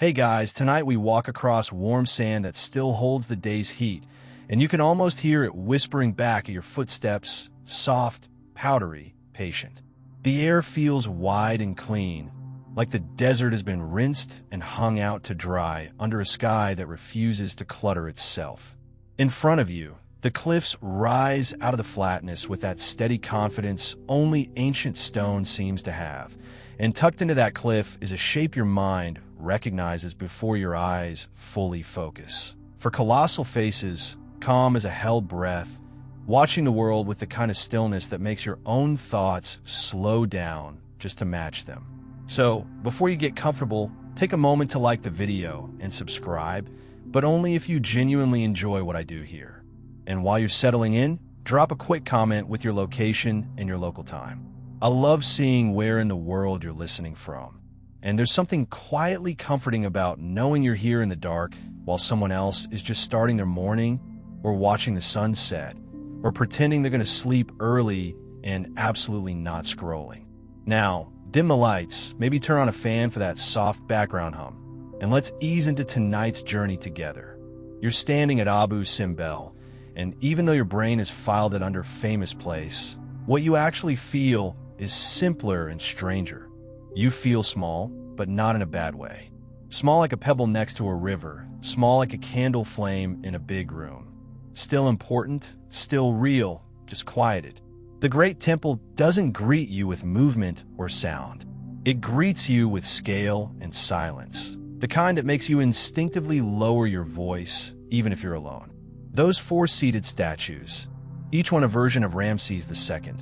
Hey guys, tonight we walk across warm sand that still holds the day's heat, and you can almost hear it whispering back at your footsteps, soft, powdery, patient. The air feels wide and clean, like the desert has been rinsed and hung out to dry under a sky that refuses to clutter itself. In front of you, the cliffs rise out of the flatness with that steady confidence only ancient stone seems to have, and tucked into that cliff is a shape your mind recognizes before your eyes fully focus. For colossal faces, calm as a held breath, watching the world with the kind of stillness that makes your own thoughts slow down just to match them. So, before you get comfortable, take a moment to like the video and subscribe, but only if you genuinely enjoy what I do here. And while you're settling in, drop a quick comment with your location and your local time. I love seeing where in the world you're listening from. And there's something quietly comforting about knowing you're here in the dark while someone else is just starting their morning or watching the sunset or pretending they're going to sleep early and absolutely not scrolling. Now, dim the lights, maybe turn on a fan for that soft background hum, and let's ease into tonight's journey together. You're standing at Abu Simbel, and even though your brain has filed it under famous place, what you actually feel is simpler and stranger. You feel small, but not in a bad way. Small like a pebble next to a river, small like a candle flame in a big room. Still important, still real, just quieted. The great temple doesn't greet you with movement or sound. It greets you with scale and silence, the kind that makes you instinctively lower your voice, even if you're alone. Those four-seated statues, each one a version of Ramses II,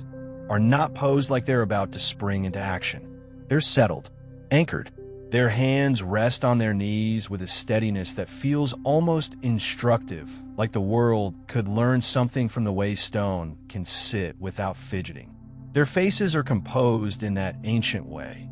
are not posed like they're about to spring into action. They're settled, anchored. Their hands rest on their knees with a steadiness that feels almost instructive, like the world could learn something from the way stone can sit without fidgeting. Their faces are composed in that ancient way,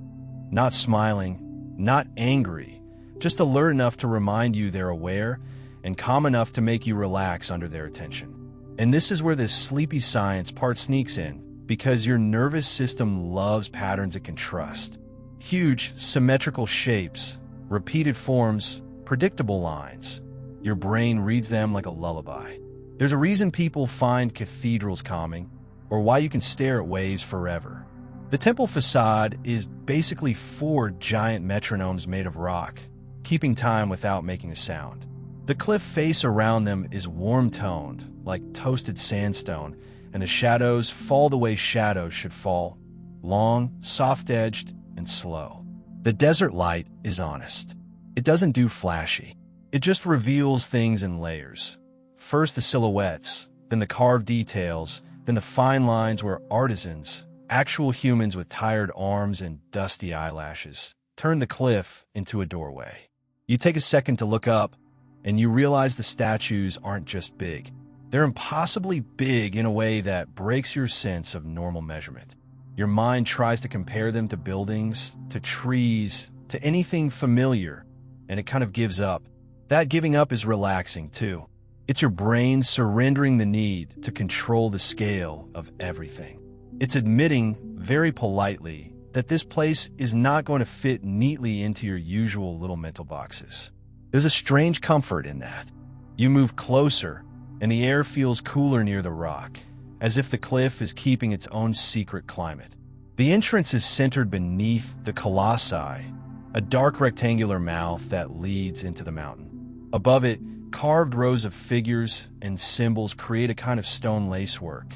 not smiling, not angry, just alert enough to remind you they're aware and calm enough to make you relax under their attention. And this is where this sleepy science part sneaks in, because your nervous system loves patterns it can trust. Huge, symmetrical shapes, repeated forms, predictable lines. Your brain reads them like a lullaby. There's a reason people find cathedrals calming, or why you can stare at waves forever. The temple facade is basically four giant metronomes made of rock, keeping time without making a sound. The cliff face around them is warm-toned, like toasted sandstone, and the shadows fall the way shadows should fall, long, soft-edged, and slow. The desert light is honest. It doesn't do flashy. It just reveals things in layers. First the silhouettes, then the carved details, then the fine lines where artisans, actual humans with tired arms and dusty eyelashes, turn the cliff into a doorway. You take a second to look up, and you realize the statues aren't just big. They're impossibly big in a way that breaks your sense of normal measurement. Your mind tries to compare them to buildings, to trees, to anything familiar, and it kind of gives up. That giving up is relaxing, too. It's your brain surrendering the need to control the scale of everything. It's admitting, very politely, that this place is not going to fit neatly into your usual little mental boxes. There's a strange comfort in that. You move closer, and the air feels cooler near the rock, as if the cliff is keeping its own secret climate. The entrance is centered beneath the colossi, a dark rectangular mouth that leads into the mountain. Above it, carved rows of figures and symbols create a kind of stone lacework.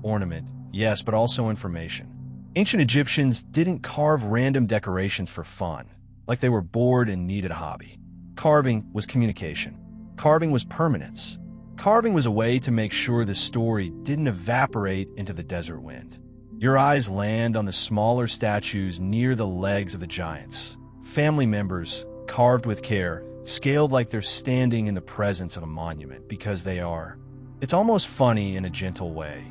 Ornament, yes, but also information. Ancient Egyptians didn't carve random decorations for fun, like they were bored and needed a hobby. Carving was communication. Carving was permanence. Carving was a way to make sure the story didn't evaporate into the desert wind. Your eyes land on the smaller statues near the legs of the giants. Family members, carved with care, scaled like they're standing in the presence of a monument, because they are. It's almost funny in a gentle way.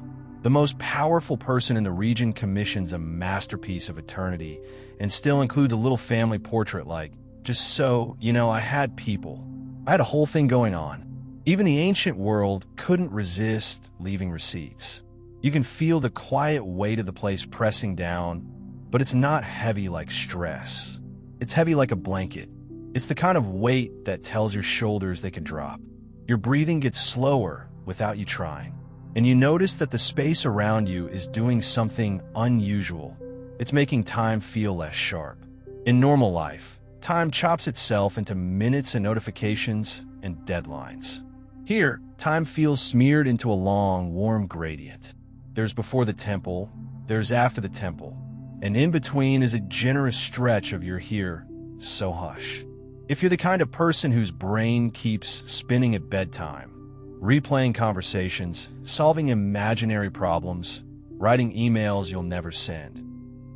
The most powerful person in the region commissions a masterpiece of eternity and still includes a little family portrait like, just so, I had people. I had a whole thing going on. Even the ancient world couldn't resist leaving receipts. You can feel the quiet weight of the place pressing down, but it's not heavy like stress. It's heavy like a blanket, It's the kind of weight that tells your shoulders they can drop. Your breathing gets slower without you trying, and you notice that the space around you is doing something unusual. It's making time feel less sharp. In normal life, time chops itself into minutes and notifications and deadlines. Here, time feels smeared into a long, warm gradient. There's before the temple, there's after the temple, and in between is a generous stretch of you're here, so hush. If you're the kind of person whose brain keeps spinning at bedtime, replaying conversations, solving imaginary problems, writing emails you'll never send,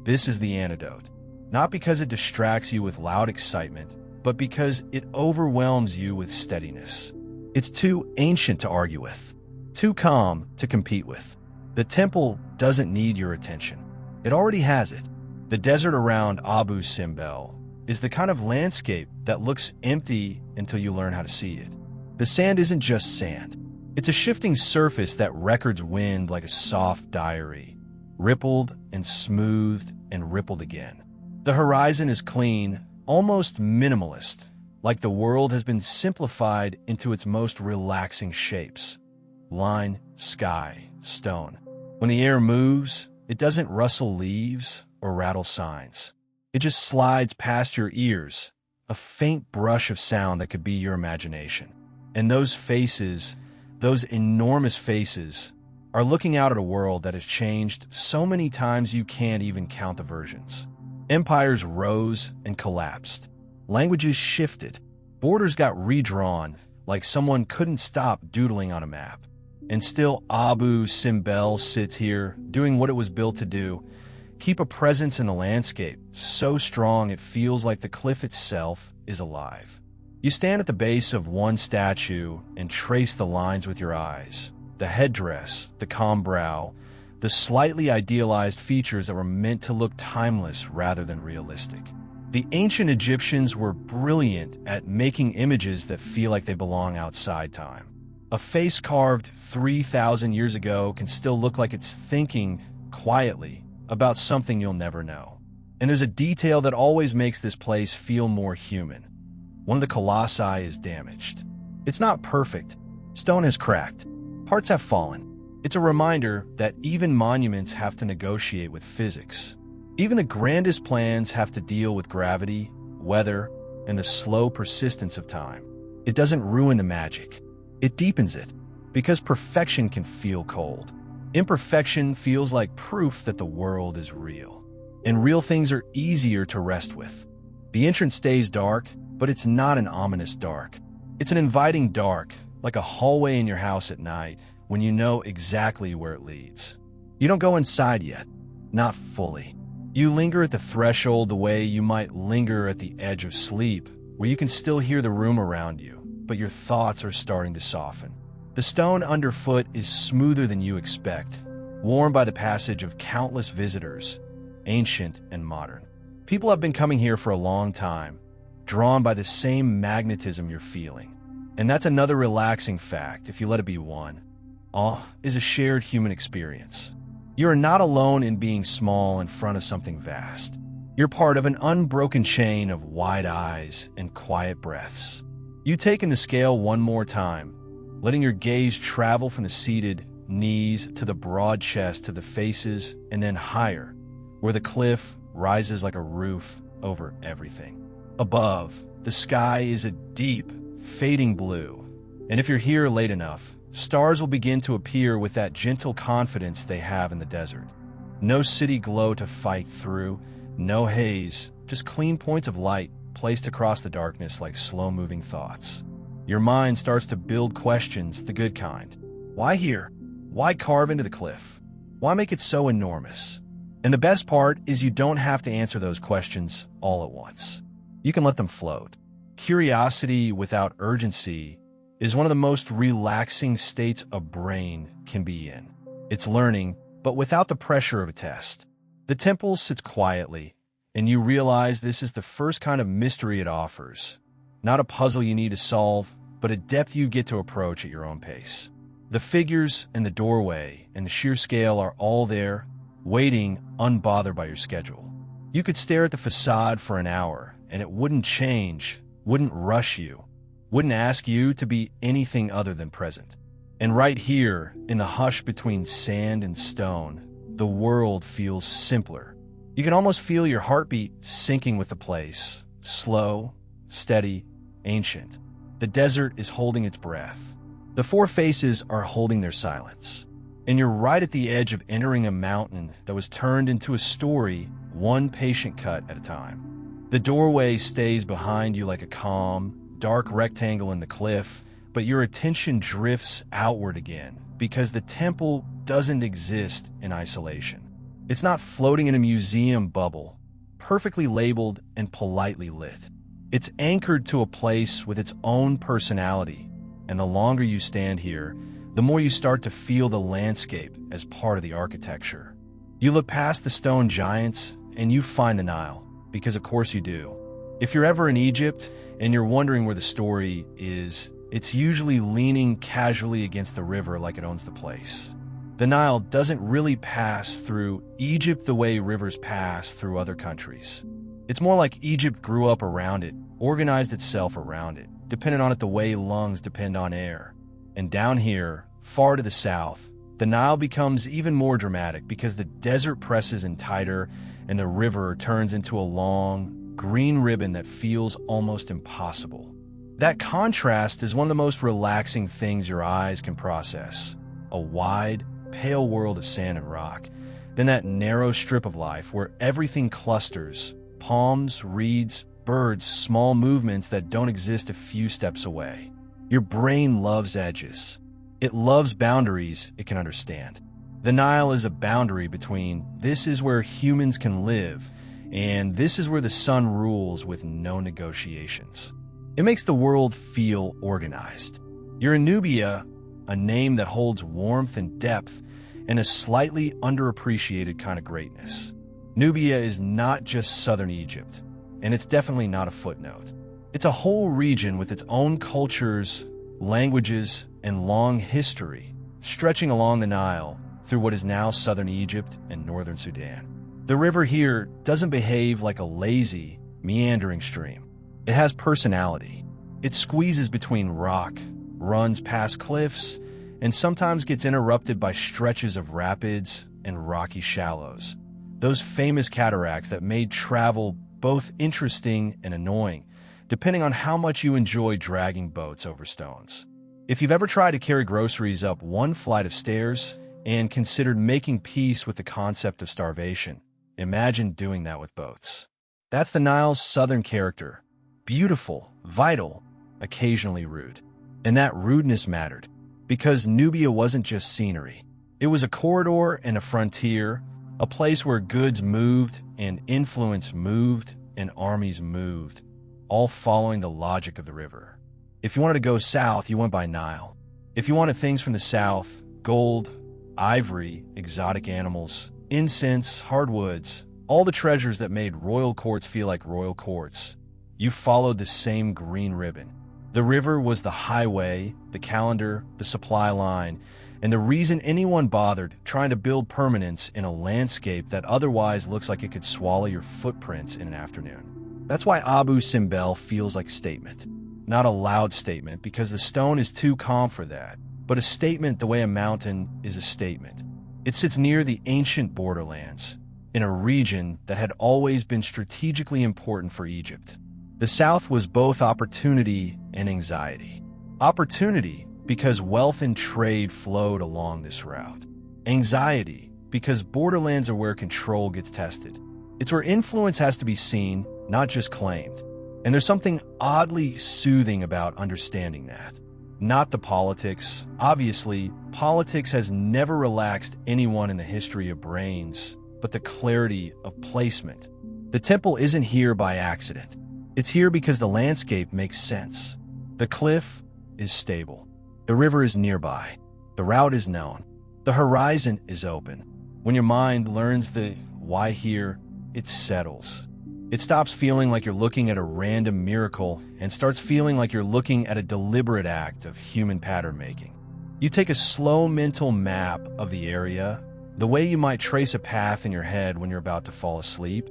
this is the antidote. Not because it distracts you with loud excitement, but because it overwhelms you with steadiness. It's too ancient to argue with, too calm to compete with. The temple doesn't need your attention. It already has it. The desert around Abu Simbel is the kind of landscape that looks empty until you learn how to see it. The sand isn't just sand. It's a shifting surface that records wind like a soft diary, rippled and smoothed and rippled again. The horizon is clean, almost minimalist, like the world has been simplified into its most relaxing shapes. Line, sky, stone. When the air moves, it doesn't rustle leaves or rattle signs. It just slides past your ears, a faint brush of sound that could be your imagination. And those faces, those enormous faces, are looking out at a world that has changed so many times you can't even count the versions. Empires rose and collapsed. Languages shifted. Borders got redrawn like someone couldn't stop doodling on a map. And still Abu Simbel sits here, doing what it was built to do. Keep a presence in the landscape, so strong it feels like the cliff itself is alive. You stand at the base of one statue and trace the lines with your eyes. The headdress, the calm brow, the slightly idealized features that were meant to look timeless rather than realistic. The ancient Egyptians were brilliant at making images that feel like they belong outside time. A face carved 3,000 years ago can still look like it's thinking quietly about something you'll never know. And there's a detail that always makes this place feel more human. One of the colossi is damaged. It's not perfect. Stone has cracked. Parts have fallen. It's a reminder that even monuments have to negotiate with physics. Even the grandest plans have to deal with gravity, weather, and the slow persistence of time. It doesn't ruin the magic. It deepens it, because perfection can feel cold. Imperfection feels like proof that the world is real. And real things are easier to rest with. The entrance stays dark, but it's not an ominous dark. It's an inviting dark, like a hallway in your house at night, when you know exactly where it leads. You don't go inside yet, not fully. You linger at the threshold the way you might linger at the edge of sleep, where you can still hear the room around you, but your thoughts are starting to soften. The stone underfoot is smoother than you expect, worn by the passage of countless visitors, ancient and modern. People have been coming here for a long time, drawn by the same magnetism you're feeling. And that's another relaxing fact, if you let it be one. Awe is a shared human experience. You are not alone in being small in front of something vast. You're part of an unbroken chain of wide eyes and quiet breaths. You take in the scale one more time, letting your gaze travel from the seated knees to the broad chest to the faces and then higher, where the cliff rises like a roof over everything. Above, the sky is a deep, fading blue, and if you're here late enough, stars will begin to appear with that gentle confidence they have in the desert. No city glow to fight through, no haze, just clean points of light placed across the darkness like slow-moving thoughts. Your mind starts to build questions, the good kind. Why here? Why carve into the cliff? Why make it so enormous? And the best part is you don't have to answer those questions all at once. You can let them float. Curiosity without urgency is one of the most relaxing states a brain can be in. It's learning, but without the pressure of a test. The temple sits quietly, and you realize this is the first kind of mystery it offers. Not a puzzle you need to solve, but a depth you get to approach at your own pace. The figures and the doorway and the sheer scale are all there, waiting, unbothered by your schedule. You could stare at the facade for an hour, and it wouldn't change, wouldn't rush you, wouldn't ask you to be anything other than present. And right here, in the hush between sand and stone, the world feels simpler. You can almost feel your heartbeat syncing with the place, slow, steady, ancient. The desert is holding its breath. The four faces are holding their silence. And you're right at the edge of entering a mountain that was turned into a story, one patient cut at a time. The doorway stays behind you like a calm, dark rectangle in the cliff, but your attention drifts outward again because the temple doesn't exist in isolation. It's not floating in a museum bubble, perfectly labeled and politely lit. It's anchored to a place with its own personality, and the longer you stand here, the more you start to feel the landscape as part of the architecture. You look past the stone giants and you find the Nile, because of course you do. If you're ever in Egypt and you're wondering where the story is, it's usually leaning casually against the river like it owns the place. The Nile doesn't really pass through Egypt the way rivers pass through other countries. It's more like Egypt grew up around it, organized itself around it, dependent on it the way lungs depend on air. And down here, far to the south, the Nile becomes even more dramatic because the desert presses in tighter and the river turns into a long, green ribbon that feels almost impossible. That contrast is one of the most relaxing things your eyes can process. A wide, pale world of sand and rock, then that narrow strip of life where everything clusters, palms, reeds, birds, small movements that don't exist a few steps away. Your brain loves edges. It loves boundaries it can understand. The Nile is a boundary between this is where humans can live and this is where the sun rules with no negotiations. It makes the world feel organized. You're in Nubia, a name that holds warmth and depth and a slightly underappreciated kind of greatness. Nubia is not just southern Egypt, and it's definitely not a footnote. It's a whole region with its own cultures, languages, and long history, stretching along the Nile through what is now southern Egypt and northern Sudan. The river here doesn't behave like a lazy, meandering stream. It has personality. It squeezes between rock, runs past cliffs, and sometimes gets interrupted by stretches of rapids and rocky shallows. Those famous cataracts that made travel both interesting and annoying, depending on how much you enjoy dragging boats over stones. If you've ever tried to carry groceries up one flight of stairs and considered making peace with the concept of starvation, imagine doing that with boats. That's the Nile's southern character. Beautiful, vital, occasionally rude. And that rudeness mattered, because Nubia wasn't just scenery. It was a corridor and a frontier, a place where goods moved and influence moved and armies moved, all following the logic of the river. If you wanted to go south, you went by Nile. If you wanted things from the south, gold, ivory, exotic animals, incense, hardwoods, all the treasures that made royal courts feel like royal courts, you followed the same green ribbon. The river was the highway, the calendar, the supply line, and the reason anyone bothered trying to build permanence in a landscape that otherwise looks like it could swallow your footprints in an afternoon. That's why Abu Simbel feels like a statement. Not a loud statement, because the stone is too calm for that, but a statement the way a mountain is a statement. It sits near the ancient borderlands, in a region that had always been strategically important for Egypt. The South was both opportunity and anxiety. Opportunity, because wealth and trade flowed along this route. Anxiety, because borderlands are where control gets tested. It's where influence has to be seen, not just claimed. And there's something oddly soothing about understanding that. Not the politics. Obviously, politics has never relaxed anyone in the history of brains, but the clarity of placement. The temple isn't here by accident. It's here because the landscape makes sense. The cliff is stable. The river is nearby. The route is known. The horizon is open. When your mind learns the why here, it settles. It stops feeling like you're looking at a random miracle and starts feeling like you're looking at a deliberate act of human pattern making. You take a slow mental map of the area, the way you might trace a path in your head when you're about to fall asleep,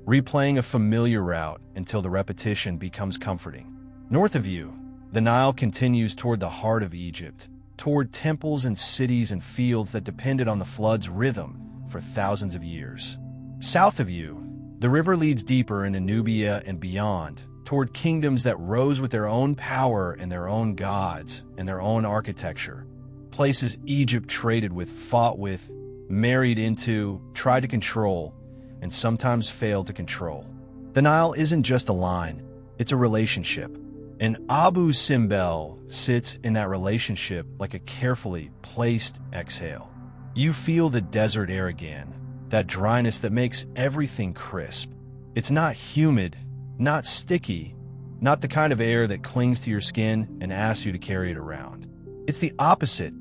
replaying a familiar route until the repetition becomes comforting. North of you, the Nile continues toward the heart of Egypt, toward temples and cities and fields that depended on the flood's rhythm for thousands of years. South of you, the river leads deeper into Nubia and beyond, toward kingdoms that rose with their own power and their own gods and their own architecture. Places Egypt traded with, fought with, married into, tried to control, and sometimes failed to control. The Nile isn't just a line, it's a relationship. And Abu Simbel sits in that relationship like a carefully placed exhale. You feel the desert air again, that dryness that makes everything crisp. It's not humid, not sticky, not the kind of air that clings to your skin and asks you to carry it around. It's the opposite,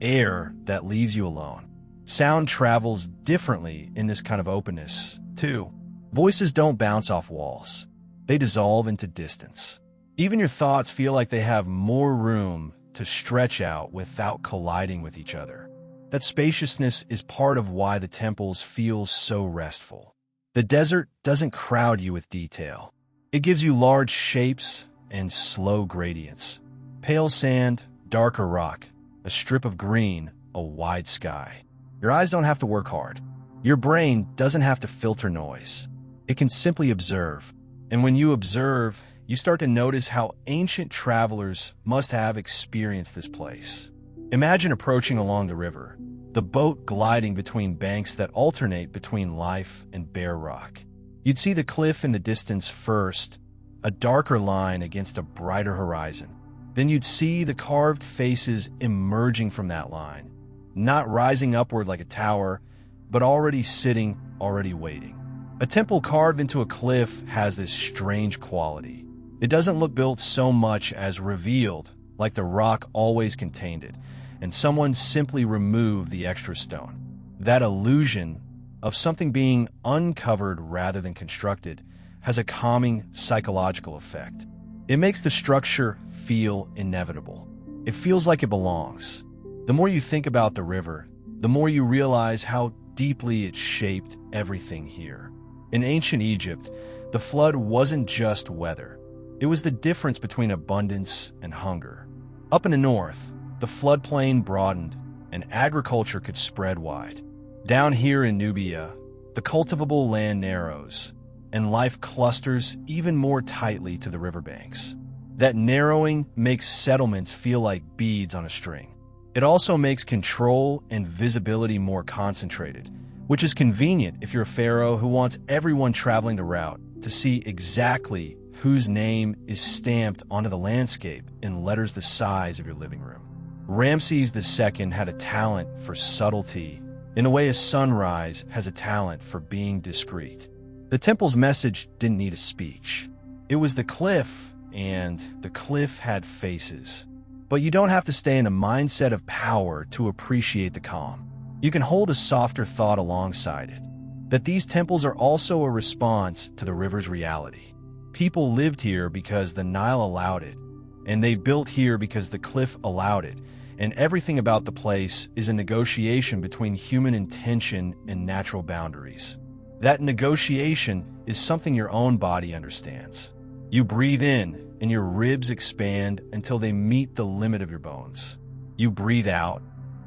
air that leaves you alone. Sound travels differently in this kind of openness, too. Voices don't bounce off walls. They dissolve into distance. Even your thoughts feel like they have more room to stretch out without colliding with each other. That spaciousness is part of why the temples feel so restful. The desert doesn't crowd you with detail. It gives you large shapes and slow gradients. Pale sand, darker rock, a strip of green, a wide sky. Your eyes don't have to work hard. Your brain doesn't have to filter noise. It can simply observe. And when you observe, you start to notice how ancient travelers must have experienced this place. Imagine approaching along the river, the boat gliding between banks that alternate between life and bare rock. You'd see the cliff in the distance first, a darker line against a brighter horizon. Then you'd see the carved faces emerging from that line, not rising upward like a tower, but already sitting, already waiting. A temple carved into a cliff has this strange quality. It doesn't look built so much as revealed, like the rock always contained it, and someone simply removed the extra stone. That illusion of something being uncovered rather than constructed has a calming psychological effect. It makes the structure feel inevitable. It feels like it belongs. The more you think about the river, the more you realize how deeply it shaped everything here. In ancient Egypt, the flood wasn't just weather. It was the difference between abundance and hunger. Up in the north, the floodplain broadened and agriculture could spread wide. Down here in Nubia, the cultivable land narrows and life clusters even more tightly to the riverbanks. That narrowing makes settlements feel like beads on a string. It also makes control and visibility more concentrated, which is convenient if you're a pharaoh who wants everyone traveling the route to see exactly whose name is stamped onto the landscape in letters the size of your living room. Ramses II had a talent for subtlety, in a way a sunrise has a talent for being discreet. The temple's message didn't need a speech. It was the cliff, and the cliff had faces. But you don't have to stay in a mindset of power to appreciate the calm. You can hold a softer thought alongside it, that these temples are also a response to the river's reality. People lived here because the Nile allowed it, and they built here because the cliff allowed it, and everything about the place is a negotiation between human intention and natural boundaries. That negotiation is something your own body understands. You breathe in, and your ribs expand until they meet the limit of your bones. You breathe out,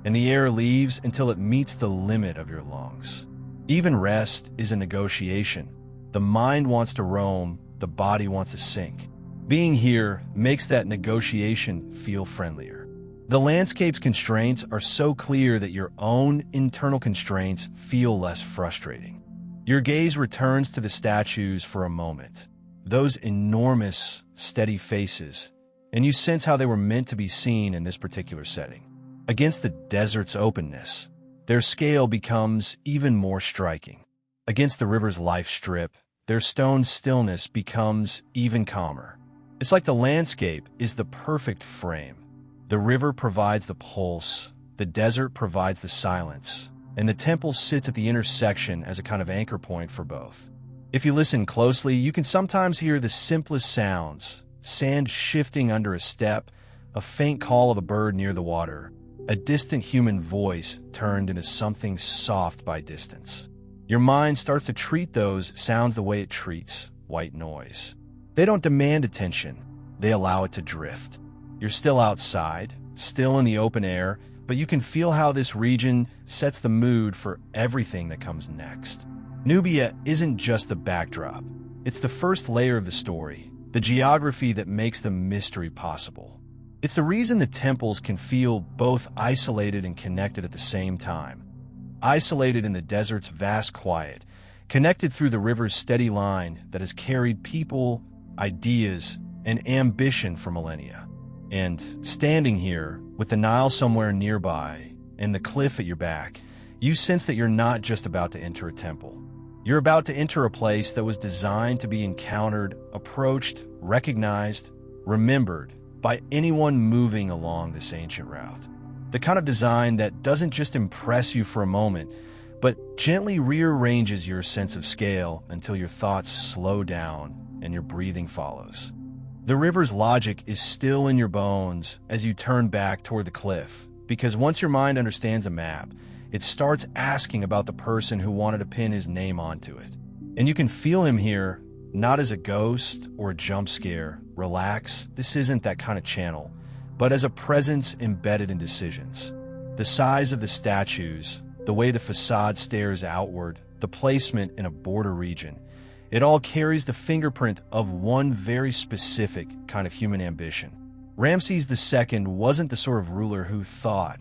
and the air leaves until it meets the limit of your lungs. Even rest is a negotiation. The mind wants to roam, the body wants to sink. Being here makes that negotiation feel friendlier. The landscape's constraints are so clear that your own internal constraints feel less frustrating. Your gaze returns to the statues for a moment, those enormous, steady faces, and you sense how they were meant to be seen in this particular setting. Against the desert's openness, their scale becomes even more striking. Against the river's life strip, their stone stillness becomes even calmer. It's like the landscape is the perfect frame. The river provides the pulse, the desert provides the silence, and the temple sits at the intersection as a kind of anchor point for both. If you listen closely, you can sometimes hear the simplest sounds: sand shifting under a step, a faint call of a bird near the water, a distant human voice turned into something soft by distance. Your mind starts to treat those sounds the way it treats white noise. They don't demand attention. They allow it to drift. You're still outside, still in the open air, but you can feel how this region sets the mood for everything that comes next. Nubia isn't just the backdrop. It's the first layer of the story, the geography that makes the mystery possible. It's the reason the temples can feel both isolated and connected at the same time. Isolated in the desert's vast quiet, connected through the river's steady line that has carried people, ideas, and ambition for millennia. And standing here, with the Nile somewhere nearby and the cliff at your back, you sense that you're not just about to enter a temple. You're about to enter a place that was designed to be encountered, approached, recognized, remembered by anyone moving along this ancient route. The kind of design that doesn't just impress you for a moment, but gently rearranges your sense of scale until your thoughts slow down and your breathing follows. The river's logic is still in your bones as you turn back toward the cliff, because once your mind understands a map, it starts asking about the person who wanted to pin his name onto it. And you can feel him here, not as a ghost or a jump scare. Relax, this isn't that kind of channel, but as a presence embedded in decisions. The size of the statues, the way the facade stares outward, the placement in a border region, it all carries the fingerprint of one very specific kind of human ambition. Ramses II wasn't the sort of ruler who thought,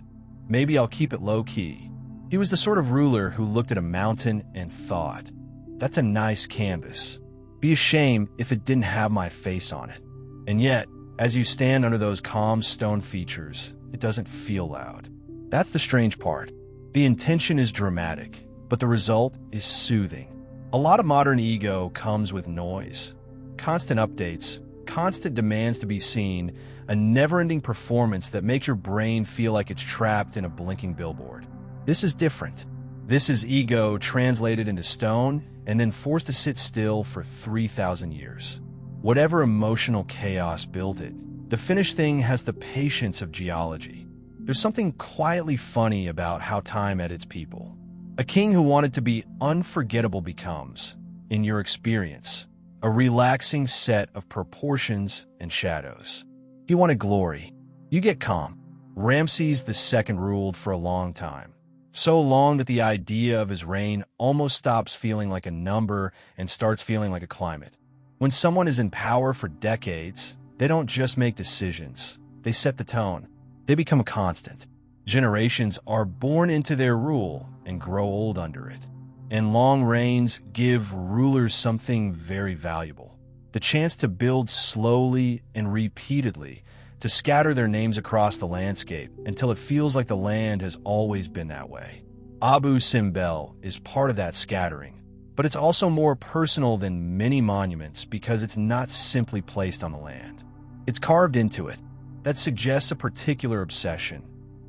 maybe I'll keep it low-key. He was the sort of ruler who looked at a mountain and thought, that's a nice canvas. Be a shame if it didn't have my face on it. And yet, as you stand under those calm stone features, it doesn't feel loud. That's the strange part. The intention is dramatic, but the result is soothing. A lot of modern ego comes with noise, constant updates, constant demands to be seen, a never-ending performance that makes your brain feel like it's trapped in a blinking billboard. This is different. This is ego translated into stone and then forced to sit still for 3,000 years. Whatever emotional chaos built it, the finished thing has the patience of geology. There's something quietly funny about how time edits people. A king who wanted to be unforgettable becomes, in your experience, a relaxing set of proportions and shadows. He wanted glory. You get calm. Ramses II ruled for a long time. So long that the idea of his reign almost stops feeling like a number and starts feeling like a climate. When someone is in power for decades, they don't just make decisions. They set the tone. They become a constant. Generations are born into their rule and grow old under it. And long reigns give rulers something very valuable. The chance to build slowly and repeatedly, to scatter their names across the landscape until it feels like the land has always been that way. Abu Simbel is part of that scattering, but it's also more personal than many monuments because it's not simply placed on the land. It's carved into it. That suggests a particular obsession,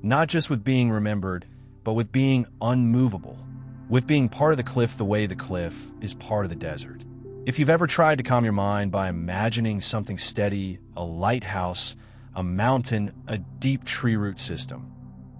not just with being remembered, but with being unmovable, with being part of the cliff the way the cliff is part of the desert. If you've ever tried to calm your mind by imagining something steady, a lighthouse, a mountain, a deep tree root system,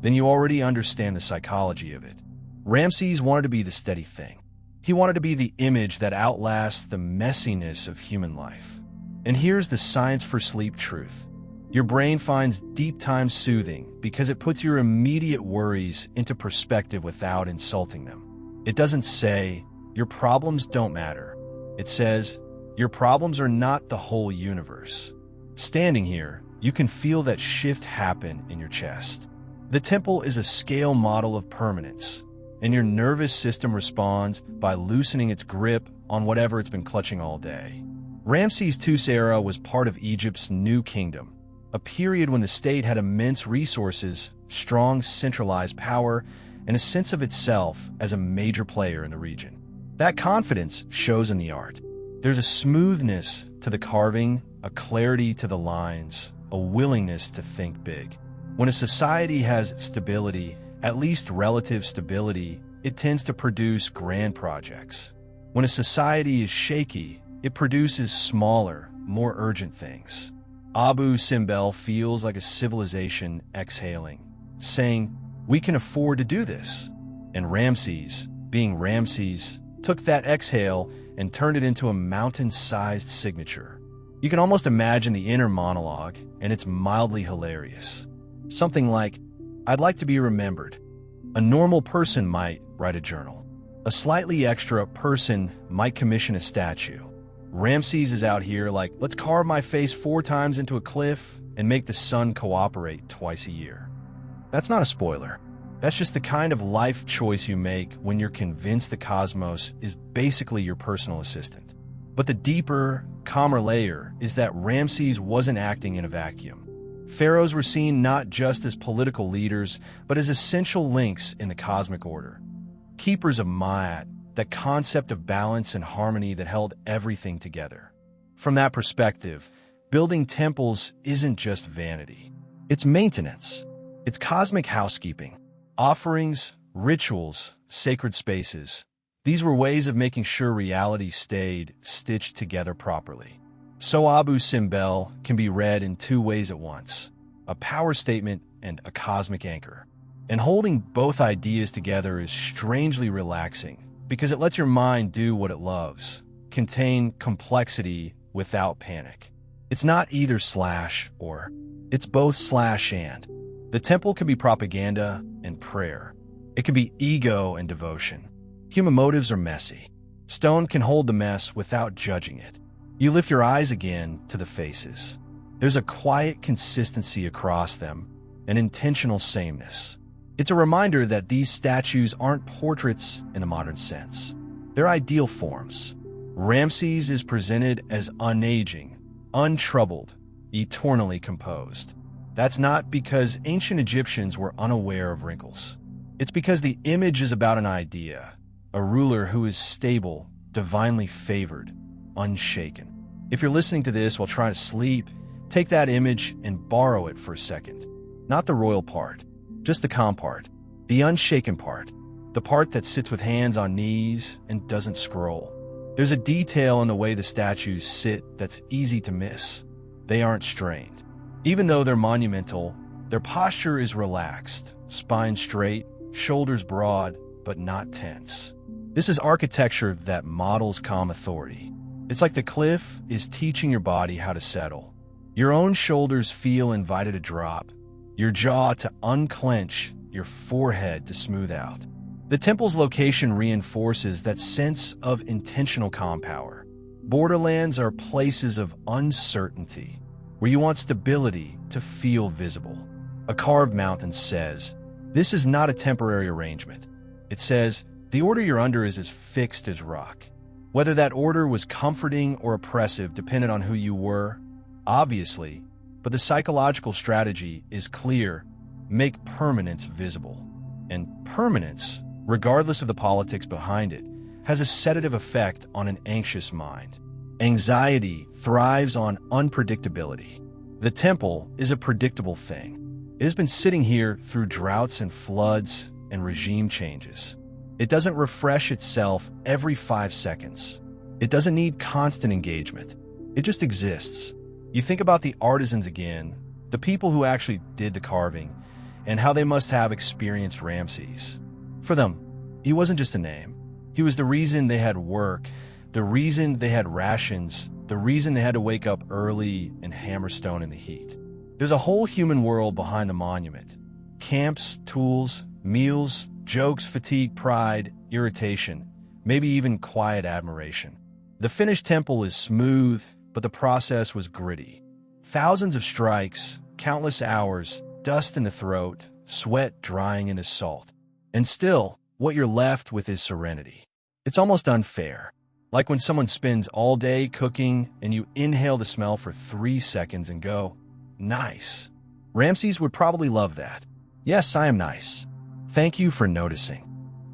then you already understand the psychology of it. Ramses wanted to be the steady thing. He wanted to be the image that outlasts the messiness of human life. And here's the science for sleep truth. Your brain finds deep time soothing because it puts your immediate worries into perspective without insulting them. It doesn't say, your problems don't matter. It says, your problems are not the whole universe. Standing here, you can feel that shift happen in your chest. The temple is a scale model of permanence, and your nervous system responds by loosening its grip on whatever it's been clutching all day. Ramses II's era was part of Egypt's new kingdom, a period when the state had immense resources, strong centralized power, and a sense of itself as a major player in the region. That confidence shows in the art. There's a smoothness to the carving, a clarity to the lines, a willingness to think big. When a society has stability, at least relative stability, it tends to produce grand projects. When a society is shaky, it produces smaller, more urgent things. Abu Simbel feels like a civilization exhaling, saying, we can afford to do this. And Ramses, being Ramses, took that exhale and turned it into a mountain-sized signature. You can almost imagine the inner monologue, and it's mildly hilarious. Something like, "I'd like to be remembered." A normal person might write a journal. A slightly extra person might commission a statue. Ramses is out here like, "Let's carve my face 4 times into a cliff and make the sun cooperate twice a year." That's not a spoiler. That's just the kind of life choice you make when you're convinced the cosmos is basically your personal assistant. But the deeper, calmer layer is that Ramses wasn't acting in a vacuum. Pharaohs were seen not just as political leaders, but as essential links in the cosmic order. Keepers of Ma'at, that concept of balance and harmony that held everything together. From that perspective, building temples isn't just vanity. It's maintenance. It's cosmic housekeeping. Offerings, rituals, sacred spaces. These were ways of making sure reality stayed stitched together properly. So Abu Simbel can be read in 2 ways at once, a power statement and a cosmic anchor. And holding both ideas together is strangely relaxing because it lets your mind do what it loves, contain complexity without panic. It's not either /or, it's both /and. The temple can be propaganda and prayer. It can be ego and devotion. Human motives are messy. Stone can hold the mess without judging it. You lift your eyes again to the faces. There's a quiet consistency across them, an intentional sameness. It's a reminder that these statues aren't portraits in the modern sense. They're ideal forms. Ramses is presented as unaging, untroubled, eternally composed. That's not because ancient Egyptians were unaware of wrinkles. It's because the image is about an idea, a ruler who is stable, divinely favored, unshaken. If you're listening to this while trying to sleep, take that image and borrow it for a second. Not the royal part, just the calm part, the unshaken part, the part that sits with hands on knees and doesn't scroll. There's a detail in the way the statues sit that's easy to miss. They aren't strained. Even though they're monumental, their posture is relaxed, spine straight, shoulders broad, but not tense. This is architecture that models calm authority. It's like the cliff is teaching your body how to settle. Your own shoulders feel invited to drop, your jaw to unclench, your forehead to smooth out. The temple's location reinforces that sense of intentional calm power. Borderlands are places of uncertainty, where you want stability to feel visible. A carved mountain says, "This is not a temporary arrangement." It says, "The order you're under is as fixed as rock." Whether that order was comforting or oppressive depended on who you were, obviously, but the psychological strategy is clear: make permanence visible. And permanence, regardless of the politics behind it, has a sedative effect on an anxious mind. Anxiety thrives on unpredictability. The temple is a predictable thing. It has been sitting here through droughts and floods and regime changes. It doesn't refresh itself every 5 seconds. It doesn't need constant engagement. It just exists. You think about the artisans again, the people who actually did the carving, and how they must have experienced Ramses. For them, he wasn't just a name. He was the reason they had work, the reason they had rations, the reason they had to wake up early and hammer stone in the heat. There's a whole human world behind the monument. Camps, tools, meals, jokes, fatigue, pride, irritation, maybe even quiet admiration. The finished temple is smooth, but the process was gritty. Thousands of strikes, countless hours, dust in the throat, sweat drying into salt. And still, what you're left with is serenity. It's almost unfair. Like when someone spends all day cooking and you inhale the smell for 3 seconds and go, "Nice." Ramses would probably love that. "Yes, I am nice. Thank you for noticing."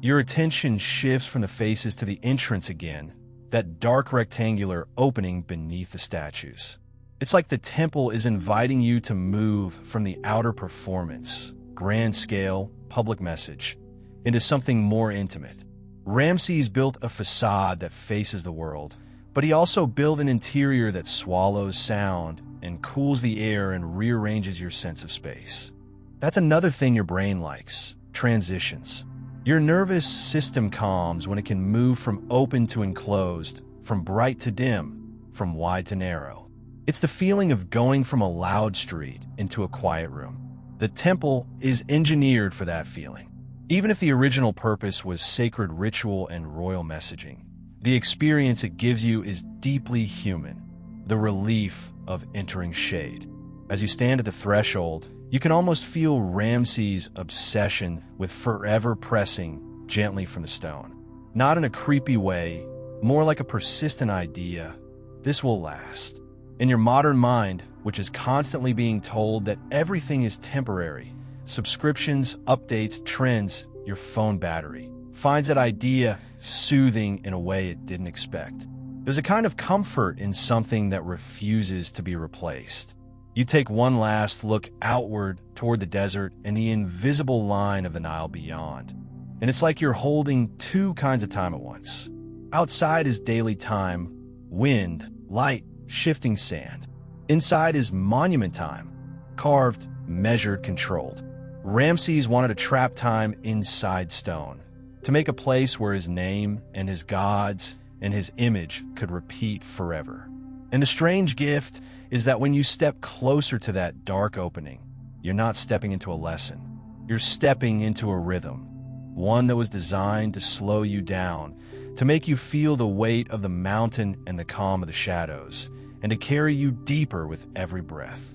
Your attention shifts from the faces to the entrance again, that dark rectangular opening beneath the statues. It's like the temple is inviting you to move from the outer performance, grand scale, public message, into something more intimate. Ramses built a facade that faces the world, but he also built an interior that swallows sound and cools the air and rearranges your sense of space. That's another thing your brain likes: transitions. Your nervous system calms when it can move from open to enclosed, from bright to dim, from wide to narrow. It's the feeling of going from a loud street into a quiet room. The temple is engineered for that feeling. Even if the original purpose was sacred ritual and royal messaging, the experience it gives you is deeply human, the relief of entering shade. As you stand at the threshold, you can almost feel Ramses' obsession with forever pressing gently from the stone. Not in a creepy way, more like a persistent idea. This will last. In your modern mind, which is constantly being told that everything is temporary, subscriptions, updates, trends, your phone battery, finds that idea soothing in a way it didn't expect. There's a kind of comfort in something that refuses to be replaced. You take one last look outward toward the desert and the invisible line of the Nile beyond. And it's like you're holding two kinds of time at once. Outside is daily time, wind, light, shifting sand. Inside is monument time, carved, measured, controlled. Ramses wanted to trap time inside stone, to make a place where his name and his gods and his image could repeat forever. And the strange gift is that when you step closer to that dark opening, you're not stepping into a lesson. You're stepping into a rhythm, one that was designed to slow you down, to make you feel the weight of the mountain and the calm of the shadows, and to carry you deeper with every breath.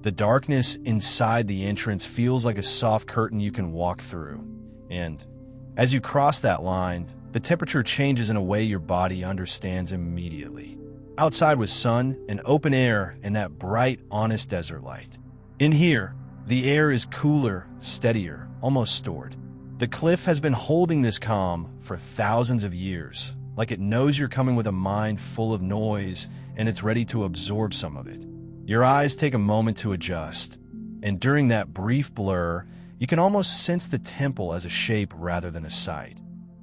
The darkness inside the entrance feels like a soft curtain you can walk through, and as you cross that line, the temperature changes in a way your body understands immediately. Outside was sun and open air and that bright, honest desert light. In here, the air is cooler, steadier, almost stored. The cliff has been holding this calm for thousands of years, like it knows you're coming with a mind full of noise and it's ready to absorb some of it. Your eyes take a moment to adjust, and during that brief blur, you can almost sense the temple as a shape rather than a sight.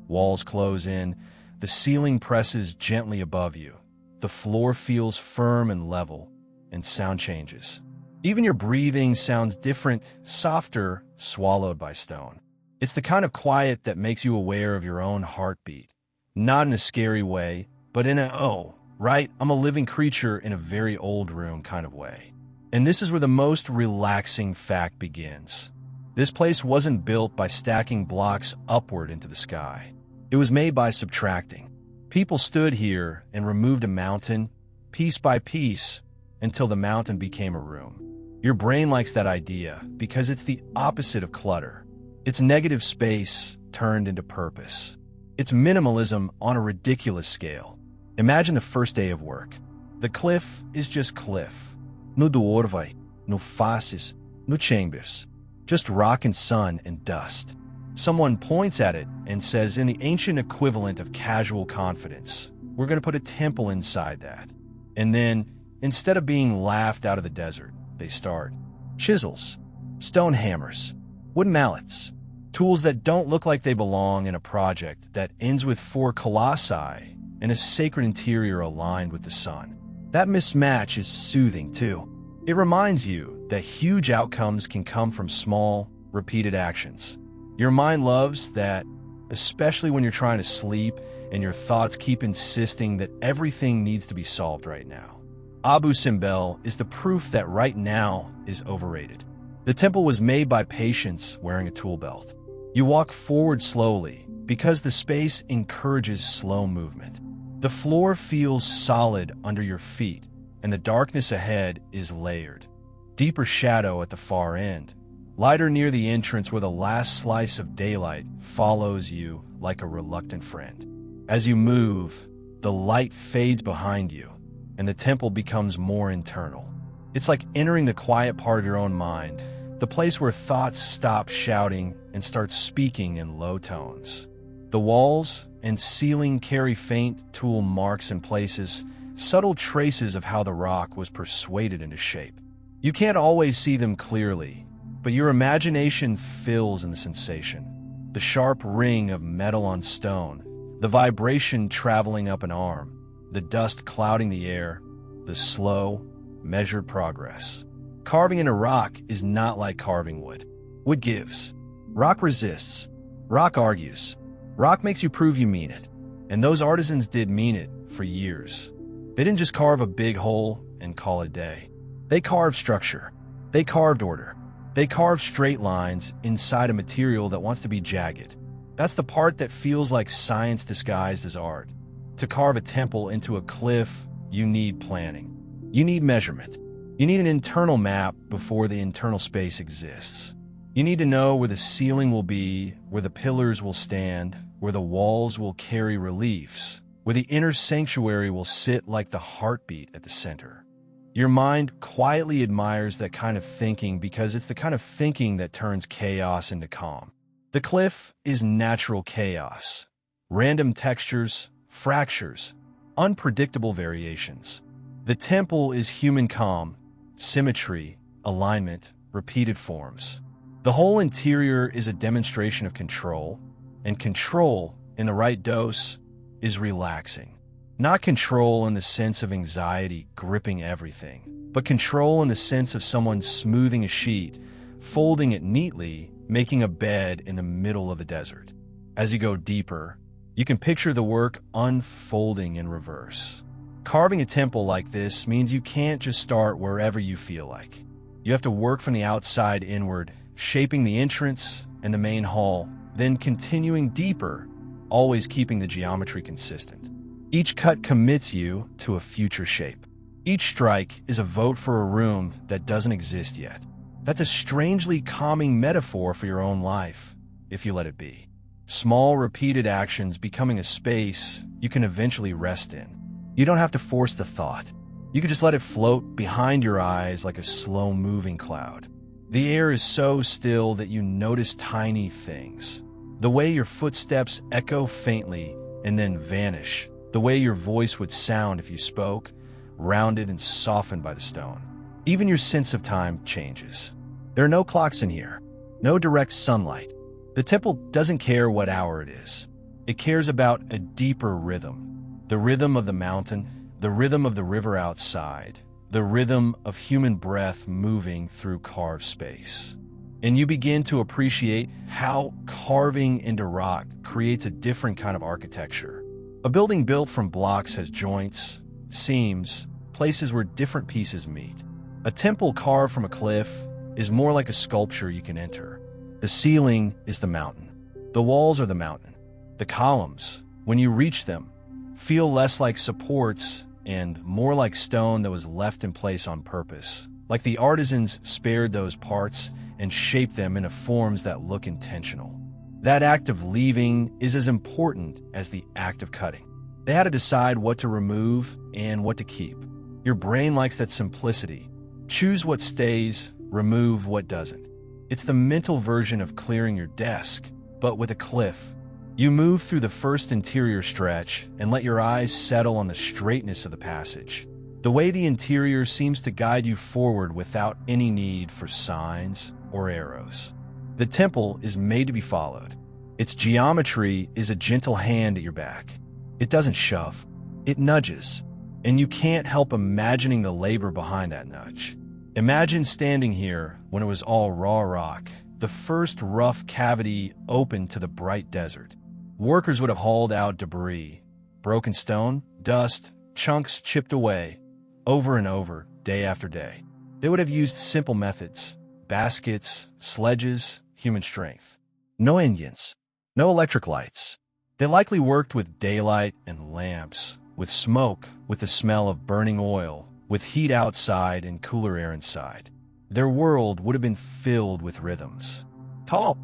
Walls close in, the ceiling presses gently above you. The floor feels firm and level, and sound changes. Even your breathing sounds different, softer, swallowed by stone. It's the kind of quiet that makes you aware of your own heartbeat. Not in a scary way, but in a, oh, right, I'm a living creature in a very old room kind of way. And this is where the most relaxing fact begins. This place wasn't built by stacking blocks upward into the sky. It was made by subtracting. People stood here and removed a mountain, piece by piece, until the mountain became a room. Your brain likes that idea because it's the opposite of clutter. It's negative space turned into purpose. It's minimalism on a ridiculous scale. Imagine the first day of work. The cliff is just cliff. No doorway, no faces, no chambers. Just rock and sun and dust. Someone points at it and says, in the ancient equivalent of casual confidence, we're going to put a temple inside that. And then, instead of being laughed out of the desert, they start. Chisels, stone hammers, wood mallets, tools that don't look like they belong in a project that ends with 4 colossi and a sacred interior aligned with the sun. That mismatch is soothing, too. It reminds you that huge outcomes can come from small, repeated actions. Your mind loves that, especially when you're trying to sleep and your thoughts keep insisting that everything needs to be solved right now. Abu Simbel is the proof that right now is overrated. The temple was made by patience wearing a tool belt. You walk forward slowly because the space encourages slow movement. The floor feels solid under your feet, and the darkness ahead is layered. Deeper shadow at the far end, lighter near the entrance where the last slice of daylight follows you like a reluctant friend. As you move, the light fades behind you, and the temple becomes more internal. It's like entering the quiet part of your own mind, the place where thoughts stop shouting and start speaking in low tones. The walls and ceiling carry faint tool marks in places, subtle traces of how the rock was persuaded into shape. You can't always see them clearly, but your imagination fills in the sensation. The sharp ring of metal on stone, the vibration traveling up an arm, the dust clouding the air, the slow, measured progress. Carving into rock is not like carving wood. Wood gives. Rock resists. Rock argues. Rock makes you prove you mean it. And those artisans did mean it for years. They didn't just carve a big hole, and call it a day. They carved structure. They carved order. They carved straight lines inside a material that wants to be jagged. That's the part that feels like science disguised as art. To carve a temple into a cliff, you need planning. You need measurement. You need an internal map before the internal space exists. You need to know where the ceiling will be, where the pillars will stand, where the walls will carry reliefs, where the inner sanctuary will sit like the heartbeat at the center. Your mind quietly admires that kind of thinking because it's the kind of thinking that turns chaos into calm. The cliff is natural chaos. Random textures, fractures, unpredictable variations. The temple is human calm, symmetry, alignment, repeated forms. The whole interior is a demonstration of control, and control, in the right dose, is relaxing. Not control in the sense of anxiety gripping everything, but control in the sense of someone smoothing a sheet, folding it neatly, making a bed in the middle of the desert. As you go deeper, you can picture the work unfolding in reverse. Carving a temple like this means you can't just start wherever you feel like. You have to work from the outside inward, shaping the entrance and the main hall, then continuing deeper, always keeping the geometry consistent. Each cut commits you to a future shape. Each strike is a vote for a room that doesn't exist yet. That's a strangely calming metaphor for your own life, if you let it be. Small, repeated actions becoming a space you can eventually rest in. You don't have to force the thought. You can just let it float behind your eyes like a slow-moving cloud. The air is so still that you notice tiny things. The way your footsteps echo faintly and then vanish. The way your voice would sound if you spoke, rounded and softened by the stone. Even your sense of time changes. There are no clocks in here, no direct sunlight. The temple doesn't care what hour it is. It cares about a deeper rhythm. The rhythm of the mountain, the rhythm of the river outside, the rhythm of human breath moving through carved space. And you begin to appreciate how carving into rock creates a different kind of architecture. A building built from blocks has joints, seams, places where different pieces meet. A temple carved from a cliff is more like a sculpture you can enter. The ceiling is the mountain. The walls are the mountain. The columns, when you reach them, feel less like supports and more like stone that was left in place on purpose, like the artisans spared those parts and shaped them into forms that look intentional. That act of leaving is as important as the act of cutting. They had to decide what to remove and what to keep. Your brain likes that simplicity. Choose what stays, remove what doesn't. It's the mental version of clearing your desk, but with a cliff. You move through the first interior stretch and let your eyes settle on the straightness of the passage. The way the interior seems to guide you forward without any need for signs or arrows. The temple is made to be followed. Its geometry is a gentle hand at your back. It doesn't shove. It nudges. And you can't help imagining the labor behind that nudge. Imagine standing here when it was all raw rock, the first rough cavity open to the bright desert. Workers would have hauled out debris, broken stone, dust, chunks chipped away, over and over, day after day. They would have used simple methods, baskets, sledges, human strength. No engines, no electric lights. They likely worked with daylight and lamps, with smoke, with the smell of burning oil, with heat outside and cooler air inside. Their world would have been filled with rhythms. Top,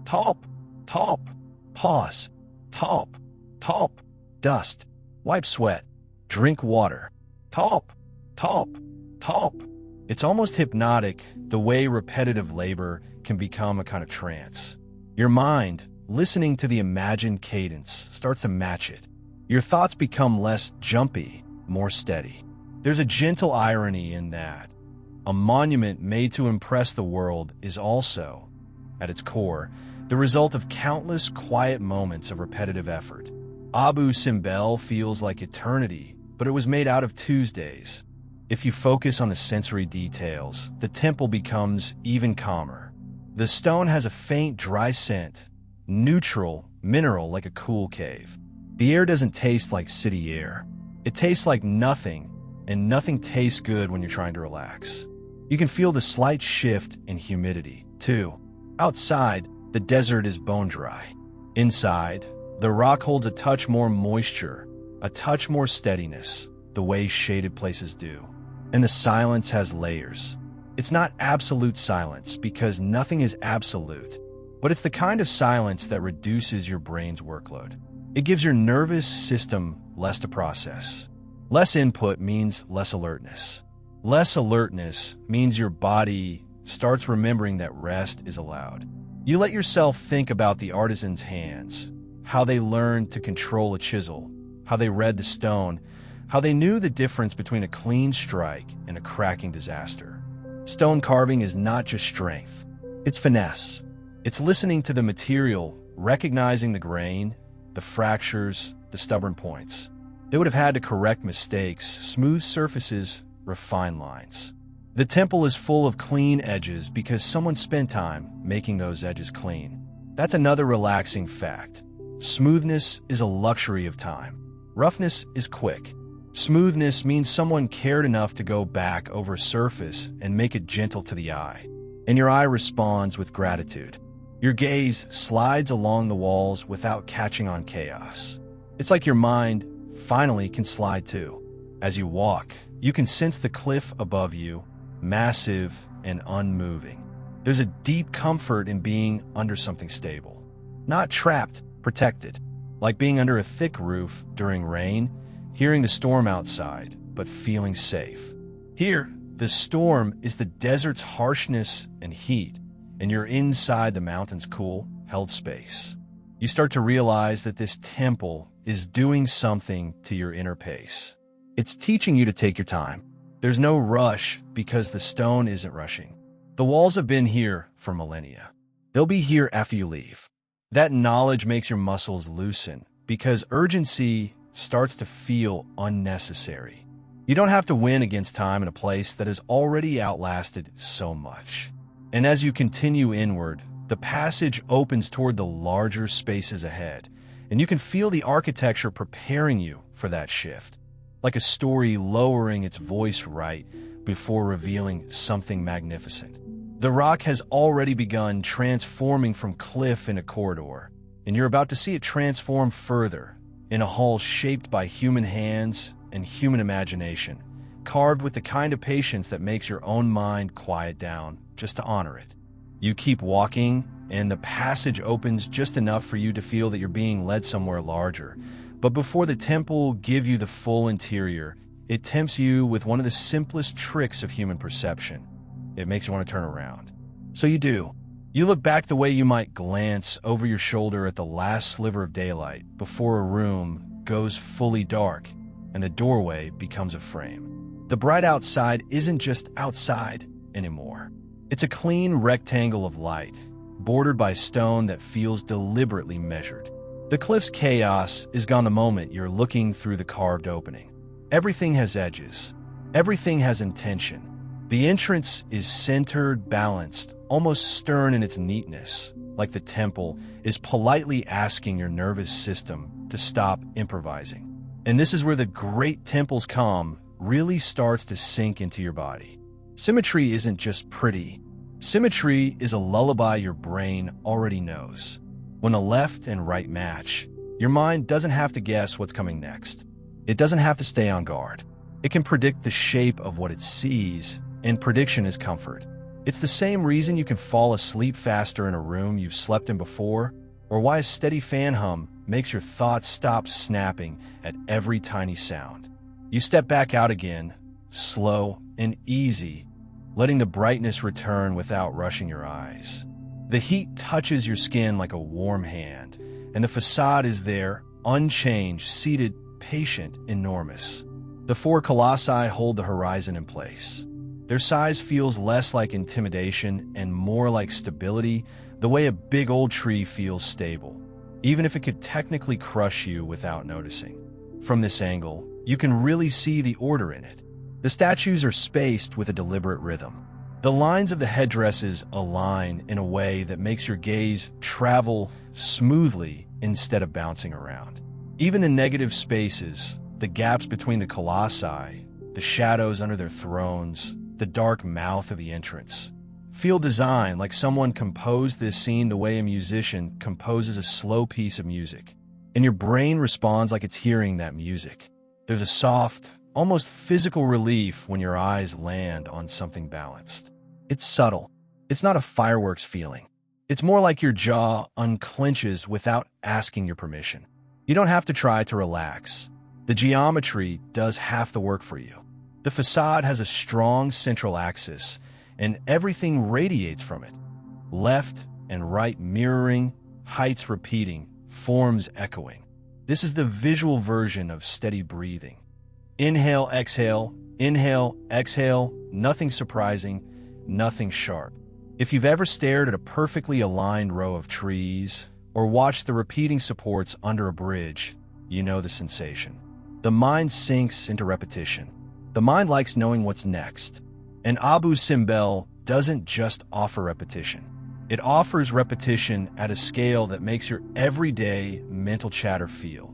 top, top, pause. Top, top, dust, wipe sweat, drink water. Top, top, top. It's almost hypnotic the way repetitive labor can become a kind of trance. Your mind, listening to the imagined cadence, starts to match it. Your thoughts become less jumpy, more steady. There's a gentle irony in that. A monument made to impress the world is also, at its core, the result of countless quiet moments of repetitive effort. Abu Simbel feels like eternity, but it was made out of Tuesdays. If you focus on the sensory details, the temple becomes even calmer. The stone has a faint, dry scent, neutral, mineral like a cool cave. The air doesn't taste like city air. It tastes like nothing, and nothing tastes good when you're trying to relax. You can feel the slight shift in humidity, too. Outside, the desert is bone dry. Inside, the rock holds a touch more moisture, a touch more steadiness, the way shaded places do. And the silence has layers. It's not absolute silence because nothing is absolute, but it's the kind of silence that reduces your brain's workload. It gives your nervous system less to process. Less input means less alertness. Less alertness means your body starts remembering that rest is allowed. You let yourself think about the artisan's hands, how they learned to control a chisel, how they read the stone, how they knew the difference between a clean strike and a cracking disaster. Stone carving is not just strength, it's finesse. It's listening to the material, recognizing the grain, the fractures, the stubborn points. They would have had to correct mistakes, smooth surfaces, refine lines. The temple is full of clean edges because someone spent time making those edges clean. That's another relaxing fact. Smoothness is a luxury of time. Roughness is quick. Smoothness means someone cared enough to go back over a surface and make it gentle to the eye. And your eye responds with gratitude. Your gaze slides along the walls without catching on chaos. It's like your mind finally can slide too. As you walk, you can sense the cliff above you, massive and unmoving. There's a deep comfort in being under something stable. Not trapped, protected. Like being under a thick roof during rain, hearing the storm outside, but feeling safe. Here, the storm is the desert's harshness and heat, and you're inside the mountain's cool, held space. You start to realize that this temple is doing something to your inner pace. It's teaching you to take your time. There's no rush because the stone isn't rushing. The walls have been here for millennia. They'll be here after you leave. That knowledge makes your muscles loosen because urgency starts to feel unnecessary. You don't have to win against time in a place that has already outlasted so much. And as you continue inward, the passage opens toward the larger spaces ahead, and you can feel the architecture preparing you for that shift, like a story lowering its voice right before revealing something magnificent. The rock has already begun transforming from cliff into corridor, and you're about to see it transform further in a hall shaped by human hands and human imagination, carved with the kind of patience that makes your own mind quiet down just to honor it. You keep walking, and the passage opens just enough for you to feel that you're being led somewhere larger. But before the temple gives you the full interior, it tempts you with one of the simplest tricks of human perception. It makes you want to turn around. So you do. You look back the way you might glance over your shoulder at the last sliver of daylight before a room goes fully dark and the doorway becomes a frame. The bright outside isn't just outside anymore. It's a clean rectangle of light, bordered by stone that feels deliberately measured. The cliff's chaos is gone the moment you're looking through the carved opening. Everything has edges. Everything has intention. The entrance is centered, balanced, almost stern in its neatness, like the temple is politely asking your nervous system to stop improvising. And this is where the great temple's calm really starts to sink into your body. Symmetry isn't just pretty. Symmetry is a lullaby your brain already knows. When the left and right match, your mind doesn't have to guess what's coming next. It doesn't have to stay on guard. It can predict the shape of what it sees, and prediction is comfort. It's the same reason you can fall asleep faster in a room you've slept in before, or why a steady fan hum makes your thoughts stop snapping at every tiny sound. You step back out again, slow and easy, letting the brightness return without rushing your eyes. The heat touches your skin like a warm hand, and the facade is there, unchanged, seated, patient, enormous. The four colossi hold the horizon in place. Their size feels less like intimidation and more like stability, the way a big old tree feels stable, even if it could technically crush you without noticing. From this angle, you can really see the order in it. The statues are spaced with a deliberate rhythm. The lines of the headdresses align in a way that makes your gaze travel smoothly instead of bouncing around. Even the negative spaces, the gaps between the colossi, the shadows under their thrones, the dark mouth of the entrance. Feel design, like someone composed this scene the way a musician composes a slow piece of music. And your brain responds like it's hearing that music. There's a soft, almost physical relief when your eyes land on something balanced. It's subtle. It's not a fireworks feeling. It's more like your jaw unclenches without asking your permission. You don't have to try to relax. The geometry does half the work for you. The facade has a strong central axis, and everything radiates from it. Left and right mirroring, heights repeating, forms echoing. This is the visual version of steady breathing. Inhale, exhale, nothing surprising, nothing sharp. If you've ever stared at a perfectly aligned row of trees or watched the repeating supports under a bridge, you know the sensation. The mind sinks into repetition. The mind likes knowing what's next. And Simbel doesn't just offer repetition. It offers repetition at a scale that makes your everyday mental chatter feel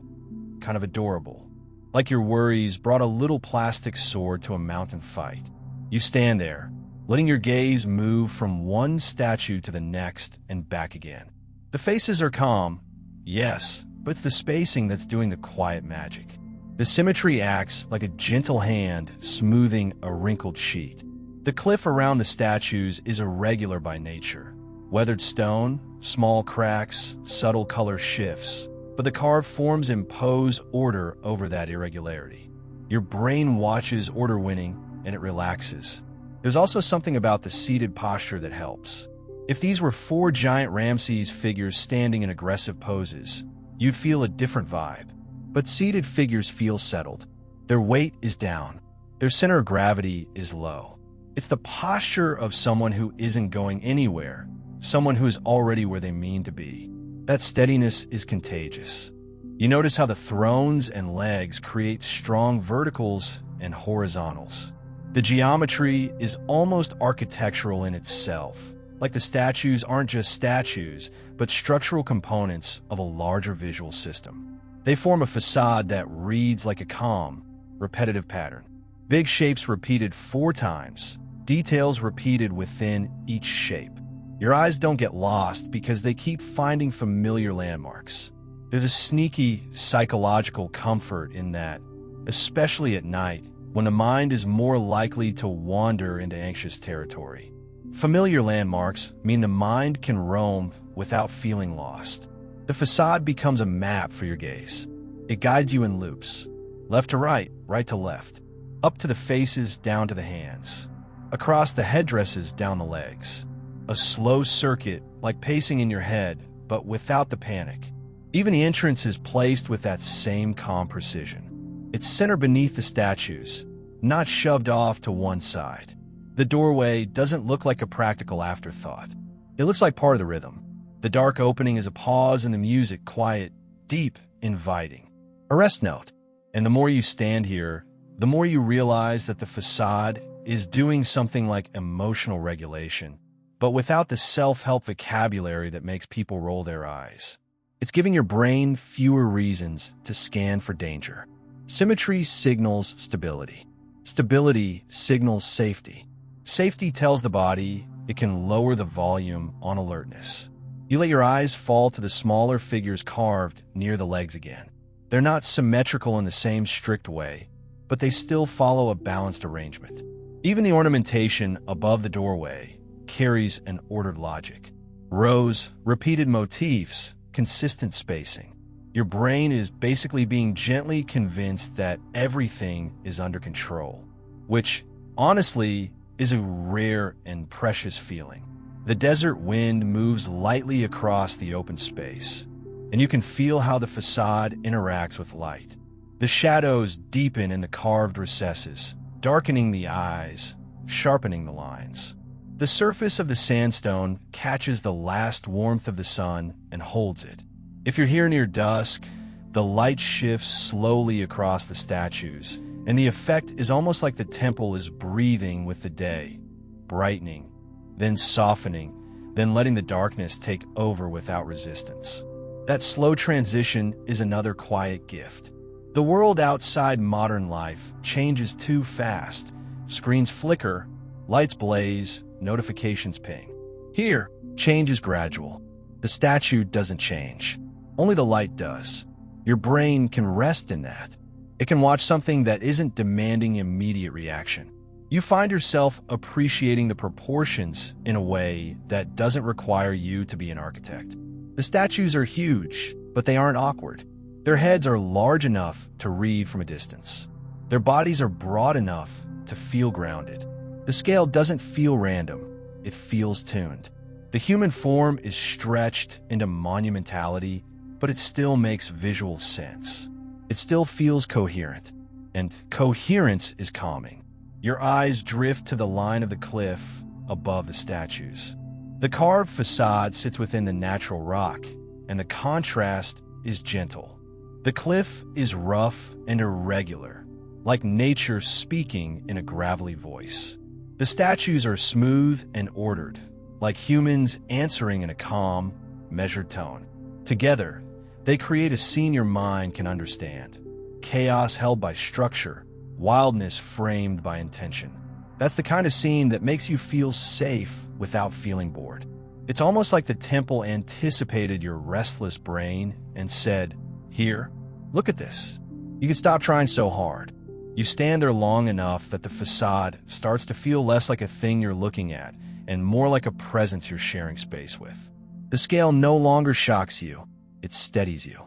kind of adorable. Like your worries brought a little plastic sword to a mountain fight. You stand there, letting your gaze move from one statue to the next and back again. The faces are calm, yes, but it's the spacing that's doing the quiet magic. The symmetry acts like a gentle hand smoothing a wrinkled sheet. The cliff around the statues is irregular by nature. Weathered stone, small cracks, subtle color shifts, but the carved forms impose order over that irregularity. Your brain watches order winning, and it relaxes. There's also something about the seated posture that helps. If these were 4 giant Ramses figures standing in aggressive poses, you'd feel a different vibe. But seated figures feel settled. Their weight is down. Their center of gravity is low. It's the posture of someone who isn't going anywhere, someone who is already where they mean to be. That steadiness is contagious. You notice how the thrones and legs create strong verticals and horizontals. The geometry is almost architectural in itself, like the statues aren't just statues, but structural components of a larger visual system. They form a facade that reads like a calm, repetitive pattern. Big shapes repeated 4 times, details repeated within each shape. Your eyes don't get lost because they keep finding familiar landmarks. There's a sneaky psychological comfort in that, especially at night, when the mind is more likely to wander into anxious territory. Familiar landmarks mean the mind can roam without feeling lost. The facade becomes a map for your gaze. It guides you in loops, left to right, right to left, up to the faces, down to the hands, across the headdresses, down the legs. A slow circuit, like pacing in your head, but without the panic. Even the entrance is placed with that same calm precision. It's centered beneath the statues, not shoved off to one side. The doorway doesn't look like a practical afterthought. It looks like part of the rhythm. The dark opening is a pause in the music, quiet, deep, inviting. A rest note. And the more you stand here, the more you realize that the facade is doing something like emotional regulation, but without the self-help vocabulary that makes people roll their eyes. It's giving your brain fewer reasons to scan for danger. Symmetry signals stability. Stability signals safety. Safety tells the body it can lower the volume on alertness. You let your eyes fall to the smaller figures carved near the legs again. They're not symmetrical in the same strict way, but they still follow a balanced arrangement. Even the ornamentation above the doorway carries an ordered logic. Rows, repeated motifs, consistent spacing. Your brain is basically being gently convinced that everything is under control, which, honestly, is a rare and precious feeling. The desert wind moves lightly across the open space, and you can feel how the facade interacts with light. The shadows deepen in the carved recesses, darkening the eyes, sharpening the lines. The surface of the sandstone catches the last warmth of the sun and holds it. If you're here near dusk, the light shifts slowly across the statues, and the effect is almost like the temple is breathing with the day, brightening, then softening, then letting the darkness take over without resistance. That slow transition is another quiet gift. The world outside modern life changes too fast. Screens flicker, lights blaze, notifications ping. Here, change is gradual. The statue doesn't change. Only the light does. Your brain can rest in that. It can watch something that isn't demanding immediate reaction. You find yourself appreciating the proportions in a way that doesn't require you to be an architect. The statues are huge, but they aren't awkward. Their heads are large enough to read from a distance. Their bodies are broad enough to feel grounded. The scale doesn't feel random. It feels tuned. The human form is stretched into monumentality, but it still makes visual sense. It still feels coherent, and coherence is calming. Your eyes drift to the line of the cliff above the statues. The carved facade sits within the natural rock, and the contrast is gentle. The cliff is rough and irregular, like nature speaking in a gravelly voice. The statues are smooth and ordered, like humans answering in a calm, measured tone. Together, they create a scene your mind can understand. Chaos held by structure, wildness framed by intention. That's the kind of scene that makes you feel safe without feeling bored. It's almost like the temple anticipated your restless brain and said, "Here, look at this." You can stop trying so hard. You stand there long enough that the facade starts to feel less like a thing you're looking at and more like a presence you're sharing space with. The scale no longer shocks you. It steadies you.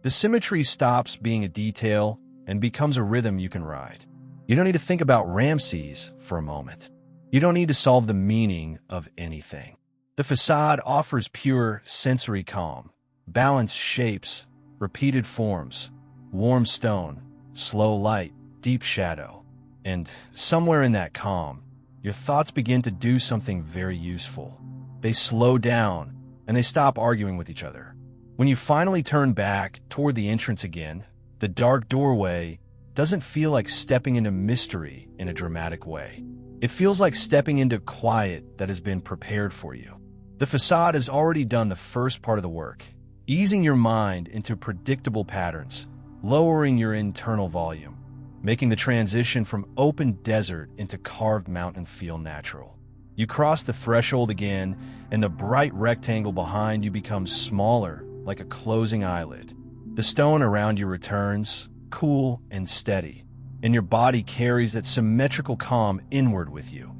The symmetry stops being a detail and becomes a rhythm you can ride. You don't need to think about Ramses for a moment. You don't need to solve the meaning of anything. The facade offers pure sensory calm, balanced shapes, repeated forms, warm stone, slow light, deep shadow. And somewhere in that calm, your thoughts begin to do something very useful. They slow down and they stop arguing with each other. When you finally turn back toward the entrance again, the dark doorway doesn't feel like stepping into mystery in a dramatic way. It feels like stepping into quiet that has been prepared for you. The facade has already done the first part of the work, easing your mind into predictable patterns, lowering your internal volume, making the transition from open desert into carved mountain feel natural. You cross the threshold again, and the bright rectangle behind you becomes smaller, like a closing eyelid. The stone around you returns, cool and steady, and your body carries that symmetrical calm inward with you,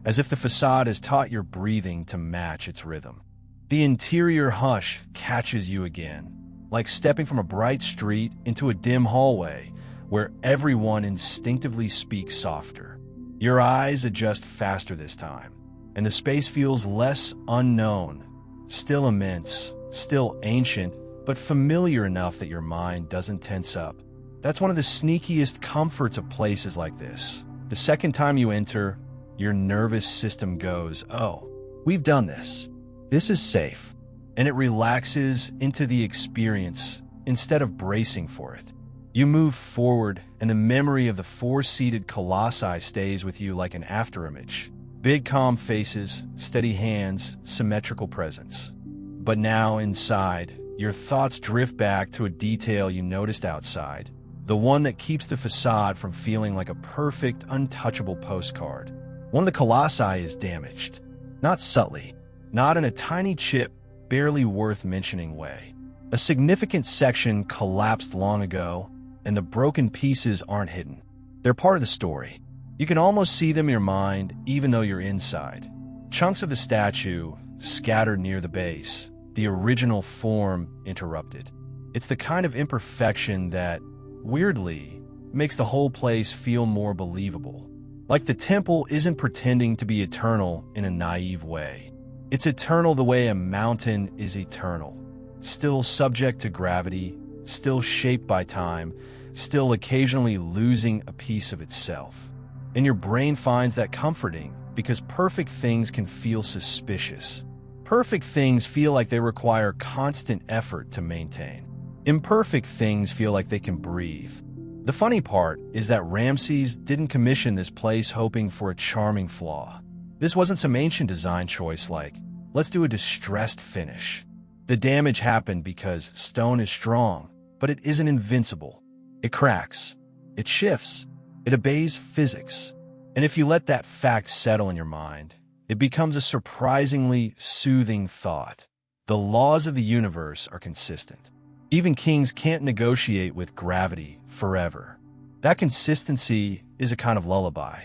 as if the facade has taught your breathing to match its rhythm. The interior hush catches you again, like stepping from a bright street into a dim hallway where everyone instinctively speaks softer. Your eyes adjust faster this time, and the space feels less unknown, still immense, still ancient, but familiar enough that your mind doesn't tense up. That's one of the sneakiest comforts of places like this. The second time you enter, your nervous system goes, "Oh, we've done this. This is safe." And it relaxes into the experience instead of bracing for it. You move forward, and the memory of the four-seated colossi stays with you like an afterimage. Big calm faces, steady hands, symmetrical presence. But now inside, your thoughts drift back to a detail you noticed outside, the one that keeps the facade from feeling like a perfect, untouchable postcard. One of the colossi is damaged. Not subtly, not in a tiny chip, barely worth mentioning way. A significant section collapsed long ago, and the broken pieces aren't hidden. They're part of the story. You can almost see them in your mind, even though you're inside. Chunks of the statue scattered near the base, the original form interrupted. It's the kind of imperfection that, weirdly, makes the whole place feel more believable. Like the temple isn't pretending to be eternal in a naive way. It's eternal the way a mountain is eternal. Still subject to gravity, still shaped by time, still occasionally losing a piece of itself. And your brain finds that comforting because perfect things can feel suspicious. Perfect things feel like they require constant effort to maintain. Imperfect things feel like they can breathe. The funny part is that Ramses didn't commission this place hoping for a charming flaw. This wasn't some ancient design choice like, let's do a distressed finish. The damage happened because stone is strong, but it isn't invincible. It cracks. It shifts. It obeys physics. And if you let that fact settle in your mind, it becomes a surprisingly soothing thought. The laws of the universe are consistent. Even kings can't negotiate with gravity forever. That consistency is a kind of lullaby.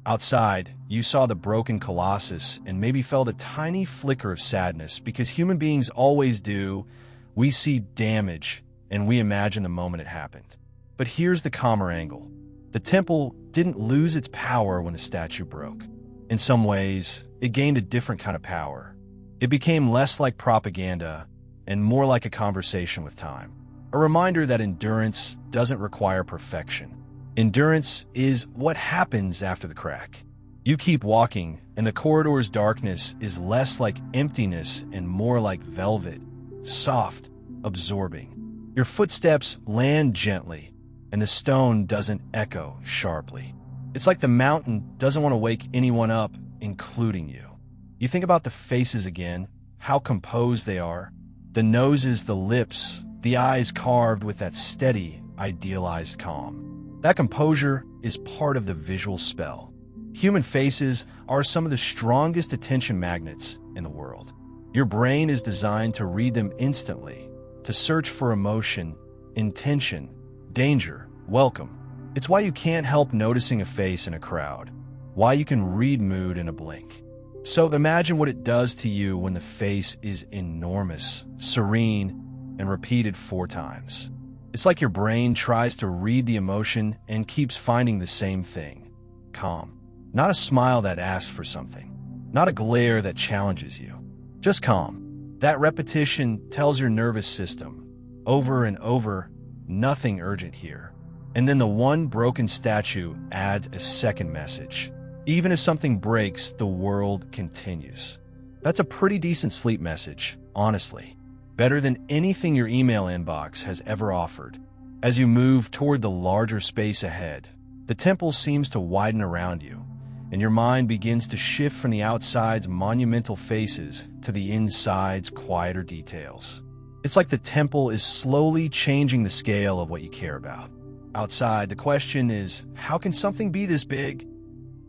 Outside, you saw the broken colossus and maybe felt a tiny flicker of sadness because human beings always do. We see damage and we imagine the moment it happened. But here's the calmer angle. The temple didn't lose its power when the statue broke. In some ways, it gained a different kind of power. It became less like propaganda and more like a conversation with time. A reminder that endurance doesn't require perfection. Endurance is what happens after the crack. You keep walking, and the corridor's darkness is less like emptiness and more like velvet, soft, absorbing. Your footsteps land gently, and the stone doesn't echo sharply. It's like the mountain doesn't want to wake anyone up, including you. You think about the faces again, how composed they are. The noses, the lips, the eyes carved with that steady, idealized calm. That composure is part of the visual spell. Human faces are some of the strongest attention magnets in the world. Your brain is designed to read them instantly, to search for emotion, intention, danger, welcome. It's why you can't help noticing a face in a crowd, why you can read mood in a blink. So imagine what it does to you when the face is enormous, serene, and repeated 4 times. It's like your brain tries to read the emotion and keeps finding the same thing. Calm. Not a smile that asks for something. Not a glare that challenges you. Just calm. That repetition tells your nervous system, over and over, nothing urgent here. And then the one broken statue adds a second message. Even if something breaks, the world continues. That's a pretty decent sleep message, honestly. Better than anything your email inbox has ever offered. As you move toward the larger space ahead, the temple seems to widen around you, and your mind begins to shift from the outside's monumental faces to the inside's quieter details. It's like the temple is slowly changing the scale of what you care about. Outside, the question is, how can something be this big?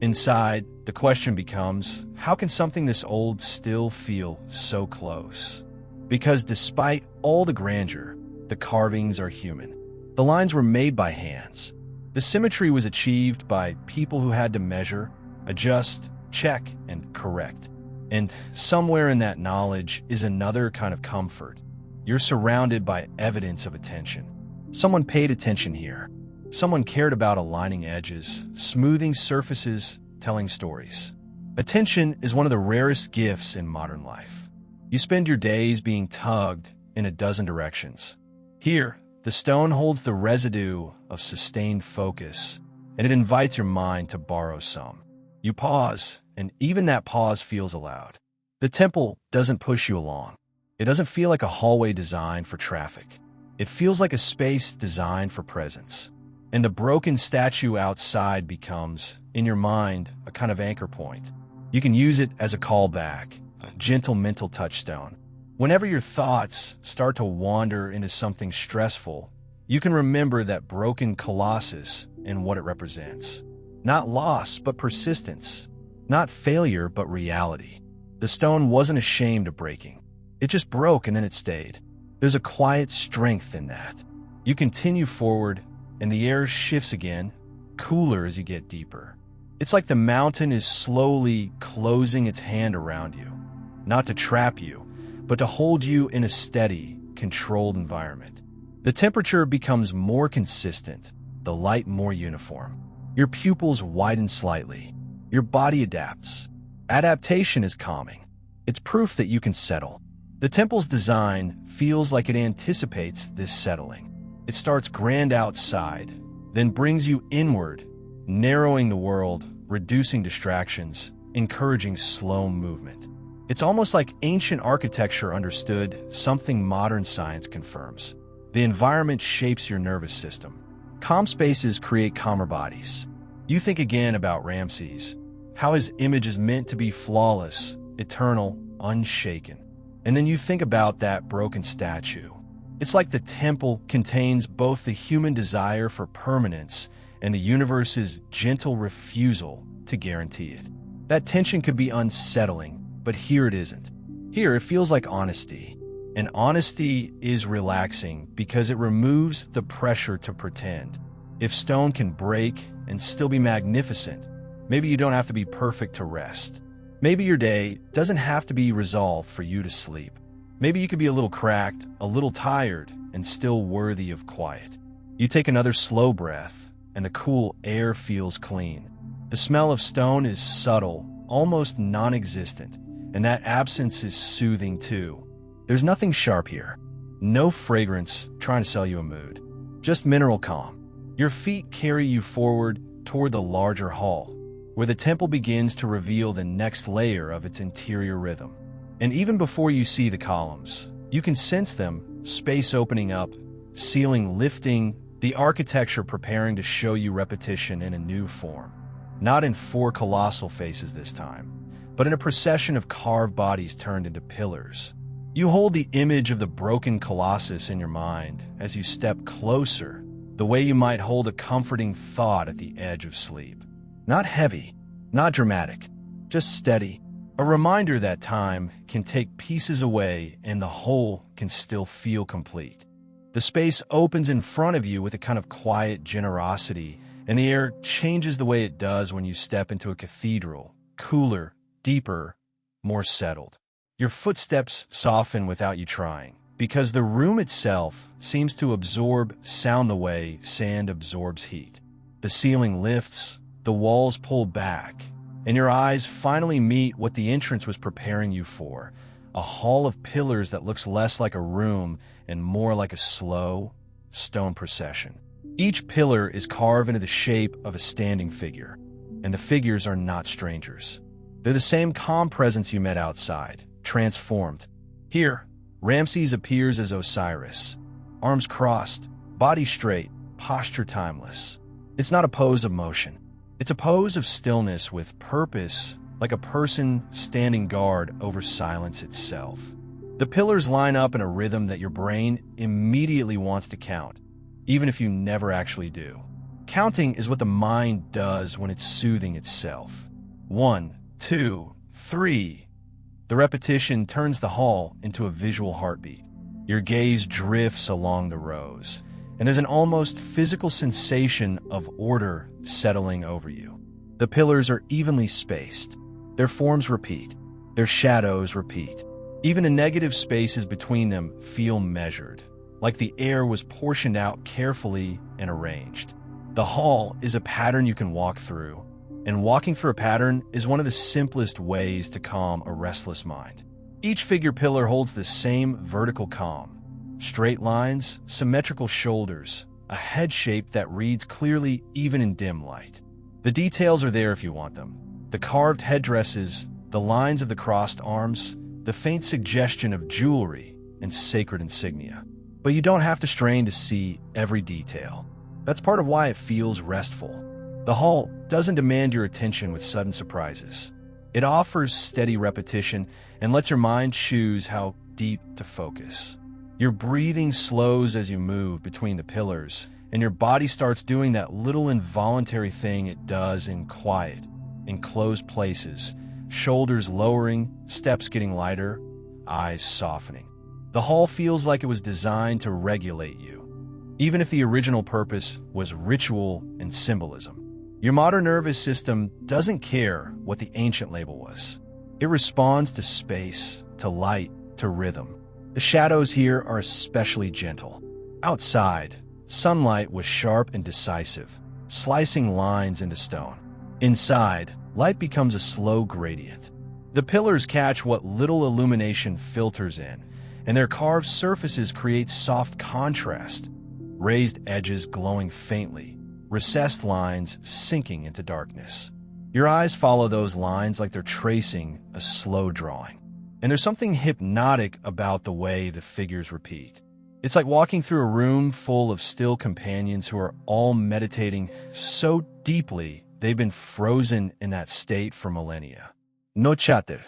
Inside, the question becomes, how can something this old still feel so close? Because despite all the grandeur, the carvings are human. The lines were made by hands. The symmetry was achieved by people who had to measure, adjust, check, and correct. And somewhere in that knowledge is another kind of comfort. You're surrounded by evidence of attention. Someone paid attention here. Someone cared about aligning edges, smoothing surfaces, telling stories. Attention is one of the rarest gifts in modern life. You spend your days being tugged in a dozen directions. Here, the stone holds the residue of sustained focus, and it invites your mind to borrow some. You pause, and even that pause feels allowed. The temple doesn't push you along. It doesn't feel like a hallway designed for traffic. It feels like a space designed for presence. And the broken statue outside becomes, in your mind, a kind of anchor point. You can use it as a callback, a gentle mental touchstone. Whenever your thoughts start to wander into something stressful, you can remember that broken colossus and what it represents. Not loss, but persistence. Not failure, but reality. The stone wasn't ashamed of breaking. It just broke and then it stayed. There's a quiet strength in that. You continue forward, and the air shifts again, cooler as you get deeper. It's like the mountain is slowly closing its hand around you, not to trap you, but to hold you in a steady, controlled environment. The temperature becomes more consistent, the light more uniform. Your pupils widen slightly. Your body adapts. Adaptation is calming. It's proof that you can settle. The temple's design feels like it anticipates this settling. It starts grand outside, then brings you inward, narrowing the world, reducing distractions, encouraging slow movement. It's almost like ancient architecture understood something modern science confirms. The environment shapes your nervous system. Calm spaces create calmer bodies. You think again about Ramses, how his image is meant to be flawless, eternal, unshaken. And then you think about that broken statue. It's like the temple contains both the human desire for permanence and the universe's gentle refusal to guarantee it. That tension could be unsettling, but here it isn't. Here it feels like honesty. And honesty is relaxing because it removes the pressure to pretend. If stone can break and still be magnificent, maybe you don't have to be perfect to rest. Maybe your day doesn't have to be resolved for you to sleep. Maybe you could be a little cracked, a little tired, and still worthy of quiet. You take another slow breath, and the cool air feels clean. The smell of stone is subtle, almost non-existent, and that absence is soothing too. There's nothing sharp here. No fragrance trying to sell you a mood. Just mineral calm. Your feet carry you forward toward the larger hall, where the temple begins to reveal the next layer of its interior rhythm. And even before you see the columns, you can sense them, space opening up, ceiling lifting, the architecture preparing to show you repetition in a new form. Not in four colossal faces this time, but in a procession of carved bodies turned into pillars. You hold the image of the broken colossus in your mind as you step closer, the way you might hold a comforting thought at the edge of sleep. Not heavy, not dramatic, just steady. A reminder that time can take pieces away and the whole can still feel complete. The space opens in front of you with a kind of quiet generosity, and the air changes the way it does when you step into a cathedral, cooler, deeper, more settled. Your footsteps soften without you trying, because the room itself seems to absorb sound the way sand absorbs heat. The ceiling lifts, the walls pull back, and your eyes finally meet what the entrance was preparing you for, a hall of pillars that looks less like a room and more like a slow, stone procession. Each pillar is carved into the shape of a standing figure, and the figures are not strangers. They're the same calm presence you met outside, transformed. Here, Ramses appears as Osiris, arms crossed, body straight, posture timeless. It's not a pose of motion. It's a pose of stillness with purpose, like a person standing guard over silence itself. The pillars line up in a rhythm that your brain immediately wants to count, even if you never actually do. Counting is what the mind does when it's soothing itself. 1, 2, 3. The repetition turns the hall into a visual heartbeat. Your gaze drifts along the rows, and there's an almost physical sensation of order settling over you. The pillars are evenly spaced. Their forms repeat. Their shadows repeat. Even the negative spaces between them feel measured, like the air was portioned out carefully and arranged. The hall is a pattern you can walk through, and walking through a pattern is one of the simplest ways to calm a restless mind. Each figure pillar holds the same vertical calm. Straight lines, symmetrical shoulders, a head shape that reads clearly even in dim light. The details are there if you want them. The carved headdresses, the lines of the crossed arms, the faint suggestion of jewelry and sacred insignia. But you don't have to strain to see every detail. That's part of why it feels restful. The hall doesn't demand your attention with sudden surprises. It offers steady repetition and lets your mind choose how deep to focus. Your breathing slows as you move between the pillars, and your body starts doing that little involuntary thing it does in quiet, in closed places, shoulders lowering, steps getting lighter, eyes softening. The hall feels like it was designed to regulate you, even if the original purpose was ritual and symbolism. Your modern nervous system doesn't care what the ancient label was. It responds to space, to light, to rhythm. The shadows here are especially gentle. Outside, sunlight was sharp and decisive, slicing lines into stone. Inside, light becomes a slow gradient. The pillars catch what little illumination filters in, and their carved surfaces create soft contrast, raised edges glowing faintly, recessed lines sinking into darkness. Your eyes follow those lines like they're tracing a slow drawing. And there's something hypnotic about the way the figures repeat. It's like walking through a room full of still companions who are all meditating so deeply they've been frozen in that state for millennia. No chatter,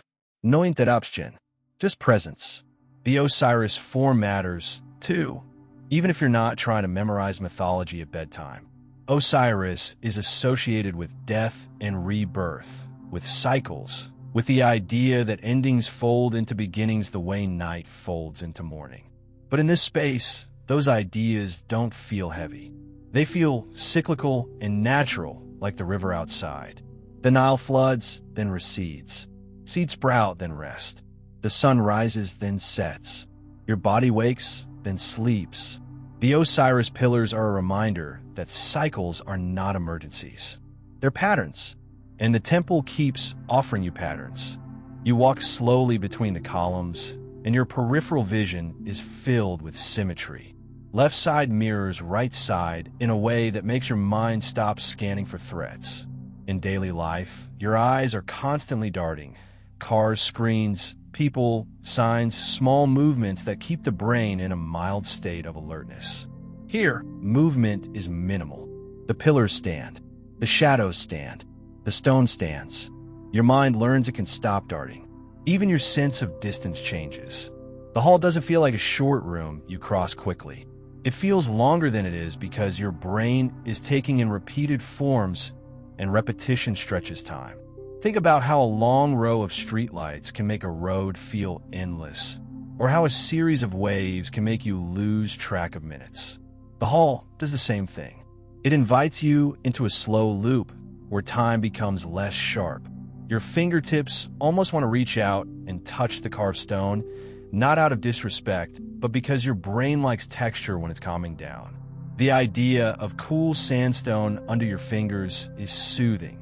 no interruption, just presence. The Osiris form matters, 2. Even if you're not trying to memorize mythology at bedtime, Osiris is associated with death and rebirth, with cycles, with the idea that endings fold into beginnings the way night folds into morning. But in this space, those ideas don't feel heavy. They feel cyclical and natural, like the river outside. The Nile floods, then recedes. Seeds sprout, then rest. The sun rises, then sets. Your body wakes, then sleeps. The Osiris pillars are a reminder that cycles are not emergencies. They're patterns, and the temple keeps offering you patterns. You walk slowly between the columns, and your peripheral vision is filled with symmetry. Left side mirrors right side in a way that makes your mind stop scanning for threats. In daily life, your eyes are constantly darting. Cars, screens, people, signs, small movements that keep the brain in a mild state of alertness. Here, movement is minimal. The pillars stand. The shadows stand. The stone stands. Your mind learns it can stop darting. Even your sense of distance changes. The hall doesn't feel like a short room you cross quickly. It feels longer than it is because your brain is taking in repeated forms and repetition stretches time. Think about how a long row of streetlights can make a road feel endless, or how a series of waves can make you lose track of minutes. The hall does the same thing. It invites you into a slow loop where time becomes less sharp. Your fingertips almost want to reach out and touch the carved stone, not out of disrespect, but because your brain likes texture when it's calming down. The idea of cool sandstone under your fingers is soothing,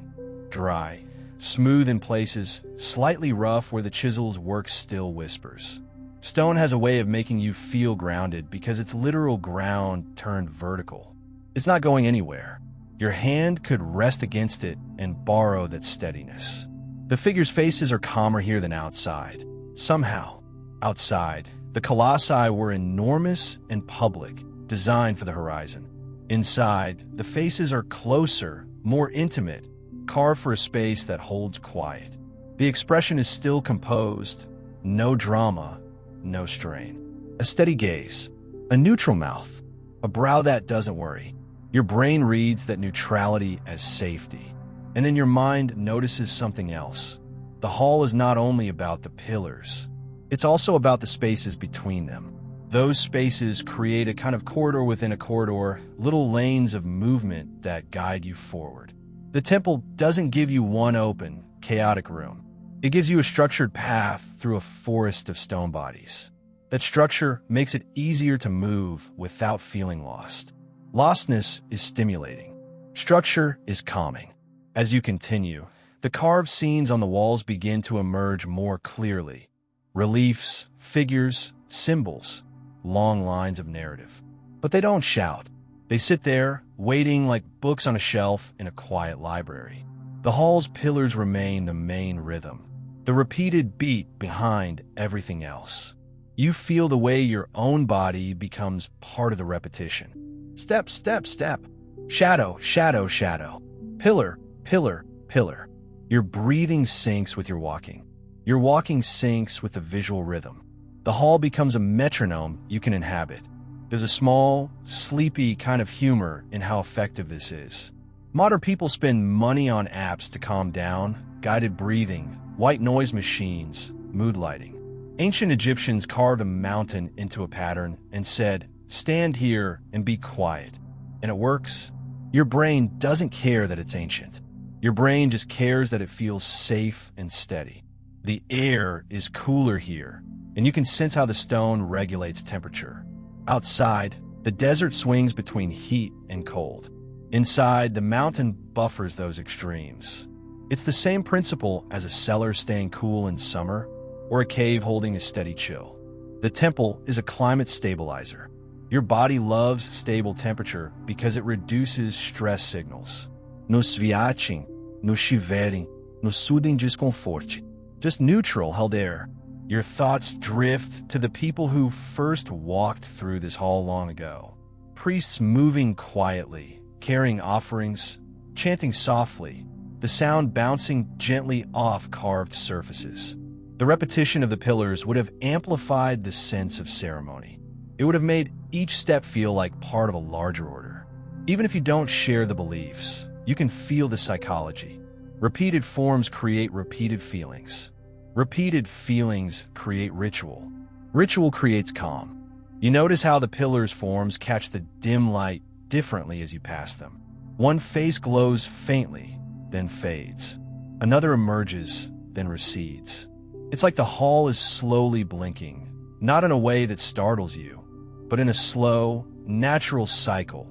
dry, smooth in places, slightly rough where the chisel's work still whispers. Stone has a way of making you feel grounded because it's literal ground turned vertical. It's not going anywhere. Your hand could rest against it and borrow that steadiness. The figure's faces are calmer here than outside. Somehow, outside, the colossi were enormous and public, designed for the horizon. Inside, the faces are closer, more intimate, carved for a space that holds quiet. The expression is still composed, no drama, no strain. A steady gaze, a neutral mouth, a brow that doesn't worry. Your brain reads that neutrality as safety, and then your mind notices something else. The hall is not only about the pillars, it's also about the spaces between them. Those spaces create a kind of corridor within a corridor, little lanes of movement that guide you forward. The temple doesn't give you one open, chaotic room. It gives you a structured path through a forest of stone bodies. That structure makes it easier to move without feeling lost. Lostness is stimulating. Structure is calming. As you continue, the carved scenes on the walls begin to emerge more clearly. Reliefs, figures, symbols, long lines of narrative. But they don't shout. They sit there, waiting like books on a shelf in a quiet library. The hall's pillars remain the main rhythm, the repeated beat behind everything else. You feel the way your own body becomes part of the repetition. Step, step, step. Shadow, shadow, shadow. Pillar, pillar, pillar. Your breathing syncs with your walking. Your walking syncs with the visual rhythm. The hall becomes a metronome you can inhabit. There's a small, sleepy kind of humor in how effective this is. Modern people spend money on apps to calm down, guided breathing, white noise machines, mood lighting. Ancient Egyptians carved a mountain into a pattern and said, "Stand here and be quiet." And it works. Your brain doesn't care that it's ancient. Your brain just cares that it feels safe and steady. The air is cooler here, and you can sense how the stone regulates temperature. Outside, the desert swings between heat and cold. Inside, the mountain buffers those extremes. It's the same principle as a cellar staying cool in summer or a cave holding a steady chill. The temple is a climate stabilizer. Your body loves stable temperature because it reduces stress signals. No sviatim, no chiverem, no sudem desconforte. Just neutral, held air. Your thoughts drift to the people who first walked through this hall long ago. Priests moving quietly, carrying offerings, chanting softly, the sound bouncing gently off carved surfaces. The repetition of the pillars would have amplified the sense of ceremony. It would have made each step feel like part of a larger order. Even if you don't share the beliefs, you can feel the psychology. Repeated forms create repeated feelings. Repeated feelings create ritual. Ritual creates calm. You notice how the pillars' forms catch the dim light differently as you pass them. One face glows faintly, then fades. Another emerges, then recedes. It's like the hall is slowly blinking, not in a way that startles you, but in a slow, natural cycle,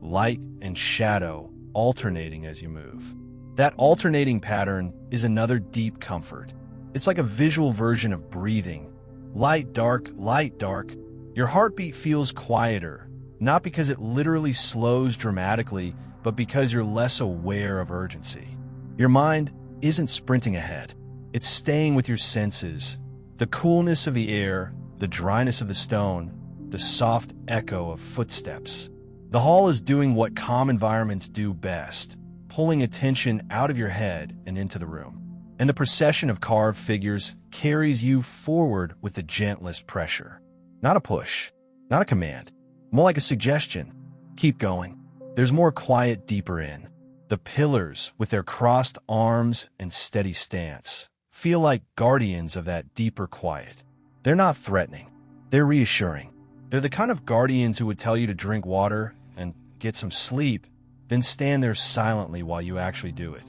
light and shadow alternating as you move. That alternating pattern is another deep comfort. It's like a visual version of breathing. Light, dark, light, dark. Your heartbeat feels quieter, not because it literally slows dramatically, but because you're less aware of urgency. Your mind isn't sprinting ahead. It's staying with your senses. The coolness of the air, the dryness of the stone, the soft echo of footsteps. The hall is doing what calm environments do best, pulling attention out of your head and into the room. And the procession of carved figures carries you forward with the gentlest pressure. Not a push, not a command, more like a suggestion. Keep going. There's more quiet deeper in. The pillars, with their crossed arms and steady stance, feel like guardians of that deeper quiet. They're not threatening. They're reassuring. They're the kind of guardians who would tell you to drink water and get some sleep, then stand there silently while you actually do it.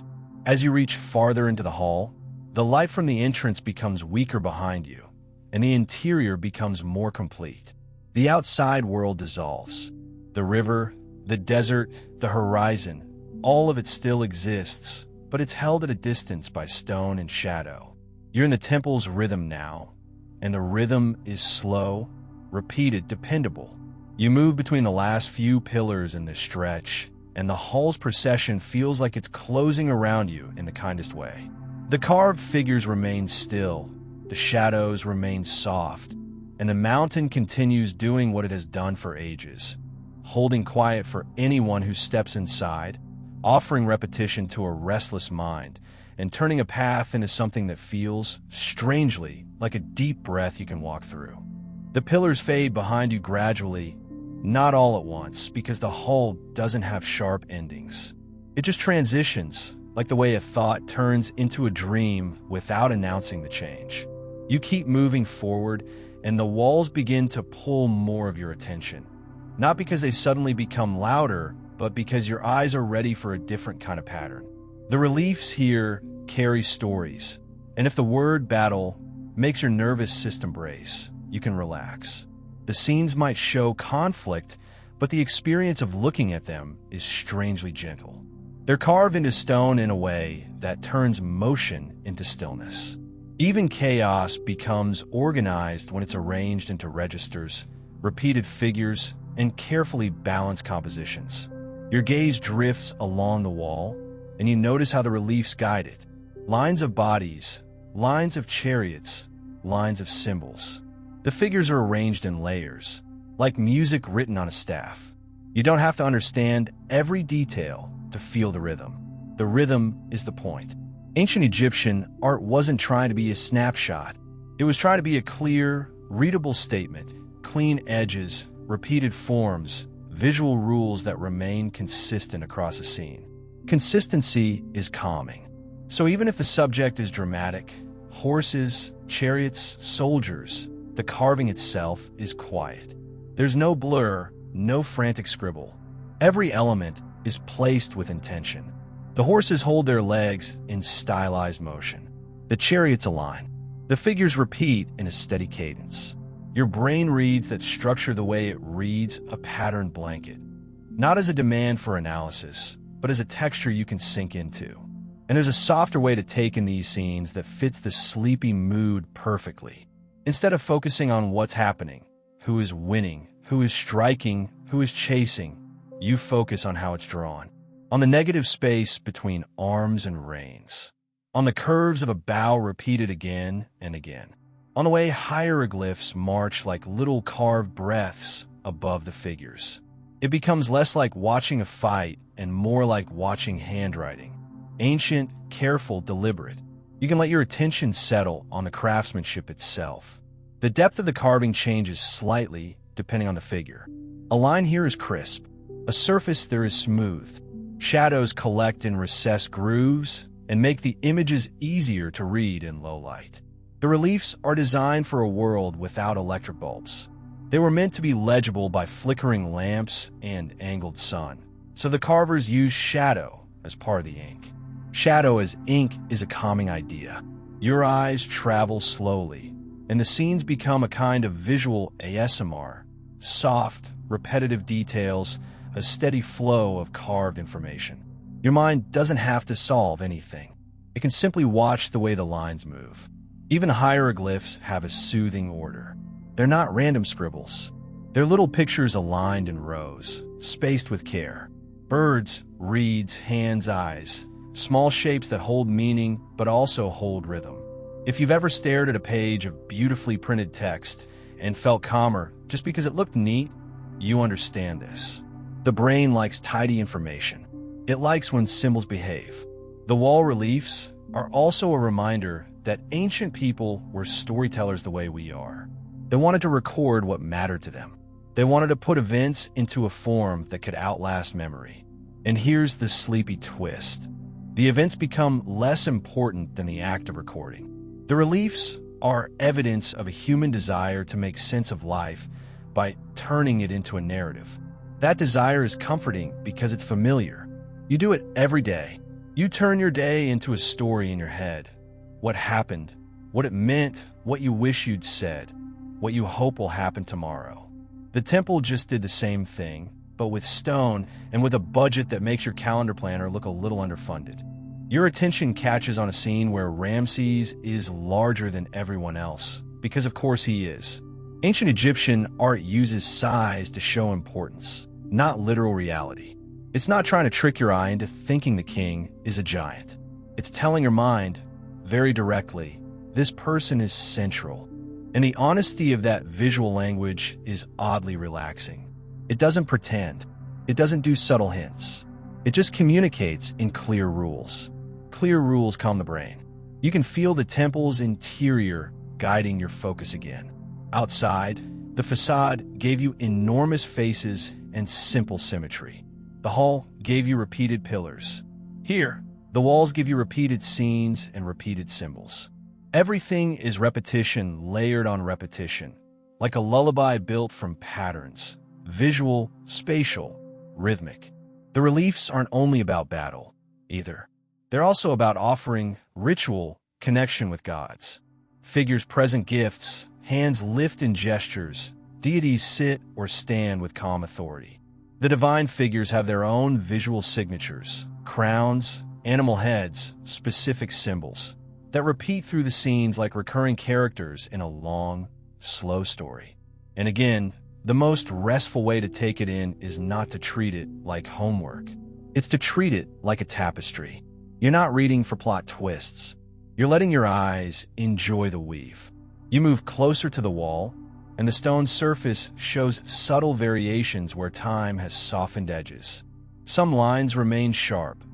As you reach farther into the hall, the light from the entrance becomes weaker behind you, and the interior becomes more complete. The outside world dissolves. The river, the desert, the horizon, all of it still exists, but it's held at a distance by stone and shadow. You're in the temple's rhythm now, and the rhythm is slow, repeated, dependable. You move between the last few pillars in this stretch, and the hall's procession feels like it's closing around you in the kindest way. The carved figures remain still, the shadows remain soft, and the mountain continues doing what it has done for ages, holding quiet for anyone who steps inside, offering repetition to a restless mind, and turning a path into something that feels, strangely, like a deep breath you can walk through. The pillars fade behind you gradually, not all at once, because the hall doesn't have sharp endings. It just transitions, like the way a thought turns into a dream without announcing the change. You keep moving forward, and the walls begin to pull more of your attention. Not because they suddenly become louder, but because your eyes are ready for a different kind of pattern. The reliefs here carry stories, and if the word battle makes your nervous system brace, you can relax. The scenes might show conflict, but the experience of looking at them is strangely gentle. They're carved into stone in a way that turns motion into stillness. Even chaos becomes organized when it's arranged into registers, repeated figures, and carefully balanced compositions. Your gaze drifts along the wall, and you notice how the reliefs guide it. Lines of bodies, lines of chariots, lines of symbols. The figures are arranged in layers, like music written on a staff. You don't have to understand every detail to feel the rhythm. The rhythm is the point. Ancient Egyptian art wasn't trying to be a snapshot. It was trying to be a clear, readable statement, clean edges, repeated forms, visual rules that remain consistent across a scene. Consistency is calming. So even if the subject is dramatic, horses, chariots, soldiers, the carving itself is quiet. There's no blur, no frantic scribble. Every element is placed with intention. The horses hold their legs in stylized motion. The chariots align. The figures repeat in a steady cadence. Your brain reads that structure the way it reads a pattern blanket, not as a demand for analysis, but as a texture you can sink into. And there's a softer way to take in these scenes that fits the sleepy mood perfectly. Instead of focusing on what's happening, who is winning, who is striking, who is chasing, you focus on how it's drawn. On the negative space between arms and reins. On the curves of a bow repeated again and again. On the way hieroglyphs march like little carved breaths above the figures. It becomes less like watching a fight and more like watching handwriting. Ancient, careful, deliberate. You can let your attention settle on the craftsmanship itself. The depth of the carving changes slightly depending on the figure. A line here is crisp. A surface there is smooth. Shadows collect in recessed grooves and make the images easier to read in low light. The reliefs are designed for a world without electric bulbs. They were meant to be legible by flickering lamps and angled sun, so the carvers used shadow as part of the ink. Shadow as ink is a calming idea. Your eyes travel slowly, and the scenes become a kind of visual ASMR, soft, repetitive details, a steady flow of carved information. Your mind doesn't have to solve anything. It can simply watch the way the lines move. Even hieroglyphs have a soothing order. They're not random scribbles. They're little pictures aligned in rows, spaced with care. Birds, reeds, hands, eyes. Small shapes that hold meaning, but also hold rhythm. If you've ever stared at a page of beautifully printed text and felt calmer just because it looked neat, you understand this. The brain likes tidy information. It likes when symbols behave. The wall reliefs are also a reminder that ancient people were storytellers the way we are. They wanted to record what mattered to them. They wanted to put events into a form that could outlast memory. And here's the sleepy twist. The events become less important than the act of recording. The reliefs are evidence of a human desire to make sense of life by turning it into a narrative. That desire is comforting because it's familiar. You do it every day. You turn your day into a story in your head. What happened, what it meant, what you wish you'd said, what you hope will happen tomorrow. The temple just did the same thing, but with stone and with a budget that makes your calendar planner look a little underfunded. Your attention catches on a scene where Ramses is larger than everyone else, because of course he is. Ancient Egyptian art uses size to show importance, not literal reality. It's not trying to trick your eye into thinking the king is a giant. It's telling your mind, very directly, this person is central. And the honesty of that visual language is oddly relaxing. It doesn't pretend. It doesn't do subtle hints. It just communicates in clear rules. Clear rules calm the brain. You can feel the temple's interior guiding your focus again. Outside, the facade gave you enormous faces and simple symmetry. The hall gave you repeated pillars. Here, the walls give you repeated scenes and repeated symbols. Everything is repetition layered on repetition, like a lullaby built from patterns, visual, spatial, rhythmic. The reliefs aren't only about battle, either. They're also about offering ritual connection with gods. Figures present gifts, hands lift in gestures, deities sit or stand with calm authority. The divine figures have their own visual signatures, crowns, animal heads, specific symbols that repeat through the scenes like recurring characters in a long, slow story. And again, the most restful way to take it in is not to treat it like homework. It's to treat it like a tapestry. You're not reading for plot twists. You're letting your eyes enjoy the weave. You move closer to the wall, and the stone surface shows subtle variations where time has softened edges. Some lines remain sharp.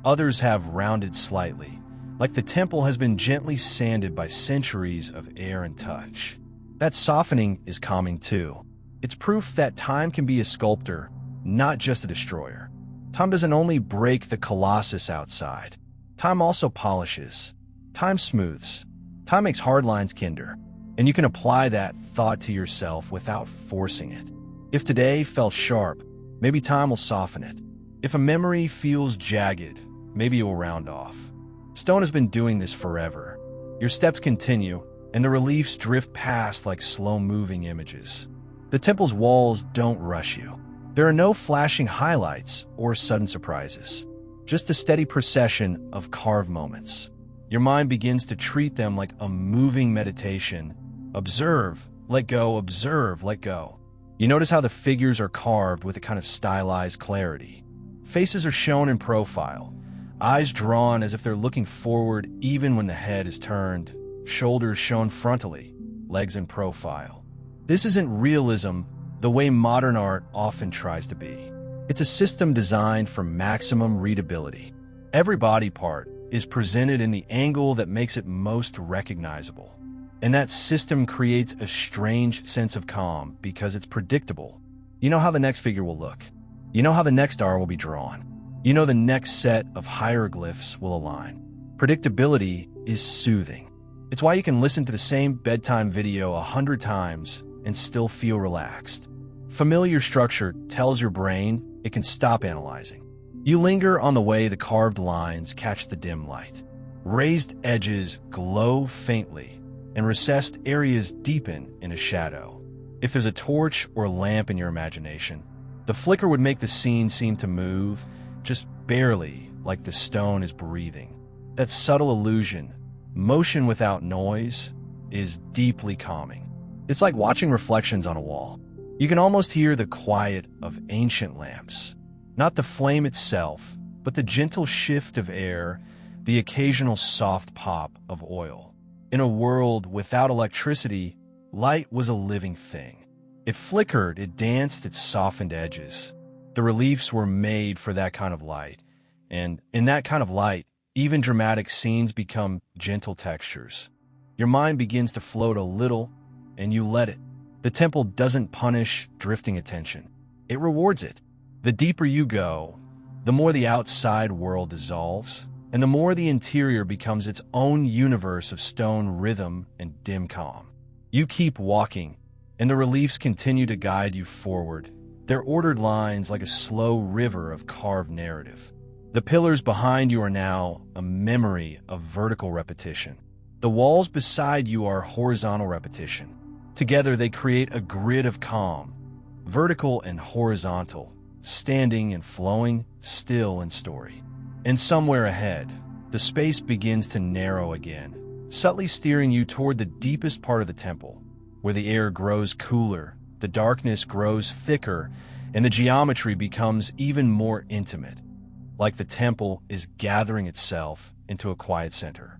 Others have rounded slightly, like the temple has been gently sanded by centuries of air and touch. That softening is calming too. It's proof that time can be a sculptor, not just a destroyer. Time doesn't only break the colossus outside. Time also polishes. Time smooths. Time makes hard lines kinder. And you can apply that thought to yourself without forcing it. If today felt sharp, maybe time will soften it. If a memory feels jagged, maybe it will round off. Stone has been doing this forever. Your steps continue, and the reliefs drift past like slow-moving images. The temple's walls don't rush you. There are no flashing highlights or sudden surprises, just a steady procession of carved moments. Your mind begins to treat them like a moving meditation. Observe, let go, observe, let go. You notice how the figures are carved with a kind of stylized clarity. Faces are shown in profile, eyes drawn as if they're looking forward even when the head is turned, shoulders shown frontally, legs in profile. This isn't realism the way modern art often tries to be. It's a system designed for maximum readability. Every body part is presented in the angle that makes it most recognizable. And that system creates a strange sense of calm because it's predictable. You know how the next figure will look. You know how the next star will be drawn. You know the next set of hieroglyphs will align. Predictability is soothing. It's why you can listen to the same bedtime video 100 times and still feel relaxed. Familiar structure tells your brain it can stop analyzing. You linger on the way the carved lines catch the dim light. Raised edges glow faintly, and recessed areas deepen in a shadow. If there's a torch or lamp in your imagination, the flicker would make the scene seem to move, just barely, like the stone is breathing. That subtle illusion, motion without noise, is deeply calming. It's like watching reflections on a wall. You can almost hear the quiet of ancient lamps. Not the flame itself, but the gentle shift of air, the occasional soft pop of oil. In a world without electricity, light was a living thing. It flickered, it danced, it softened edges. The reliefs were made for that kind of light. And in that kind of light, even dramatic scenes become gentle textures. Your mind begins to float a little, and you let it. The temple doesn't punish drifting attention. It rewards it. The deeper you go, the more the outside world dissolves, and the more the interior becomes its own universe of stone rhythm and dim calm. You keep walking, and the reliefs continue to guide you forward. They're ordered lines like a slow river of carved narrative. The pillars behind you are now a memory of vertical repetition. The walls beside you are horizontal repetition. Together they create a grid of calm, vertical and horizontal, standing and flowing, still in story. And somewhere ahead, the space begins to narrow again, subtly steering you toward the deepest part of the temple, where the air grows cooler, the darkness grows thicker, and the geometry becomes even more intimate, like the temple is gathering itself into a quiet center.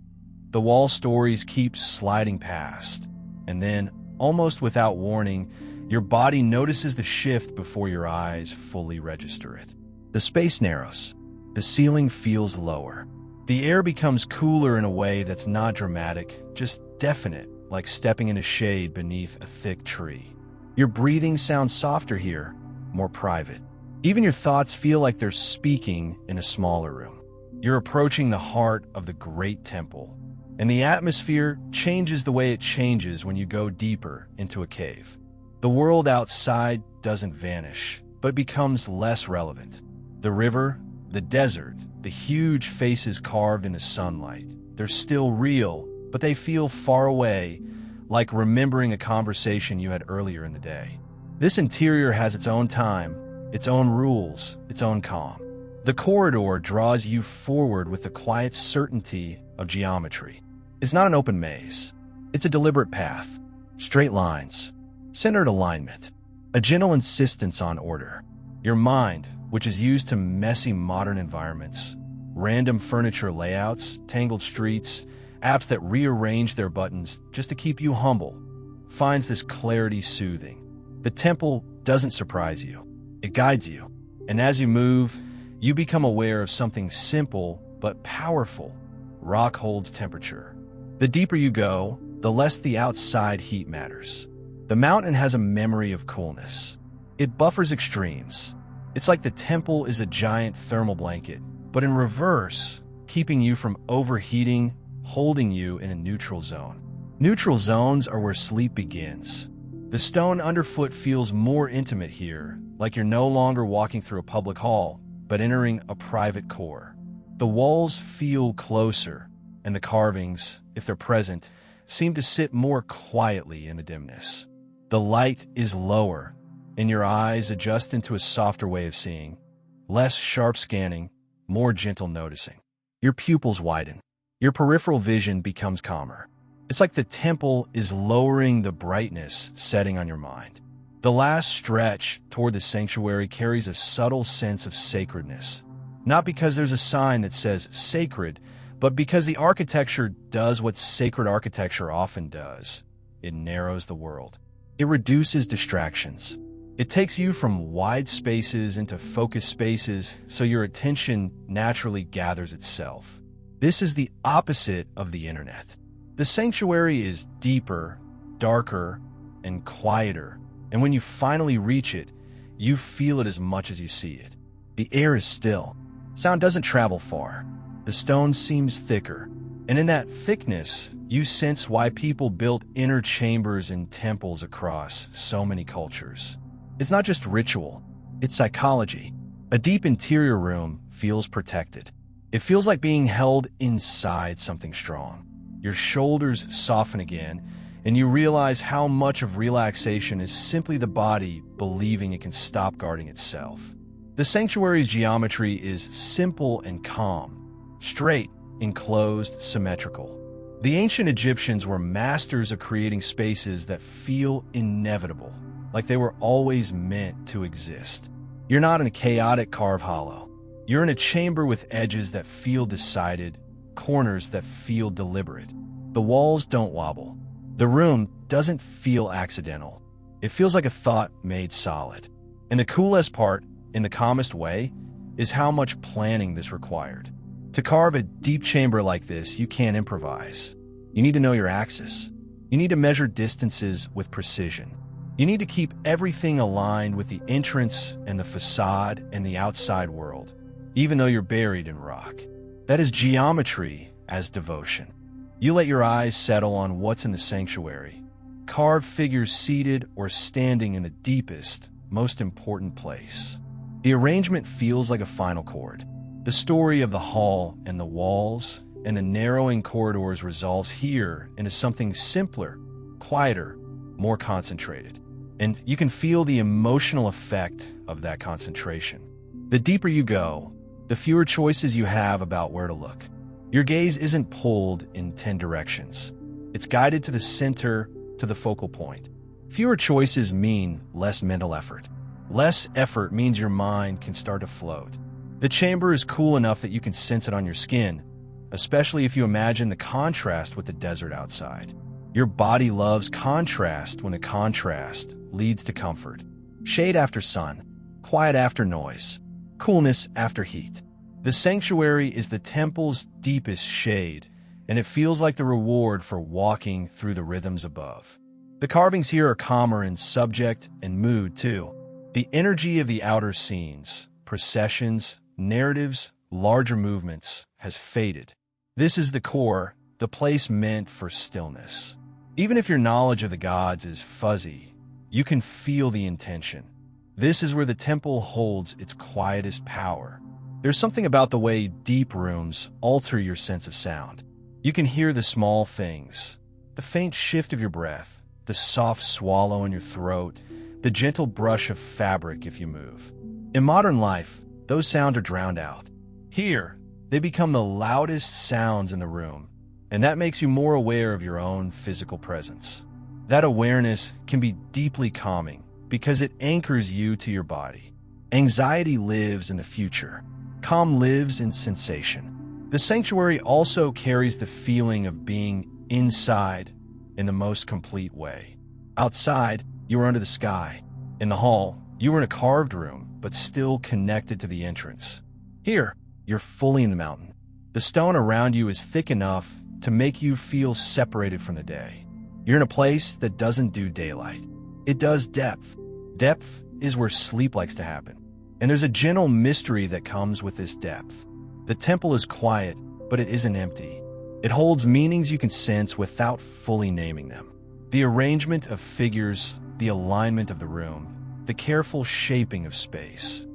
The wall stories keep sliding past, and then, almost without warning, your body notices the shift before your eyes fully register it. The space narrows. The ceiling feels lower. The air becomes cooler in a way that's not dramatic, just definite, like stepping in a shade beneath a thick tree. Your breathing sounds softer here, more private. Even your thoughts feel like they're speaking in a smaller room. You're approaching the heart of the great temple, and the atmosphere changes the way it changes when you go deeper into a cave. The world outside doesn't vanish, but becomes less relevant. The river, the desert, the huge faces carved into sunlight, they're still real, but they feel far away, like remembering a conversation you had earlier in the day. This interior has its own time, its own rules, its own calm. The corridor draws you forward with the quiet certainty of geometry. It's not an open maze. It's a deliberate path. Straight lines. Centered alignment. A gentle insistence on order. Your mind, which is used to messy modern environments, random furniture layouts, tangled streets, apps that rearrange their buttons just to keep you humble, finds this clarity soothing. The temple doesn't surprise you. It guides you. And as you move, you become aware of something simple but powerful. Rock holds temperature. The deeper you go, the less the outside heat matters. The mountain has a memory of coolness. It buffers extremes. It's like the temple is a giant thermal blanket, but in reverse, keeping you from overheating, holding you in a neutral zone. Neutral zones are where sleep begins. The stone underfoot feels more intimate here, like you're no longer walking through a public hall, but entering a private core. The walls feel closer, and the carvings, if they're present, seem to sit more quietly in the dimness. The light is lower, and your eyes adjust into a softer way of seeing. Less sharp scanning, more gentle noticing. Your pupils widen. Your peripheral vision becomes calmer. It's like the temple is lowering the brightness setting on your mind. The last stretch toward the sanctuary carries a subtle sense of sacredness. Not because there's a sign that says sacred, but because the architecture does what sacred architecture often does. It narrows the world. It reduces distractions. It takes you from wide spaces into focused spaces so your attention naturally gathers itself. This is the opposite of the internet. The sanctuary is deeper, darker, and quieter, and when you finally reach it, you feel it as much as you see it. The air is still. Sound doesn't travel far. The stone seems thicker, and in that thickness, you sense why people built inner chambers and temples across so many cultures. It's not just ritual, it's psychology. A deep interior room feels protected. It feels like being held inside something strong. Your shoulders soften again, and you realize how much of relaxation is simply the body believing it can stop guarding itself. The sanctuary's geometry is simple and calm, straight, enclosed, symmetrical. The ancient Egyptians were masters of creating spaces that feel inevitable, like they were always meant to exist. You're not in a chaotic carved hollow. You're in a chamber with edges that feel decided, corners that feel deliberate. The walls don't wobble. The room doesn't feel accidental. It feels like a thought made solid. And the coolest part, in the calmest way, is how much planning this required. To carve a deep chamber like this, you can't improvise. You need to know your axis. You need to measure distances with precision. You need to keep everything aligned with the entrance and the facade and the outside world, even though you're buried in rock. That is geometry as devotion. You let your eyes settle on what's in the sanctuary. Carved figures seated or standing in the deepest, most important place. The arrangement feels like a final chord. The story of the hall and the walls and the narrowing corridors resolves here into something simpler, quieter, more concentrated. And you can feel the emotional effect of that concentration. The deeper you go, the fewer choices you have about where to look. Your gaze isn't pulled in 10 directions. It's guided to the center, to the focal point. Fewer choices mean less mental effort. Less effort means your mind can start to float. The chamber is cool enough that you can sense it on your skin, especially if you imagine the contrast with the desert outside. Your body loves contrast when the contrast leads to comfort. Shade after sun, quiet after noise, coolness after heat. The sanctuary is the temple's deepest shade, and it feels like the reward for walking through the rhythms above. The carvings here are calmer in subject and mood, too. The energy of the outer scenes, processions, narratives, larger movements has faded. This is the core, the place meant for stillness. Even if your knowledge of the gods is fuzzy, you can feel the intention. This is where the temple holds its quietest power. There's something about the way deep rooms alter your sense of sound. You can hear the small things, the faint shift of your breath, the soft swallow in your throat, the gentle brush of fabric if you move. In modern life, those sounds are drowned out. Here, they become the loudest sounds in the room, and that makes you more aware of your own physical presence. That awareness can be deeply calming because it anchors you to your body. Anxiety lives in the future. Calm lives in sensation. The sanctuary also carries the feeling of being inside in the most complete way. Outside, you were under the sky. In the hall, you were in a carved room, but still connected to the entrance. Here, you're fully in the mountain. The stone around you is thick enough to make you feel separated from the day. You're in a place that doesn't do daylight. It does depth. Depth is where sleep likes to happen. And there's a gentle mystery that comes with this depth. The temple is quiet, but it isn't empty. It holds meanings you can sense without fully naming them. The arrangement of figures, the alignment of the room, the careful shaping of space.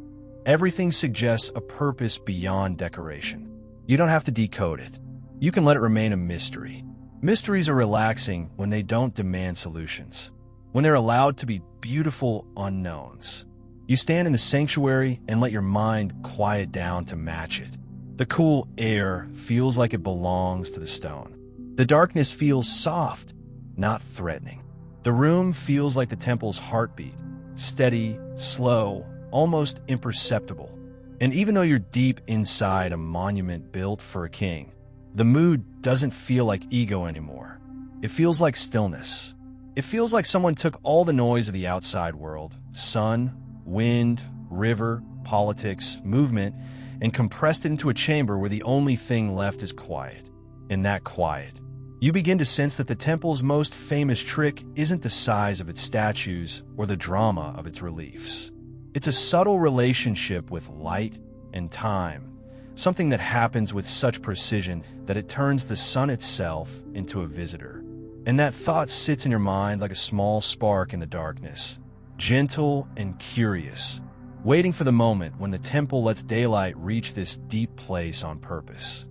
Everything suggests a purpose beyond decoration. You don't have to decode it. You can let it remain a mystery. Mysteries are relaxing when they don't demand solutions, when they're allowed to be beautiful unknowns. You stand in the sanctuary and let your mind quiet down to match it. The cool air feels like it belongs to the stone. The darkness feels soft, not threatening. The room feels like the temple's heartbeat, steady, slow, almost imperceptible. And even though you're deep inside a monument built for a king, the mood doesn't feel like ego anymore. It feels like stillness. It feels like someone took all the noise of the outside world, sun, wind, river, politics, movement, and compressed it into a chamber where the only thing left is quiet. In that quiet, You begin to sense that the temple's most famous trick isn't the size of its statues or the drama of its reliefs. It's a subtle relationship with light and time, something that happens with such precision that it turns the sun itself into a visitor. And that thought sits in your mind like a small spark in the darkness, gentle and curious, waiting for the moment when the temple lets daylight reach this deep place on purpose.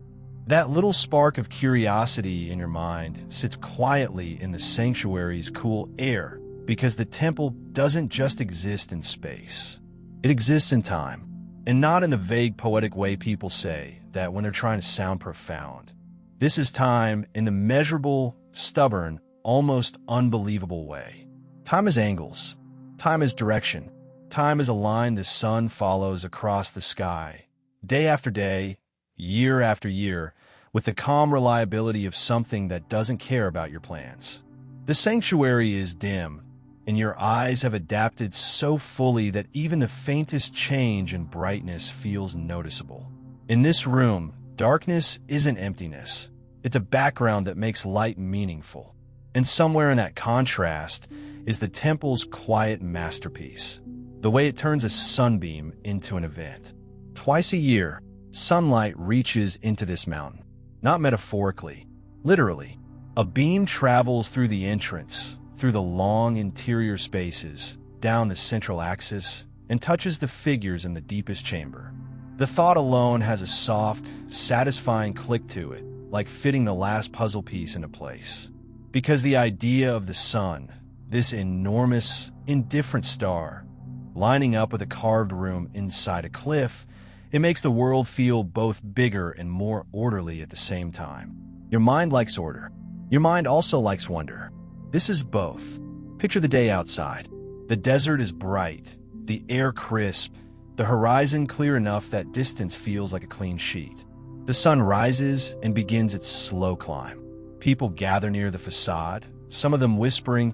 That little spark of curiosity in your mind sits quietly in the sanctuary's cool air because the temple doesn't just exist in space. It exists in time, and not in the vague poetic way people say that when they're trying to sound profound. This is time in the measurable, stubborn, almost unbelievable way. Time is angles. Time is direction. Time is a line the sun follows across the sky, day after day, year after year, with the calm reliability of something that doesn't care about your plans. The sanctuary is dim, and your eyes have adapted so fully that even the faintest change in brightness feels noticeable. In this room, darkness isn't emptiness. It's a background that makes light meaningful. And somewhere in that contrast is the temple's quiet masterpiece, the way it turns a sunbeam into an event. Twice a year, sunlight reaches into this mountain, not metaphorically, literally. A beam travels through the entrance, through the long interior spaces, down the central axis, and touches the figures in the deepest chamber. The thought alone has a soft, satisfying click to it, like fitting the last puzzle piece into place. Because the idea of the sun, this enormous, indifferent star, lining up with a carved room inside a cliff, it makes the world feel both bigger and more orderly at the same time. Your mind likes order. Your mind also likes wonder. This is both. Picture the day outside. The desert is bright, the air crisp, the horizon clear enough that distance feels like a clean sheet. The sun rises and begins its slow climb. People gather near the facade, some of them whispering,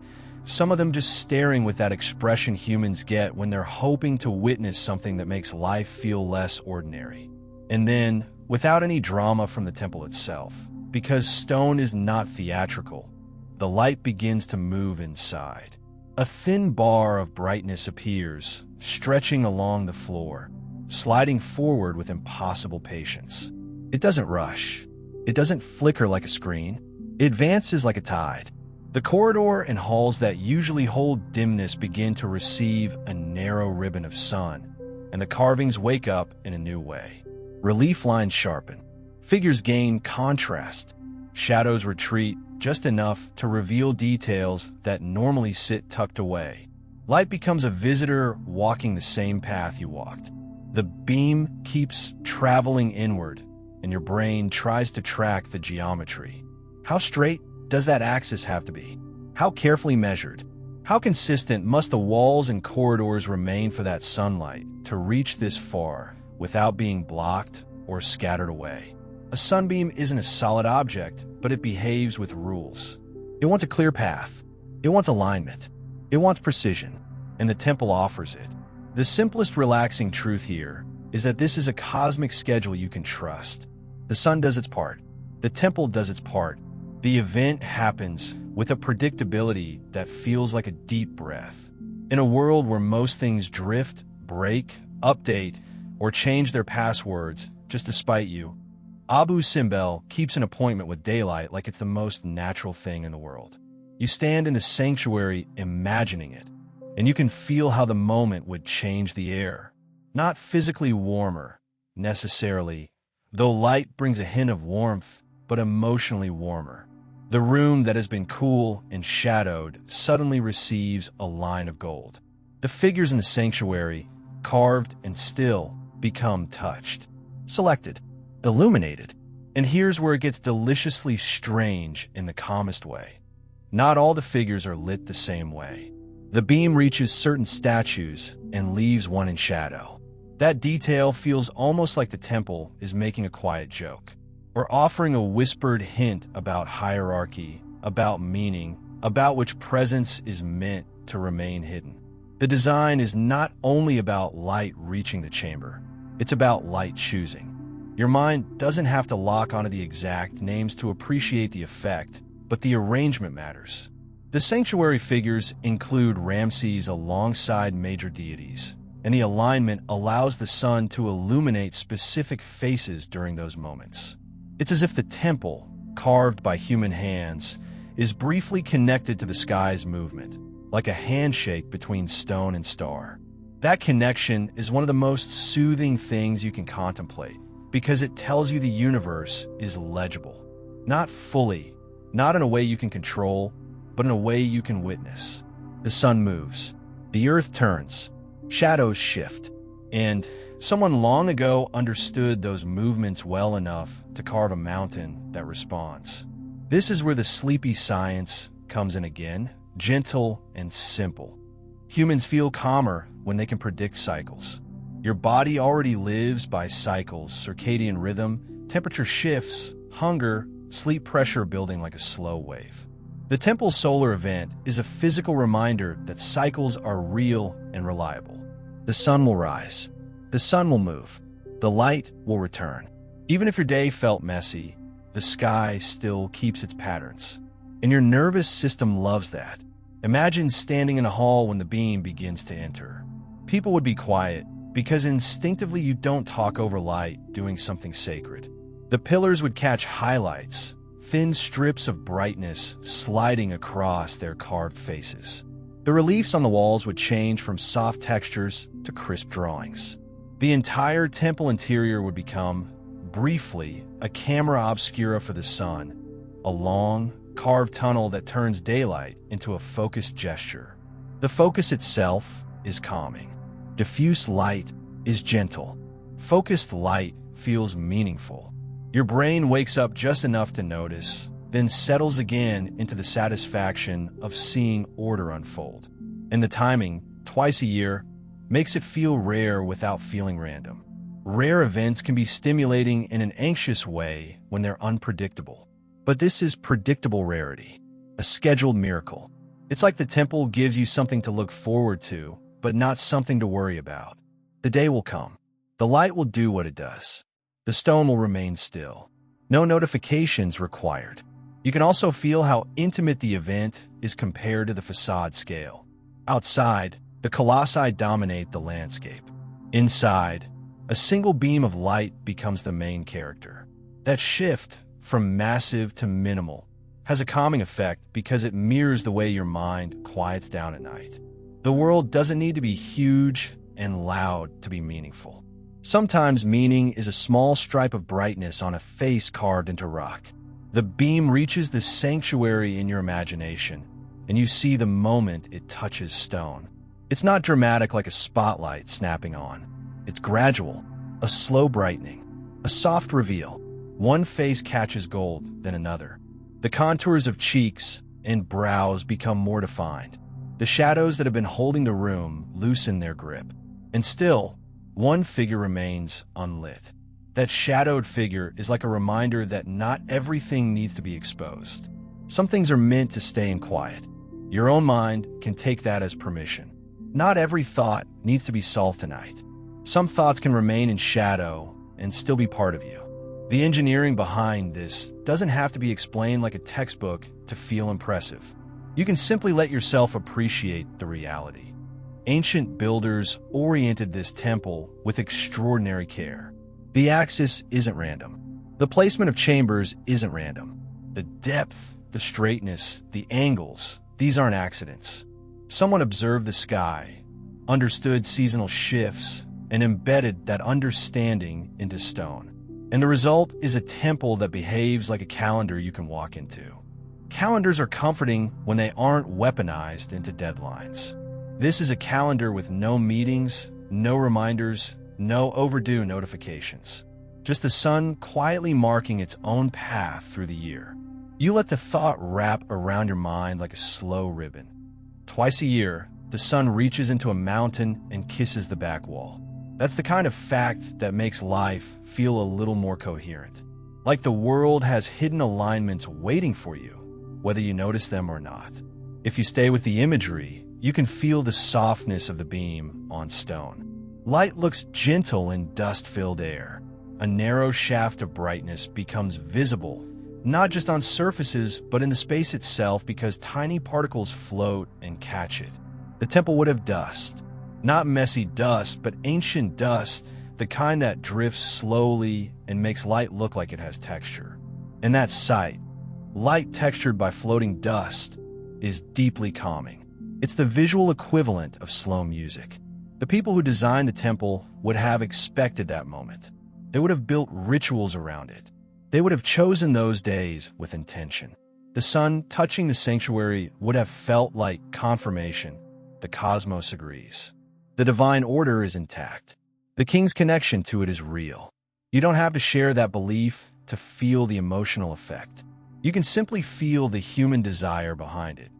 some of them just staring with that expression humans get when they're hoping to witness something that makes life feel less ordinary. And then, without any drama from the temple itself, because stone is not theatrical, the light begins to move inside. A thin bar of brightness appears, stretching along the floor, sliding forward with impossible patience. It doesn't rush. It doesn't flicker like a screen. It advances like a tide. The corridor and halls that usually hold dimness begin to receive a narrow ribbon of sun, and the carvings wake up in a new way. Relief lines sharpen. Figures gain contrast. Shadows retreat just enough to reveal details that normally sit tucked away. Light becomes a visitor walking the same path you walked. The beam keeps traveling inward, and your brain tries to track the geometry. How straight does that axis have to be? How carefully measured? How consistent must the walls and corridors remain for that sunlight to reach this far without being blocked or scattered away? A sunbeam isn't a solid object, but it behaves with rules. It wants a clear path. It wants alignment. It wants precision, and the temple offers it. The simplest relaxing truth here is that this is a cosmic schedule you can trust. The sun does its part. The temple does its part. The event happens with a predictability that feels like a deep breath. In a world where most things drift, break, update, or change their passwords just to spite you, Abu Simbel keeps an appointment with daylight like it's the most natural thing in the world. You stand in the sanctuary imagining it, and you can feel how the moment would change the air. Not physically warmer, necessarily, though light brings a hint of warmth, but emotionally warmer. The room that has been cool and shadowed suddenly receives a line of gold. The figures in the sanctuary, carved and still, become touched, selected, illuminated. And here's where it gets deliciously strange in the calmest way. Not all the figures are lit the same way. The beam reaches certain statues and leaves one in shadow. That detail feels almost like the temple is making a quiet joke, or offering a whispered hint about hierarchy, about meaning, about which presence is meant to remain hidden. The design is not only about light reaching the chamber, it's about light choosing. Your mind doesn't have to lock onto the exact names to appreciate the effect. but the arrangement matters. The sanctuary figures include Ramses alongside major deities, and the alignment allows the sun to illuminate specific faces during those moments. It's as if the temple, carved by human hands, is briefly connected to the sky's movement, like a handshake between stone and star. That connection is one of the most soothing things you can contemplate because it tells you the universe is legible. Not fully, not in a way you can control, but in a way you can witness. The sun moves, the earth turns, shadows shift, and someone long ago understood those movements well enough to carve a mountain that responds. This is where the sleepy science comes in again, gentle and simple. Humans feel calmer when they can predict cycles. Your body already lives by cycles, circadian rhythm, temperature shifts, hunger, sleep pressure building like a slow wave. The temple solar event is a physical reminder that cycles are real and reliable. The sun will rise. The sun will move. The light will return. Even if your day felt messy, the sky still keeps its patterns. And your nervous system loves that. Imagine standing in a hall when the beam begins to enter. People would be quiet because instinctively you don't talk over light doing something sacred. The pillars would catch highlights, thin strips of brightness sliding across their carved faces. The reliefs on the walls would change from soft textures to crisp drawings. The entire temple interior would become, briefly, a camera obscura for the sun, a long, carved tunnel that turns daylight into a focused gesture. The focus itself is calming. Diffuse light is gentle. Focused light feels meaningful. Your brain wakes up just enough to notice, then settles again into the satisfaction of seeing order unfold. And the timing, twice a year, makes it feel rare without feeling random. Rare events can be stimulating in an anxious way when they're unpredictable. But this is predictable rarity, a scheduled miracle. It's like the temple gives you something to look forward to, but not something to worry about. The day will come. The light will do what it does. The stone will remain still. No notifications required. You can also feel how intimate the event is compared to the facade scale. Outside, the colossi dominate the landscape. Inside, a single beam of light becomes the main character. That shift from massive to minimal has a calming effect because it mirrors the way your mind quiets down at night. The world doesn't need to be huge and loud to be meaningful. Sometimes meaning is a small stripe of brightness on a face carved into rock. The beam reaches the sanctuary in your imagination, and you see the moment it touches stone. It's not dramatic like a spotlight snapping on. It's gradual, a slow brightening, a soft reveal. One face catches gold, then another. The contours of cheeks and brows become more defined. The shadows that have been holding the room loosen their grip. And still, one figure remains unlit. That shadowed figure is like a reminder that not everything needs to be exposed. Some things are meant to stay in quiet. Your own mind can take that as permission. Not every thought needs to be solved tonight. Some thoughts can remain in shadow and still be part of you. The engineering behind this doesn't have to be explained like a textbook to feel impressive. You can simply let yourself appreciate the reality. Ancient builders oriented this temple with extraordinary care. The axis isn't random. The placement of chambers isn't random. The depth, the straightness, the angles, these aren't accidents. Someone observed the sky, understood seasonal shifts, and embedded that understanding into stone. And the result is a temple that behaves like a calendar you can walk into. Calendars are comforting when they aren't weaponized into deadlines. This is a calendar with no meetings, no reminders, no overdue notifications. Just the sun quietly marking its own path through the year. You let the thought wrap around your mind like a slow ribbon. Twice a year, the sun reaches into a mountain and kisses the back wall. That's the kind of fact that makes life feel a little more coherent. Like the world has hidden alignments waiting for you, whether you notice them or not. If you stay with the imagery, you can feel the softness of the beam on stone. Light looks gentle in dust-filled air. A narrow shaft of brightness becomes visible not just on surfaces, but in the space itself, because tiny particles float and catch it. The temple would have dust. Not messy dust, but ancient dust, the kind that drifts slowly and makes light look like it has texture. And that sight, light textured by floating dust, is deeply calming. It's the visual equivalent of slow music. The people who designed the temple would have expected that moment. They would have built rituals around it. They would have chosen those days with intention. The sun touching the sanctuary would have felt like confirmation. The cosmos agrees. The divine order is intact. The king's connection to it is real. You don't have to share that belief to feel the emotional effect. You can simply feel the human desire behind it,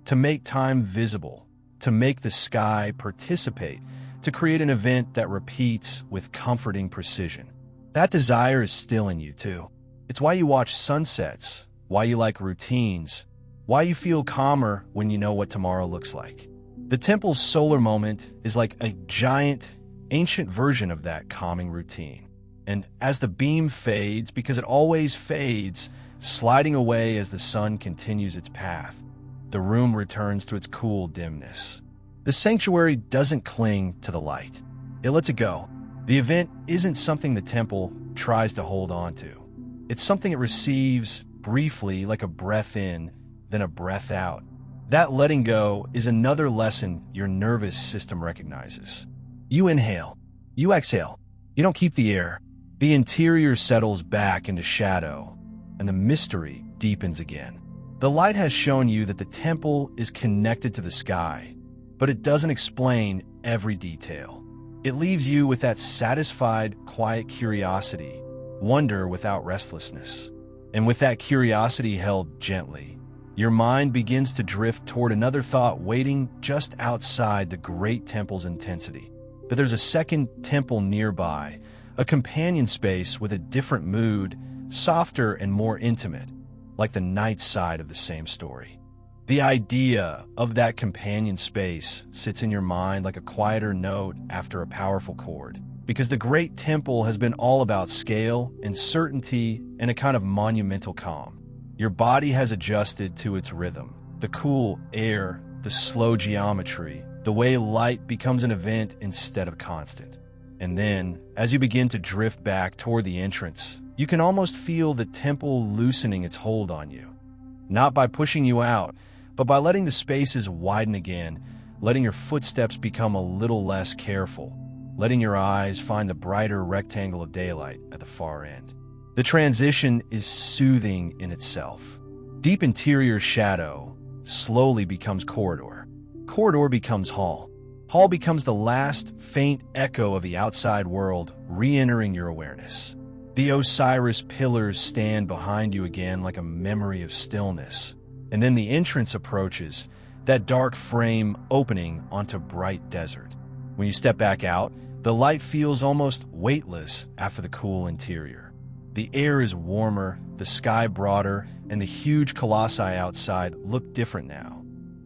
to make time visible, to make the sky participate, to create an event that repeats with comforting precision. That desire is still in you, too. It's why you watch sunsets, why you like routines, why you feel calmer when you know what tomorrow looks like. The temple's solar moment is like a giant, ancient version of that calming routine. And as the beam fades, because it always fades, sliding away as the sun continues its path, the room returns to its cool dimness. The sanctuary doesn't cling to the light. It lets it go. The event isn't something the temple tries to hold on to. It's something it receives briefly, like a breath in, then a breath out. That letting go is another lesson your nervous system recognizes. You inhale. You exhale. You don't keep the air. The interior settles back into shadow, and the mystery deepens again. The light has shown you that the temple is connected to the sky, but it doesn't explain every detail. It leaves you with that satisfied, quiet curiosity, wonder without restlessness. And with that curiosity held gently, your mind begins to drift toward another thought waiting just outside the great temple's intensity. That there's a second temple nearby, a companion space with a different mood, softer and more intimate, like the night side of the same story. The idea of that companion space sits in your mind like a quieter note after a powerful chord, because the great temple has been all about scale and certainty and a kind of monumental calm. Your body has adjusted to its rhythm, the cool air, the slow geometry, the way light becomes an event instead of constant. And then, as you begin to drift back toward the entrance, you can almost feel the temple loosening its hold on you. Not by pushing you out, but by letting the spaces widen again, letting your footsteps become a little less careful, letting your eyes find the brighter rectangle of daylight at the far end. The transition is soothing in itself. Deep interior shadow slowly becomes corridor. Corridor becomes hall. Hall becomes the last faint echo of the outside world re-entering your awareness. The Osiris pillars stand behind you again like a memory of stillness. And then the entrance approaches, that dark frame opening onto bright desert. When you step back out, the light feels almost weightless after the cool interior. The air is warmer, the sky broader, and the huge colossi outside look different now.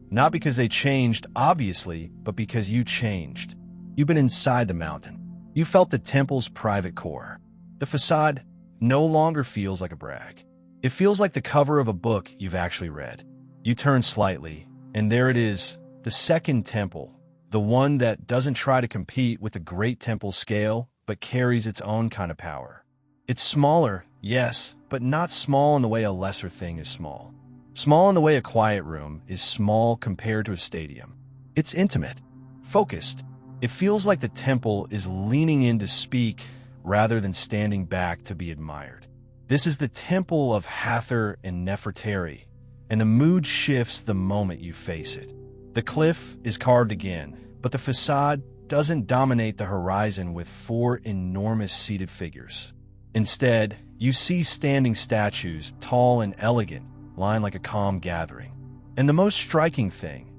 Not because they changed, obviously, but because you changed. You've been inside the mountain. You felt the temple's private core. The facade no longer feels like a brag. It feels like the cover of a book you've actually read. You turn slightly, and there it is, the second temple, the one that doesn't try to compete with the great temple scale, but carries its own kind of power. It's smaller, yes, but not small in the way a lesser thing is small. Small in the way a quiet room is small compared to a stadium. It's intimate, focused. It feels like the temple is leaning in to speak rather than standing back to be admired. This is the temple of Hathor and Nefertari, and the mood shifts the moment you face it. The cliff is carved again, but the facade doesn't dominate the horizon with 4 enormous seated figures. Instead, you see standing statues, tall and elegant, lying like a calm gathering. And the most striking thing,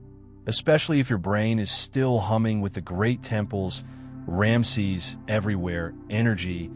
especially if your brain is still humming with the great temples, Ramses everywhere, energy,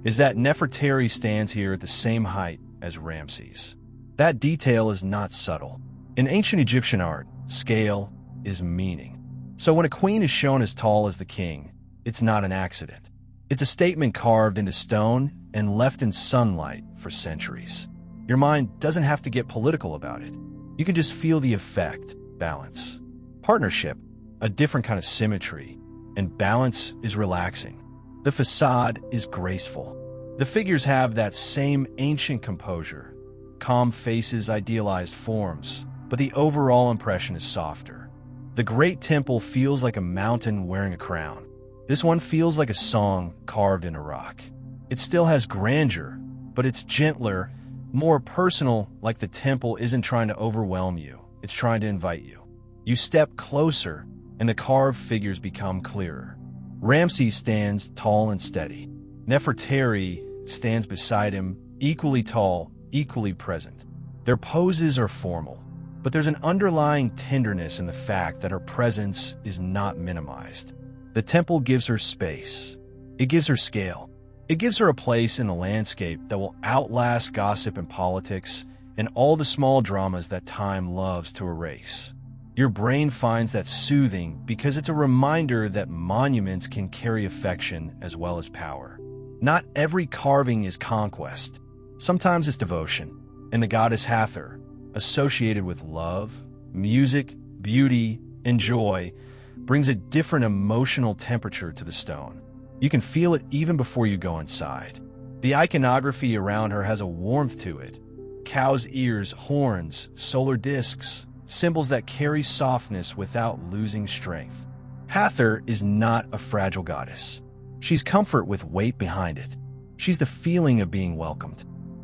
is that Nefertari stands here at the same height as Ramses. That detail is not subtle. In ancient Egyptian art, scale is meaning. So when a queen is shown as tall as the king, it's not an accident. It's a statement carved into stone and left in sunlight for centuries. Your mind doesn't have to get political about it. You can just feel the effect, balance. Partnership, a different kind of symmetry, and balance is relaxing. The facade is graceful. The figures have that same ancient composure, calm faces, idealized forms, but the overall impression is softer. The great temple feels like a mountain wearing a crown. This one feels like a song carved in a rock. It still has grandeur, but it's gentler, more personal, like the temple isn't trying to overwhelm you, it's trying to invite you. You step closer, and the carved figures become clearer. Ramses stands tall and steady. Nefertari stands beside him, equally tall, equally present. Their poses are formal, but there's an underlying tenderness in the fact that her presence is not minimized. The temple gives her space. It gives her scale. It gives her a place in the landscape that will outlast gossip and politics and all the small dramas that time loves to erase. Your brain finds that soothing because it's a reminder that monuments can carry affection as well as power. Not every carving is conquest. Sometimes it's devotion. And the goddess Hathor, associated with love, music, beauty, and joy, brings a different emotional temperature to the stone. You can feel it even before you go inside. The iconography around her has a warmth to it. Cow's ears, horns, solar discs, symbols that carry softness without losing strength. Hathor is not a fragile goddess. She's comfort with weight behind it. She's the feeling of being welcomed.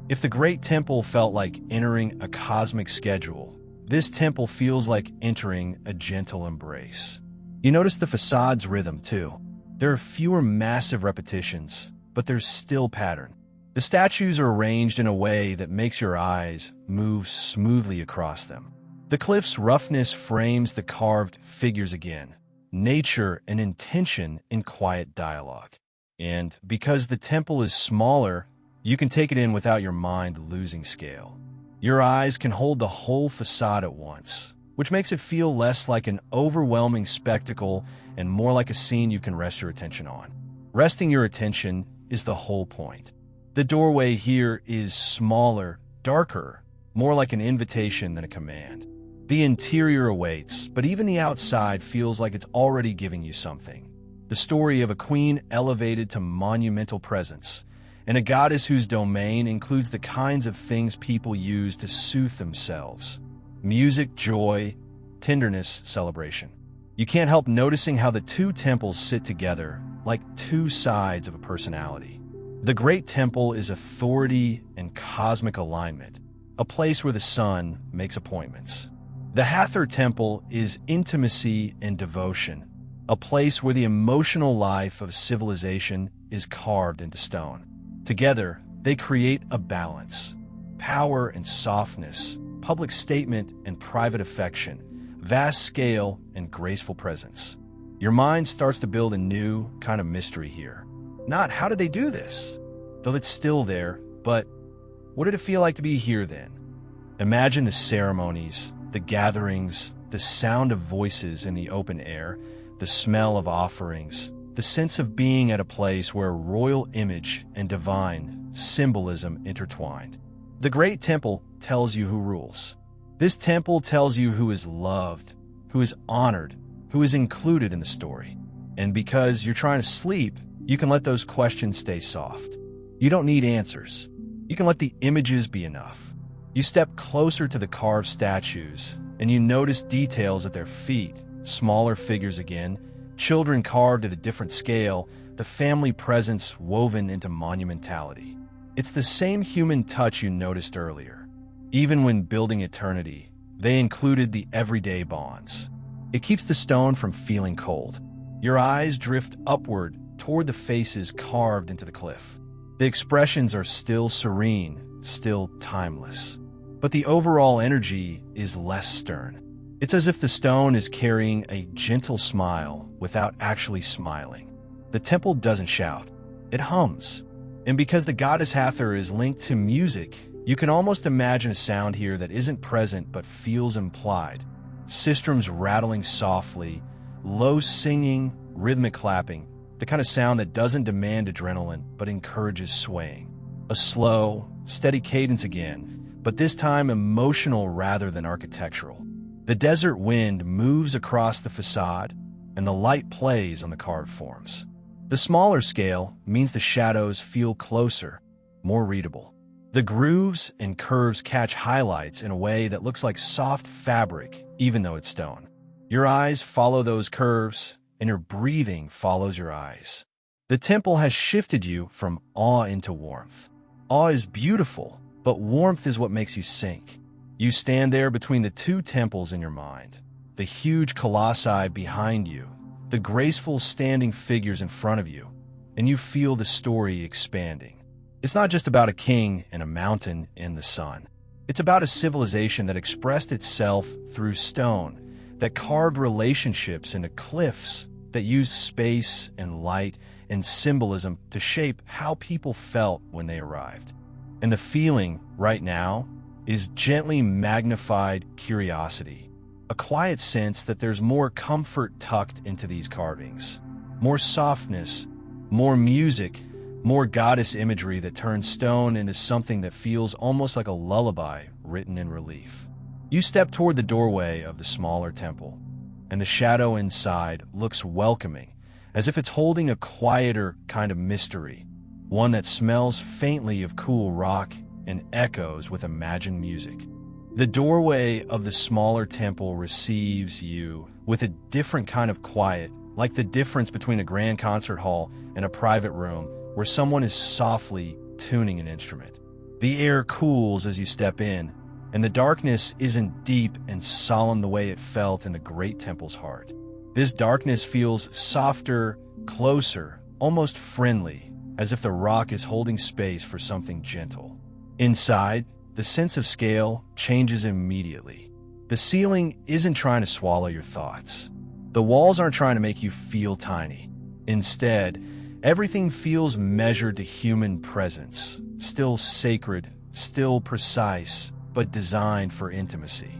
If the great temple felt like entering a cosmic schedule, this temple feels like entering a gentle embrace. You notice the facade's rhythm, too. There are fewer massive repetitions, but there's still pattern. The statues are arranged in a way that makes your eyes move smoothly across them. The cliff's roughness frames the carved figures again, nature and intention in quiet dialogue. And because the temple is smaller, you can take it in without your mind losing scale. Your eyes can hold the whole facade at once, which makes it feel less like an overwhelming spectacle and more like a scene you can rest your attention on. Resting your attention is the whole point. The doorway here is smaller, darker, more like an invitation than a command. The interior awaits, but even the outside feels like it's already giving you something. The story of a queen elevated to monumental presence, and a goddess whose domain includes the kinds of things people use to soothe themselves. Music, joy, tenderness, celebration. You can't help noticing how the two temples sit together like two sides of a personality. The Great Temple is authority and cosmic alignment, a place where the sun makes appointments. The Hathor Temple is intimacy and devotion, a place where the emotional life of civilization is carved into stone. Together, they create a balance. Power and softness, public statement and private affection, vast scale and graceful presence. Your mind starts to build a new kind of mystery here. Not how did they do this? Though it's still there, but what did it feel like to be here then? Imagine the ceremonies, the gatherings, the sound of voices in the open air, the smell of offerings, the sense of being at a place where royal image and divine symbolism intertwined. The Great Temple tells you who rules. This temple tells you who is loved, who is honored, who is included in the story. And because you're trying to sleep, you can let those questions stay soft. You don't need answers. You can let the images be enough. You step closer to the carved statues, and you notice details at their feet, smaller figures again, children carved at a different scale, the family presence woven into monumentality. It's the same human touch you noticed earlier. Even when building eternity, they included the everyday bonds. It keeps the stone from feeling cold. Your eyes drift upward toward the faces carved into the cliff. The expressions are still serene, still timeless. But the overall energy is less stern. It's as if the stone is carrying a gentle smile without actually smiling. The temple doesn't shout. It hums. And because the goddess Hathor is linked to music, you can almost imagine a sound here that isn't present but feels implied. Sistrums rattling softly, low singing, rhythmic clapping, the kind of sound that doesn't demand adrenaline but encourages swaying. A slow, steady cadence again, but this time emotional rather than architectural. The desert wind moves across the facade, and the light plays on the carved forms. The smaller scale means the shadows feel closer, more readable. The grooves and curves catch highlights in a way that looks like soft fabric, even though it's stone. Your eyes follow those curves, and your breathing follows your eyes. The temple has shifted you from awe into warmth. Awe is beautiful, but warmth is what makes you sink. You stand there between the two temples in your mind, the huge colossi behind you, the graceful standing figures in front of you, and you feel the story expanding. It's not just about a king and a mountain in the sun. It's about a civilization that expressed itself through stone, that carved relationships into cliffs, that used space and light and symbolism to shape how people felt when they arrived. And the feeling right now is gently magnified curiosity, a quiet sense that there's more comfort tucked into these carvings, more softness, more music, more goddess imagery that turns stone into something that feels almost like a lullaby written in relief. You step toward the doorway of the smaller temple, and the shadow inside looks welcoming, as if it's holding a quieter kind of mystery, one that smells faintly of cool rock and echoes with imagined music. The doorway of the smaller temple receives you with a different kind of quiet, like the difference between a grand concert hall and a private room where someone is softly tuning an instrument. The air cools as you step in, and the darkness isn't deep and solemn the way it felt in the great temple's heart. This darkness feels softer, closer, almost friendly, as if the rock is holding space for something gentle. Inside, the sense of scale changes immediately. The ceiling isn't trying to swallow your thoughts. The walls aren't trying to make you feel tiny. Instead, everything feels measured to human presence, still sacred, still precise, but designed for intimacy.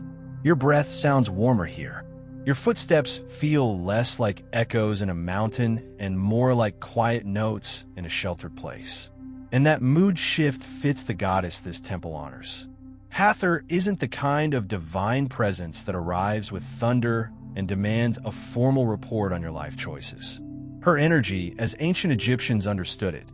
Your breath sounds warmer here. Your footsteps feel less like echoes in a mountain and more like quiet notes in a sheltered place. And that mood shift fits the goddess this temple honors. Hathor isn't the kind of divine presence that arrives with thunder and demands a formal report on your life choices. Her energy, as ancient Egyptians understood it,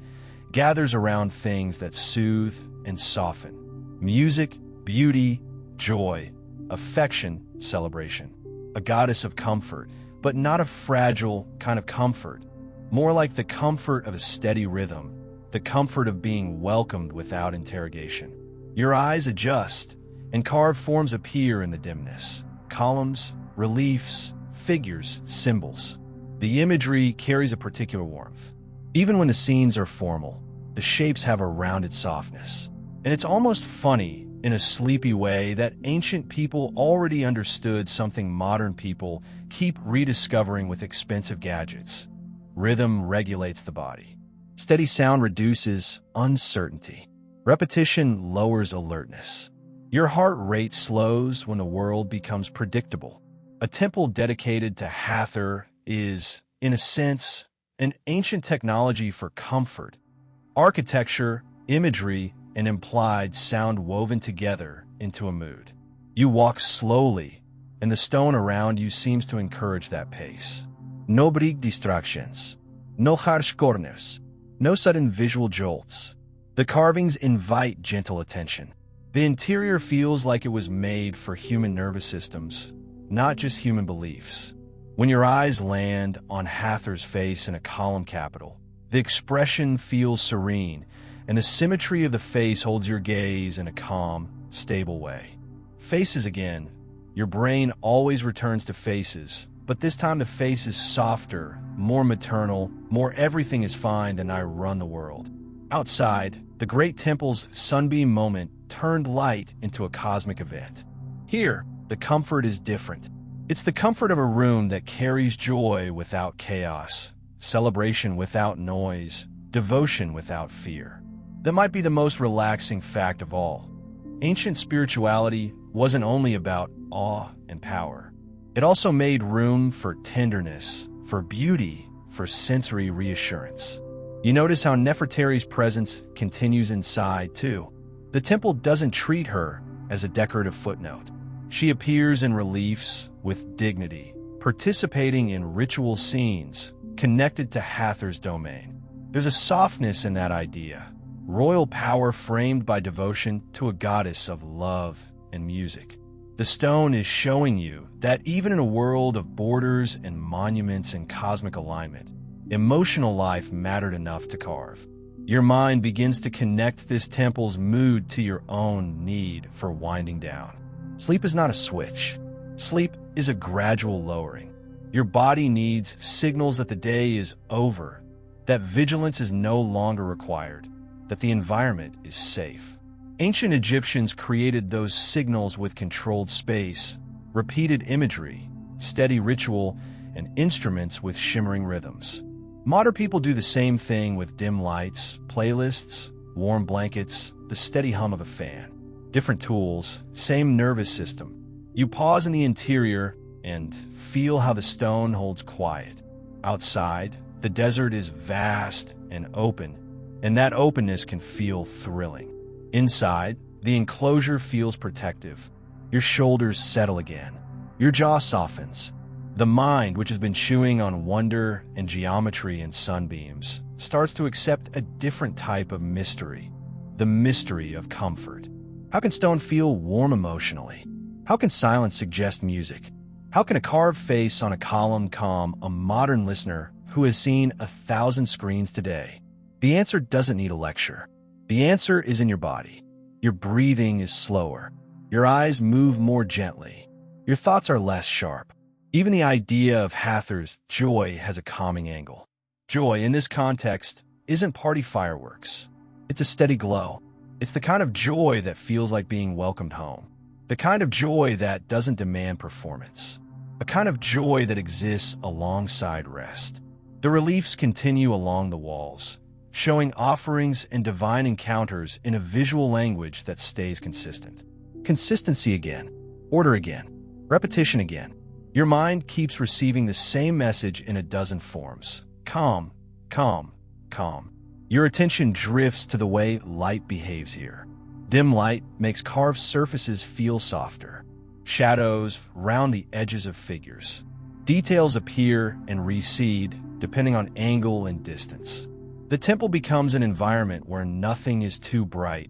gathers around things that soothe and soften. Music, beauty, joy, affection, celebration. A goddess of comfort, but not a fragile kind of comfort. More like the comfort of a steady rhythm, the comfort of being welcomed without interrogation. Your eyes adjust, and carved forms appear in the dimness. Columns, reliefs, figures, symbols. The imagery carries a particular warmth. Even when the scenes are formal, the shapes have a rounded softness. And it's almost funny, in a sleepy way, that ancient people already understood something modern people keep rediscovering with expensive gadgets. Rhythm regulates the body. Steady sound reduces uncertainty. Repetition lowers alertness. Your heart rate slows when the world becomes predictable. A temple dedicated to Hathor is, in a sense, an ancient technology for comfort. Architecture, imagery, and implied sound woven together into a mood. You walk slowly, and the stone around you seems to encourage that pace. No big distractions, no harsh corners, no sudden visual jolts. The carvings invite gentle attention. The interior feels like it was made for human nervous systems, not just human beliefs. When your eyes land on Hathor's face in a column capital, the expression feels serene, and the symmetry of the face holds your gaze in a calm, stable way. Faces again. Your brain always returns to faces, but this time the face is softer, more maternal, more everything is fine than I run the world. Outside, the great temple's sunbeam moment turned light into a cosmic event. Here, the comfort is different. It's the comfort of a room that carries joy without chaos, celebration without noise, devotion without fear. That might be the most relaxing fact of all. Ancient spirituality wasn't only about awe and power. It also made room for tenderness, for beauty, for sensory reassurance. You notice how Nefertari's presence continues inside, too. The temple doesn't treat her as a decorative footnote. She appears in reliefs with dignity, participating in ritual scenes connected to Hathor's domain. There's a softness in that idea, royal power framed by devotion to a goddess of love and music. The stone is showing you that even in a world of borders and monuments and cosmic alignment, emotional life mattered enough to carve. Your mind begins to connect this temple's mood to your own need for winding down. Sleep is not a switch. Sleep is a gradual lowering. Your body needs signals that the day is over, that vigilance is no longer required, that the environment is safe. Ancient Egyptians created those signals with controlled space, repeated imagery, steady ritual, and instruments with shimmering rhythms. Modern people do the same thing with dim lights, playlists, warm blankets, the steady hum of a fan. Different tools, same nervous system. You pause in the interior and feel how the stone holds quiet. Outside, the desert is vast and open, and that openness can feel thrilling. Inside, the enclosure feels protective. Your shoulders settle again. Your jaw softens. The mind, which has been chewing on wonder and geometry and sunbeams, starts to accept a different type of mystery, the mystery of comfort. How can stone feel warm emotionally? How can silence suggest music? How can a carved face on a column calm a modern listener who has seen 1,000 screens today? The answer doesn't need a lecture. The answer is in your body. Your breathing is slower. Your eyes move more gently. Your thoughts are less sharp. Even the idea of Hathor's joy has a calming angle. Joy, in this context, isn't party fireworks. It's a steady glow. It's the kind of joy that feels like being welcomed home. The kind of joy that doesn't demand performance. A kind of joy that exists alongside rest. The reliefs continue along the walls, showing offerings and divine encounters in a visual language that stays consistent. Consistency again. Order again. Repetition again. Your mind keeps receiving the same message in a dozen forms. Calm, calm, calm. Your attention drifts to the way light behaves here. Dim light makes carved surfaces feel softer. Shadows round the edges of figures. Details appear and recede depending on angle and distance. The temple becomes an environment where nothing is too bright,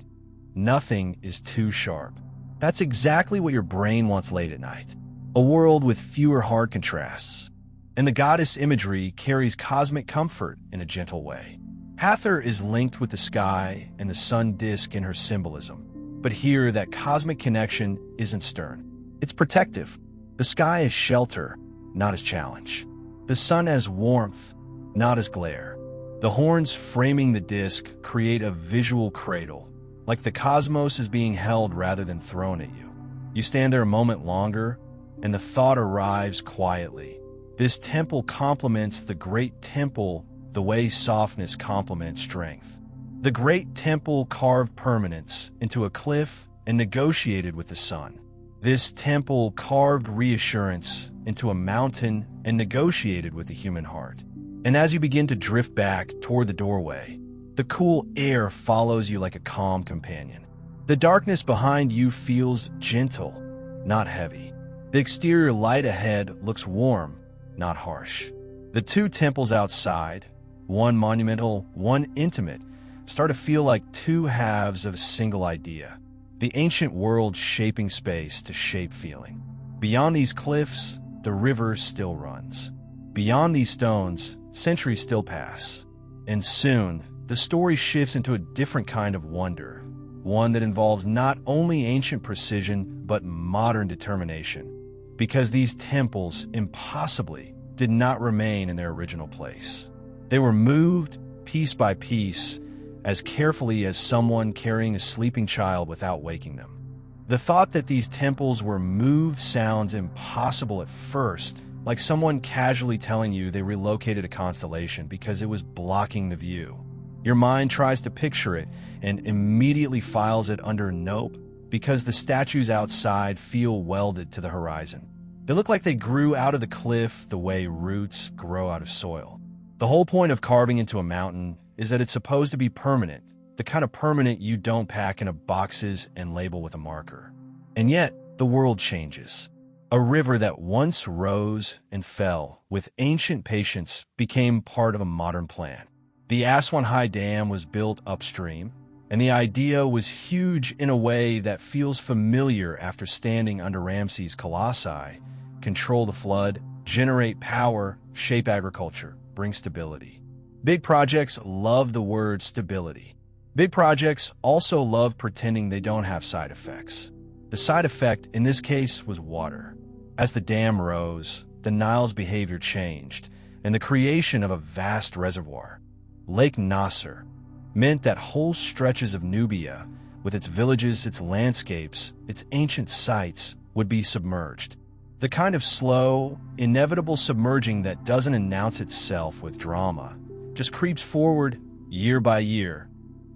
nothing is too sharp. That's exactly what your brain wants late at night. A world with fewer hard contrasts. And the goddess imagery carries cosmic comfort in a gentle way. Hathor is linked with the sky and the sun disk in her symbolism. But here, that cosmic connection isn't stern. It's protective. The sky is shelter, not as challenge. The sun as warmth, not as glare. The horns framing the disk create a visual cradle, like the cosmos is being held rather than thrown at you. You stand there a moment longer, and the thought arrives quietly. This temple complements the great temple the way softness complements strength. The great temple carved permanence into a cliff and negotiated with the sun. This temple carved reassurance into a mountain and negotiated with the human heart. And as you begin to drift back toward the doorway, the cool air follows you like a calm companion. The darkness behind you feels gentle, not heavy. The exterior light ahead looks warm, not harsh. The two temples outside, one monumental, one intimate, start to feel like two halves of a single idea. The ancient world shaping space to shape feeling. Beyond these cliffs, the river still runs. Beyond these stones, centuries still pass. And soon, the story shifts into a different kind of wonder, one that involves not only ancient precision, but modern determination. Because these temples impossibly did not remain in their original place. They were moved piece by piece, as carefully as someone carrying a sleeping child without waking them. The thought that these temples were moved sounds impossible at first, like someone casually telling you they relocated a constellation because it was blocking the view. Your mind tries to picture it and immediately files it under nope, because the statues outside feel welded to the horizon. They look like they grew out of the cliff the way roots grow out of soil. The whole point of carving into a mountain is that it's supposed to be permanent, the kind of permanent you don't pack in a boxes and label with a marker. And yet, the world changes. A river that once rose and fell with ancient patience became part of a modern plan. The Aswan Dam was built upstream, and the idea was huge in a way that feels familiar after standing under Ramses' colossi: control the flood, generate power, shape agriculture, bring stability. Big projects love the word stability. Big projects also love pretending they don't have side effects. The side effect in this case was water. As the dam rose, the Nile's behavior changed, and the creation of a vast reservoir, Lake Nasser, meant that whole stretches of Nubia, with its villages, its landscapes, its ancient sites, would be submerged. The kind of slow, inevitable submerging that doesn't announce itself with drama, just creeps forward year by year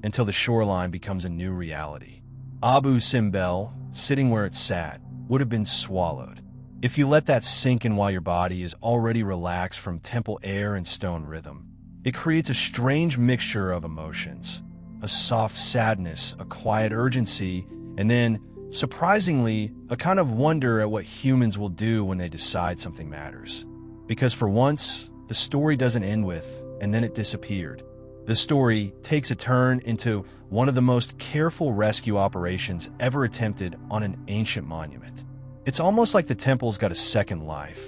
until the shoreline becomes a new reality. Abu Simbel, sitting where it sat, would have been swallowed. If you let that sink in while your body is already relaxed from temple air and stone rhythm, it creates a strange mixture of emotions, a soft sadness, a quiet urgency, and then, surprisingly, a kind of wonder at what humans will do when they decide something matters. Because for once, the story doesn't end with, and then it disappeared. The story takes a turn into one of the most careful rescue operations ever attempted on an ancient monument. It's almost like the temple's got a second life,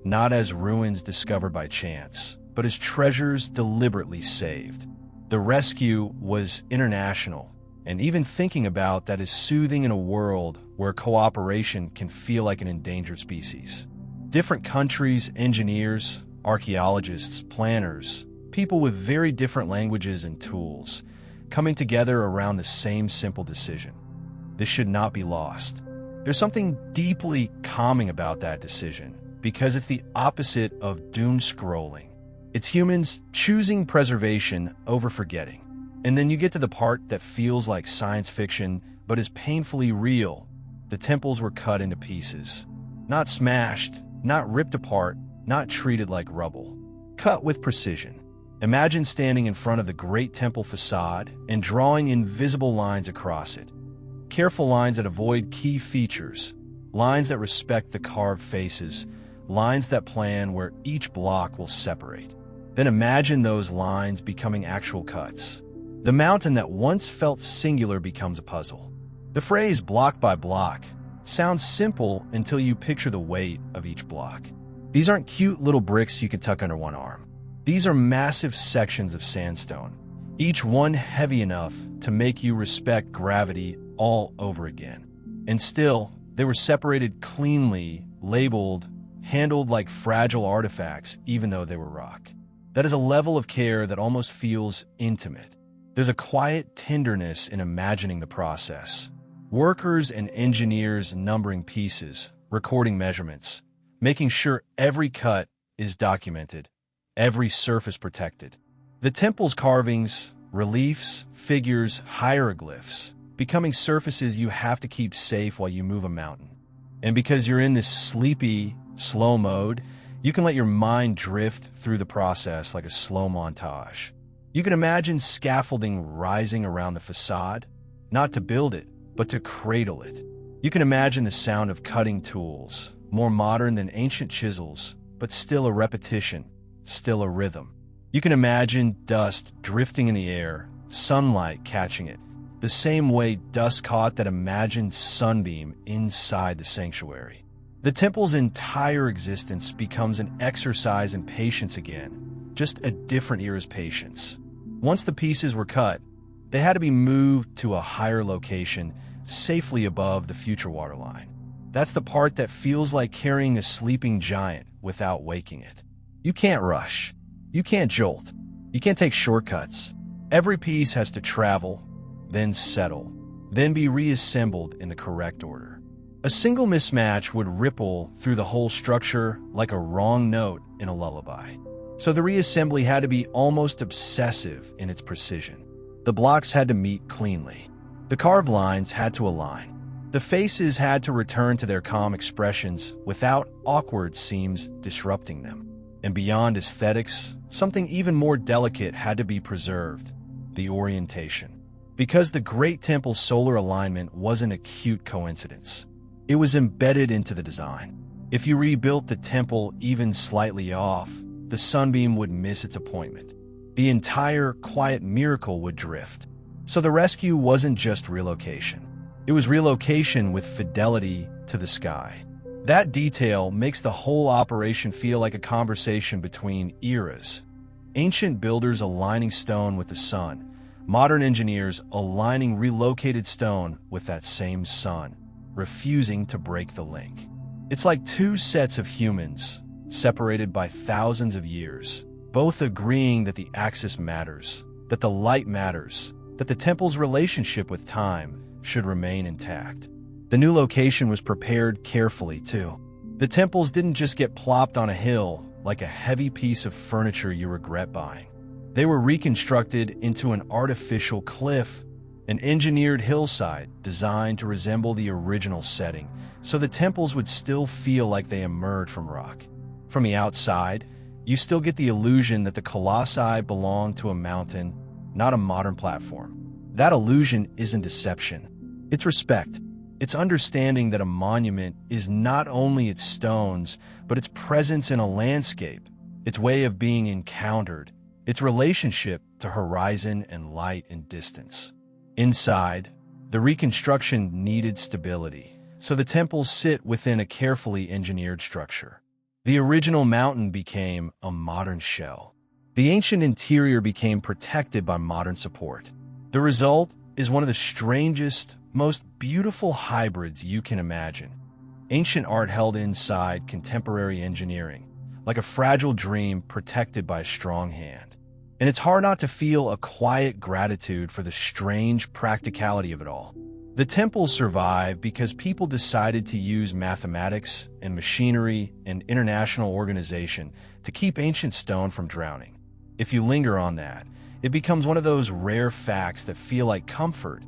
not as ruins discovered by chance, but as treasures deliberately saved. The rescue was international, and even thinking about that is soothing in a world where cooperation can feel like an endangered species. Different countries, engineers, archaeologists, planners, people with very different languages and tools, coming together around the same simple decision. This should not be lost. There's something deeply calming about that decision, because it's the opposite of doom scrolling. It's humans choosing preservation over forgetting. And then you get to the part that feels like science fiction, but is painfully real. The temples were cut into pieces. Not smashed, not ripped apart, not treated like rubble. Cut with precision. Imagine standing in front of the great temple facade and drawing invisible lines across it. Careful lines that avoid key features, lines that respect the carved faces, lines that plan where each block will separate. Then imagine those lines becoming actual cuts. The mountain that once felt singular becomes a puzzle. The phrase block by block sounds simple until you picture the weight of each block. These aren't cute little bricks you can tuck under one arm. These are massive sections of sandstone, each one heavy enough to make you respect gravity all over again. And still, they were separated cleanly, labeled, handled like fragile artifacts, even though they were rock. That is a level of care that almost feels intimate. There's a quiet tenderness in imagining the process. Workers and engineers numbering pieces, recording measurements, making sure every cut is documented, every surface protected. The temple's carvings, reliefs, figures, hieroglyphs, becoming surfaces you have to keep safe while you move a mountain. And because you're in this sleepy, slow mode, you can let your mind drift through the process like a slow montage. You can imagine scaffolding rising around the facade, not to build it, but to cradle it. You can imagine the sound of cutting tools, more modern than ancient chisels, but still a repetition, still a rhythm. You can imagine dust drifting in the air, sunlight catching it, the same way dust caught that imagined sunbeam inside the sanctuary. The temple's entire existence becomes an exercise in patience again, just a different era's patience. Once the pieces were cut, they had to be moved to a higher location, safely above the future waterline. That's the part that feels like carrying a sleeping giant without waking it. You can't rush. You can't jolt. You can't take shortcuts. Every piece has to travel, then settle, then be reassembled in the correct order. A single mismatch would ripple through the whole structure like a wrong note in a lullaby. So the reassembly had to be almost obsessive in its precision. The blocks had to meet cleanly. The carved lines had to align. The faces had to return to their calm expressions without awkward seams disrupting them. And beyond aesthetics, something even more delicate had to be preserved: the orientation. Because the Great Temple's solar alignment wasn't a cute coincidence. It was embedded into the design. If you rebuilt the temple even slightly off, the sunbeam would miss its appointment. The entire quiet miracle would drift. So the rescue wasn't just relocation. It was relocation with fidelity to the sky. That detail makes the whole operation feel like a conversation between eras. Ancient builders aligning stone with the sun, modern engineers aligning relocated stone with that same sun, refusing to break the link. It's like two sets of humans, separated by thousands of years, both agreeing that the axis matters, that the light matters, that the temple's relationship with time should remain intact. The new location was prepared carefully, too. The temples didn't just get plopped on a hill like a heavy piece of furniture you regret buying. They were reconstructed into an artificial cliff, an engineered hillside designed to resemble the original setting, so the temples would still feel like they emerged from rock. From the outside, you still get the illusion that the colossi belong to a mountain, not a modern platform. That illusion isn't deception. It's respect. It's understanding that a monument is not only its stones, but its presence in a landscape, its way of being encountered, its relationship to horizon and light and distance. Inside, the reconstruction needed stability, so the temples sit within a carefully engineered structure. The original mountain became a modern shell. The ancient interior became protected by modern support. The result is one of the strangest, most beautiful hybrids you can imagine. Ancient art held inside contemporary engineering, like a fragile dream protected by a strong hand. And it's hard not to feel a quiet gratitude for the strange practicality of it all. The temples survived because people decided to use mathematics and machinery and international organization to keep ancient stone from drowning. If you linger on that, it becomes one of those rare facts that feel like comfort.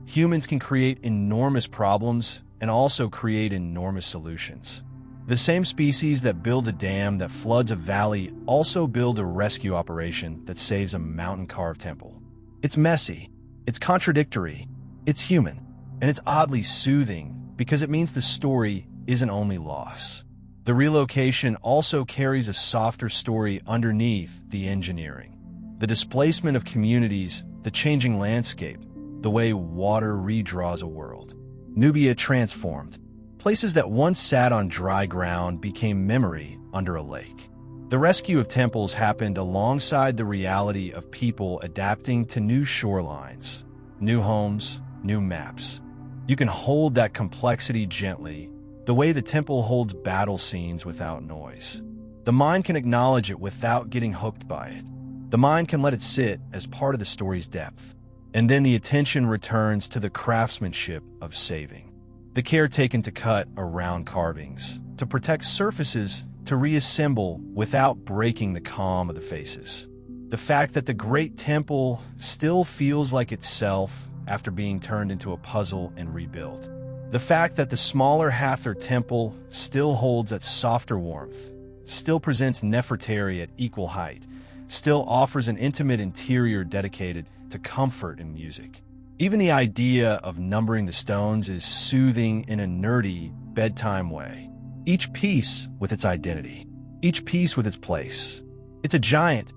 Humans can create enormous problems and also create enormous solutions. The same species that build a dam that floods a valley also build a rescue operation that saves a mountain-carved temple. It's messy, it's contradictory, it's human, and it's oddly soothing because it means the story isn't only loss. The relocation also carries a softer story underneath the engineering. The displacement of communities, the changing landscape, the way water redraws a world. Nubia transformed. Places that once sat on dry ground became memory under a lake. The rescue of temples happened alongside the reality of people adapting to new shorelines, new homes, new maps. You can hold that complexity gently, the way the temple holds battle scenes without noise. The mind can acknowledge it without getting hooked by it. The mind can let it sit as part of the story's depth. And then the attention returns to the craftsmanship of saving. The care taken to cut around carvings, to protect surfaces, to reassemble without breaking the calm of the faces. The fact that the Great Temple still feels like itself after being turned into a puzzle and rebuilt. The fact that the smaller Hathor Temple still holds that softer warmth, still presents Nefertari at equal height, still offers an intimate interior dedicated to comfort and music. Even the idea of numbering the stones is soothing in a nerdy, bedtime way. Each piece with its identity, each piece with its place. It's a giant,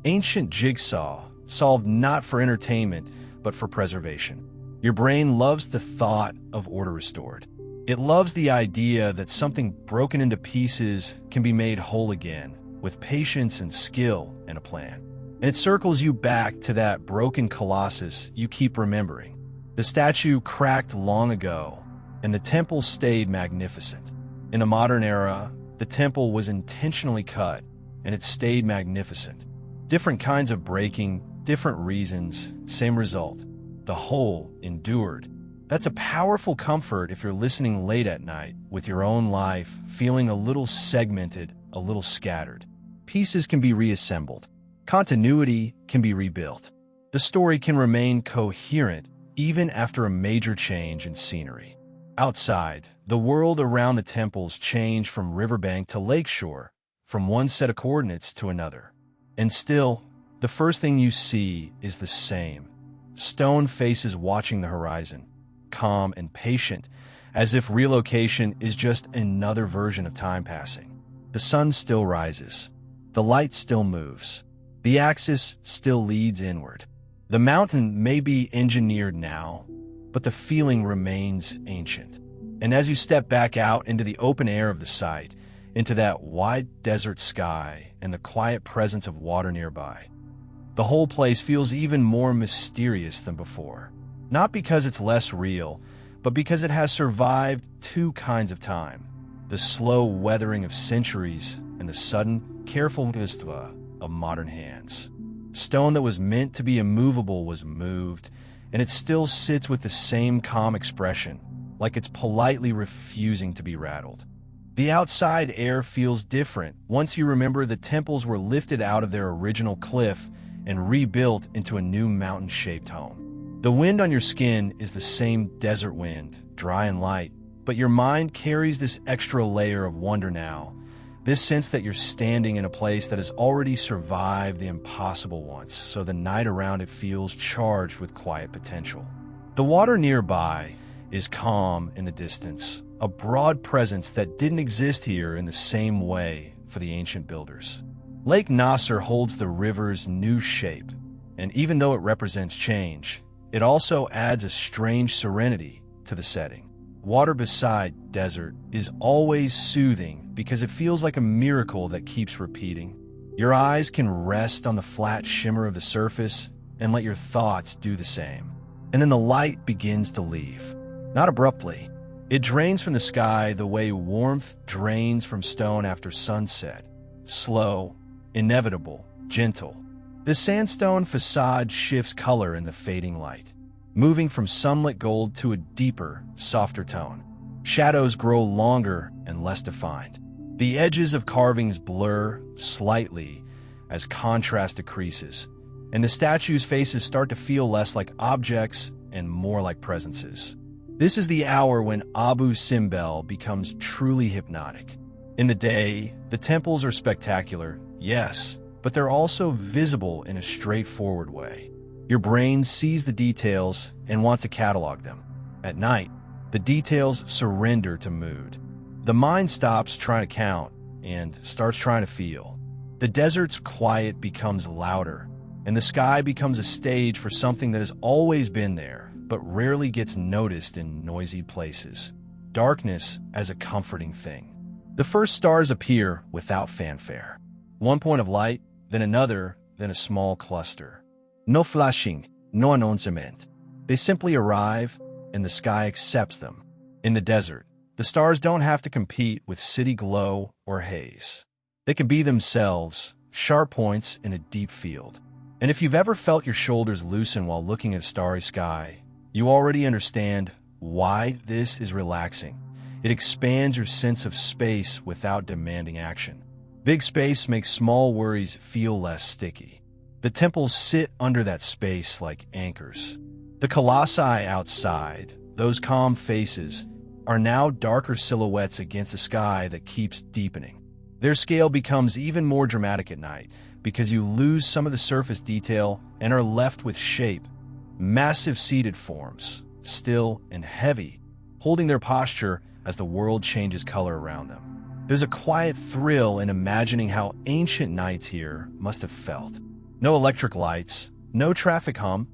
ancient jigsaw solved not for entertainment, but for preservation. Your brain loves the thought of order restored. It loves the idea that something broken into pieces can be made whole again, with patience and skill and a plan. And it circles you back to that broken colossus you keep remembering. The statue cracked long ago, and the temple stayed magnificent. In a modern era, the temple was intentionally cut, and it stayed magnificent. Different kinds of breaking, different reasons, same result. The whole endured. That's a powerful comfort if you're listening late at night with your own life feeling a little segmented, a little scattered. Pieces can be reassembled. Continuity can be rebuilt. The story can remain coherent even after a major change in scenery. Outside, the world around the temples changed from riverbank to lakeshore, from one set of coordinates to another. And still, the first thing you see is the same. stone faces watching the horizon, calm and patient, as if relocation is just another version of time passing. The sun still rises. The light still moves. The axis still leads inward. The mountain may be engineered now, but the feeling remains ancient. And as you step back out into the open air of the site, into that wide desert sky and the quiet presence of water nearby, the whole place feels even more mysterious than before. Not because it's less real, but because it has survived two kinds of time: the slow weathering of centuries and the sudden, careful vista of modern hands. Stone that was meant to be immovable was moved, and it still sits with the same calm expression, like it's politely refusing to be rattled. The outside air feels different once you remember the temples were lifted out of their original cliff and rebuilt into a new mountain-shaped home. The wind on your skin is the same desert wind, dry and light, but your mind carries this extra layer of wonder now, this sense that you're standing in a place that has already survived the impossible once, so the night around it feels charged with quiet potential. The water nearby is calm in the distance, a broad presence that didn't exist here in the same way for the ancient builders. Lake Nasser holds the river's new shape, and even though it represents change, it also adds a strange serenity to the setting. Water beside desert is always soothing because it feels like a miracle that keeps repeating. Your eyes can rest on the flat shimmer of the surface and let your thoughts do the same. And then the light begins to leave. Not abruptly. It drains from the sky the way warmth drains from stone after sunset. Slow, inevitable, gentle. The sandstone facade shifts color in the fading light, moving from sunlit gold to a deeper, softer tone. Shadows grow longer and less defined. The edges of carvings blur slightly as contrast decreases, and the statues' faces start to feel less like objects and more like presences. This is the hour when Abu Simbel becomes truly hypnotic. In the day, the temples are spectacular, yes, but they're also visible in a straightforward way. Your brain sees the details and wants to catalog them. At night, the details surrender to mood. The mind stops trying to count and starts trying to feel. The desert's quiet becomes louder, and the sky becomes a stage for something that has always been there, but rarely gets noticed in noisy places. Darkness as a comforting thing. The first stars appear without fanfare. One point of light, then another, then a small cluster. No flashing, no announcement. They simply arrive, and the sky accepts them. In the desert, the stars don't have to compete with city glow or haze. They can be themselves, sharp points in a deep field. And if you've ever felt your shoulders loosen while looking at a starry sky, you already understand why this is relaxing. It expands your sense of space without demanding action. Big space makes small worries feel less sticky. The temples sit under that space like anchors. The colossi outside, those calm faces, are now darker silhouettes against a sky that keeps deepening. Their scale becomes even more dramatic at night because you lose some of the surface detail and are left with shape. Massive seated forms, still and heavy, holding their posture as the world changes color around them. There's a quiet thrill in imagining how ancient nights here must have felt. No electric lights, no traffic hum,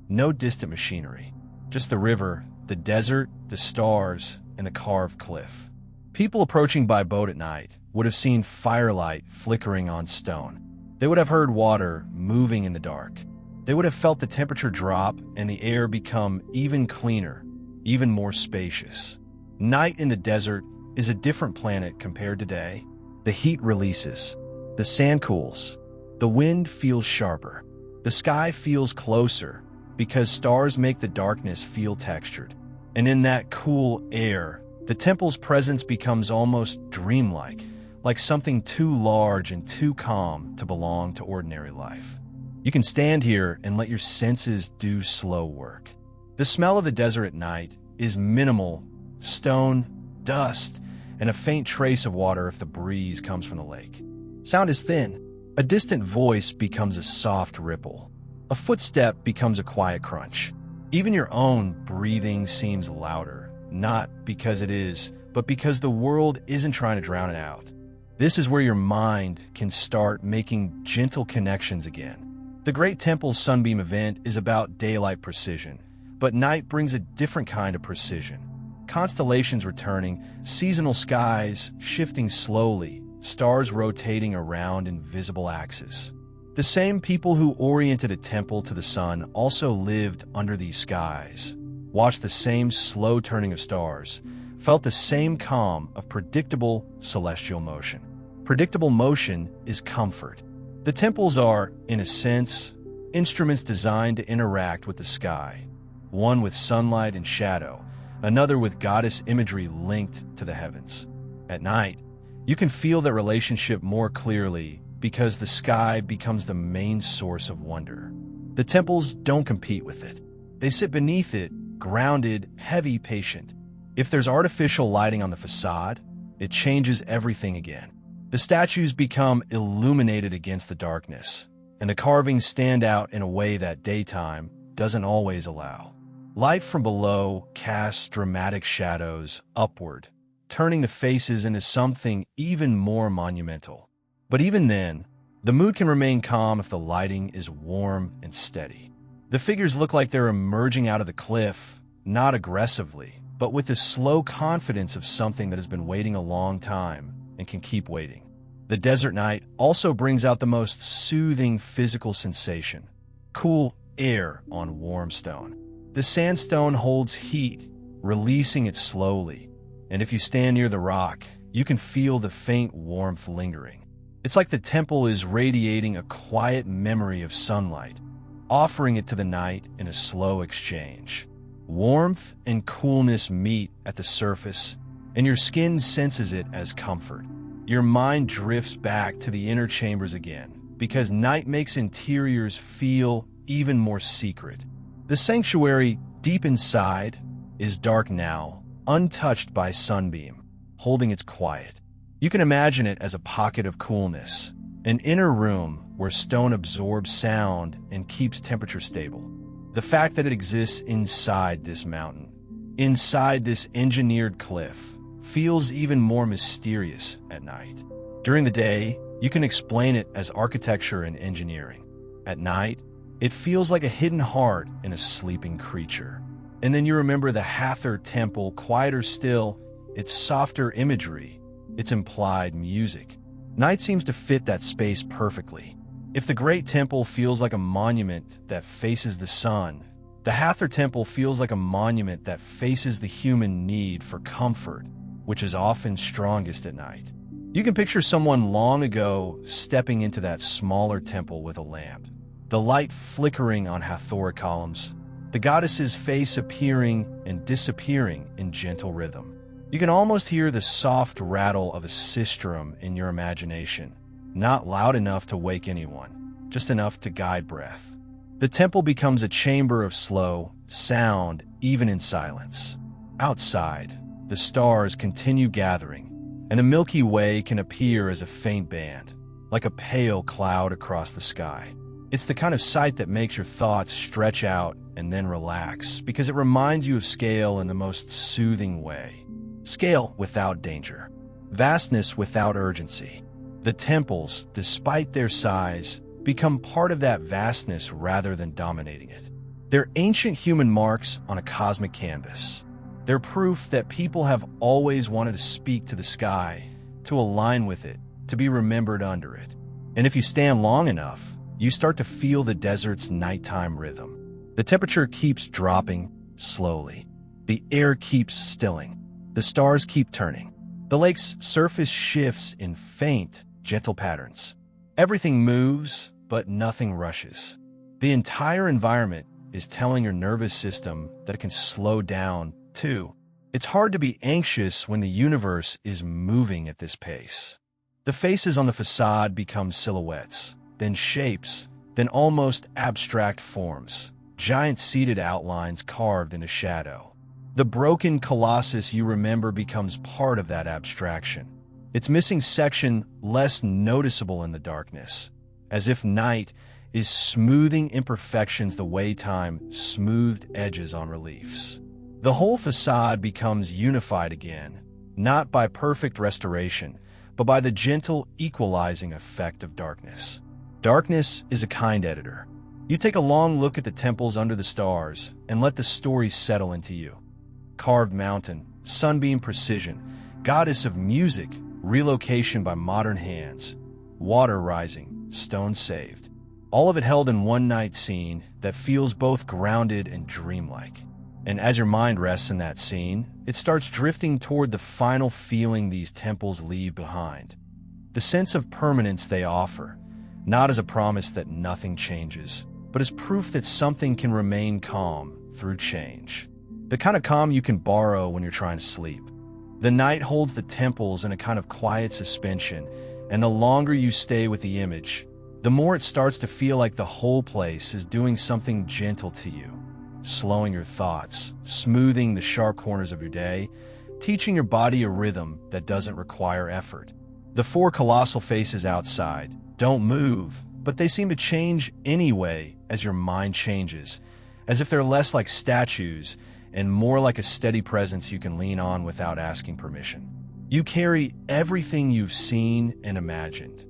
no distant machinery. Just the river, the desert, the stars, and the carved cliff. People approaching by boat at night would have seen firelight flickering on stone. They would have heard water moving in the dark. They would have felt the temperature drop and the air become even cleaner, even more spacious. Night in the desert is a different planet compared to day. The heat releases. The sand cools. The wind feels sharper. The sky feels closer because stars make the darkness feel textured. And in that cool air, the temple's presence becomes almost dreamlike, like something too large and too calm to belong to ordinary life. You can stand here and let your senses do slow work. The smell of the desert at night is minimal: stone, dust, and a faint trace of water if the breeze comes from the lake. Sound is thin. A distant voice becomes a soft ripple. A footstep becomes a quiet crunch. Even your own breathing seems louder, not because it is, but because the world isn't trying to drown it out. This is where your mind can start making gentle connections again. The Great Temple Sunbeam event is about daylight precision, but night brings a different kind of precision. Constellations returning, seasonal skies shifting slowly, stars rotating around invisible axes. The same people who oriented a temple to the sun also lived under these skies, watched the same slow turning of stars, felt the same calm of predictable celestial motion. Predictable motion is comfort. The temples are, in a sense, instruments designed to interact with the sky, one with sunlight and shadow, another with goddess imagery linked to the heavens. At night, you can feel that relationship more clearly because the sky becomes the main source of wonder. The temples don't compete with it. They sit beneath it, grounded, heavy, patient. If there's artificial lighting on the facade, it changes everything again. The statues become illuminated against the darkness, and the carvings stand out in a way that daytime doesn't always allow. Light from below casts dramatic shadows upward, turning the faces into something even more monumental. But even then, the mood can remain calm if the lighting is warm and steady. The figures look like they're emerging out of the cliff, not aggressively, but with the slow confidence of something that has been waiting a long time and can keep waiting. The desert night also brings out the most soothing physical sensation: cool air on warm stone. The sandstone holds heat, releasing it slowly, and if you stand near the rock, you can feel the faint warmth lingering. It's like the temple is radiating a quiet memory of sunlight, offering it to the night in a slow exchange. Warmth and coolness meet at the surface, and your skin senses it as comfort. Your mind drifts back to the inner chambers again, because night makes interiors feel even more secret. The sanctuary, deep inside, is dark now, untouched by sunbeam, holding its quiet. You can imagine it as a pocket of coolness, an inner room where stone absorbs sound and keeps temperature stable. The fact that it exists inside this mountain, inside this engineered cliff, feels even more mysterious at night. During the day, you can explain it as architecture and engineering. At night, it feels like a hidden heart in a sleeping creature. And then you remember the Hathor temple, quieter still, its softer imagery, its implied music. Night seems to fit that space perfectly. If the Great Temple feels like a monument that faces the sun, the Hathor temple feels like a monument that faces the human need for comfort, which is often strongest at night. You can picture someone long ago stepping into that smaller temple with a lamp, the light flickering on Hathor columns, the goddess's face appearing and disappearing in gentle rhythm. You can almost hear the soft rattle of a sistrum in your imagination, not loud enough to wake anyone, just enough to guide breath. The temple becomes a chamber of slow sound, even in silence. Outside, the stars continue gathering, and a Milky Way can appear as a faint band, like a pale cloud across the sky. It's the kind of sight that makes your thoughts stretch out and then relax, because it reminds you of scale in the most soothing way. Scale without danger. Vastness without urgency. The temples, despite their size, become part of that vastness rather than dominating it. They're ancient human marks on a cosmic canvas. They're proof that people have always wanted to speak to the sky, to align with it, to be remembered under it. And if you stand long enough, you start to feel the desert's nighttime rhythm. The temperature keeps dropping slowly. The air keeps stilling. The stars keep turning. The lake's surface shifts in faint, gentle patterns. Everything moves, but nothing rushes. The entire environment is telling your nervous system that it can slow down, too. It's hard to be anxious when the universe is moving at this pace. The faces on the facade become silhouettes, then shapes, then almost abstract forms, giant seated outlines carved into shadow. The broken colossus you remember becomes part of that abstraction, its missing section less noticeable in the darkness, as if night is smoothing imperfections the way time smoothed edges on reliefs. The whole facade becomes unified again, not by perfect restoration, but by the gentle equalizing effect of darkness. Darkness is a kind editor. You take a long look at the temples under the stars and let the story settle into you. Carved mountain, sunbeam precision, goddess of music, relocation by modern hands, water rising, stone saved. All of it held in one night scene that feels both grounded and dreamlike. And as your mind rests in that scene, it starts drifting toward the final feeling these temples leave behind. The sense of permanence they offer, not as a promise that nothing changes, but as proof that something can remain calm through change. The kind of calm you can borrow when you're trying to sleep. The night holds the temples in a kind of quiet suspension, and the longer you stay with the image, the more it starts to feel like the whole place is doing something gentle to you, slowing your thoughts, smoothing the sharp corners of your day, teaching your body a rhythm that doesn't require effort. The four colossal faces outside don't move, but they seem to change anyway as your mind changes, as if they're less like statues and more like a steady presence you can lean on without asking permission. You carry everything you've seen and imagined.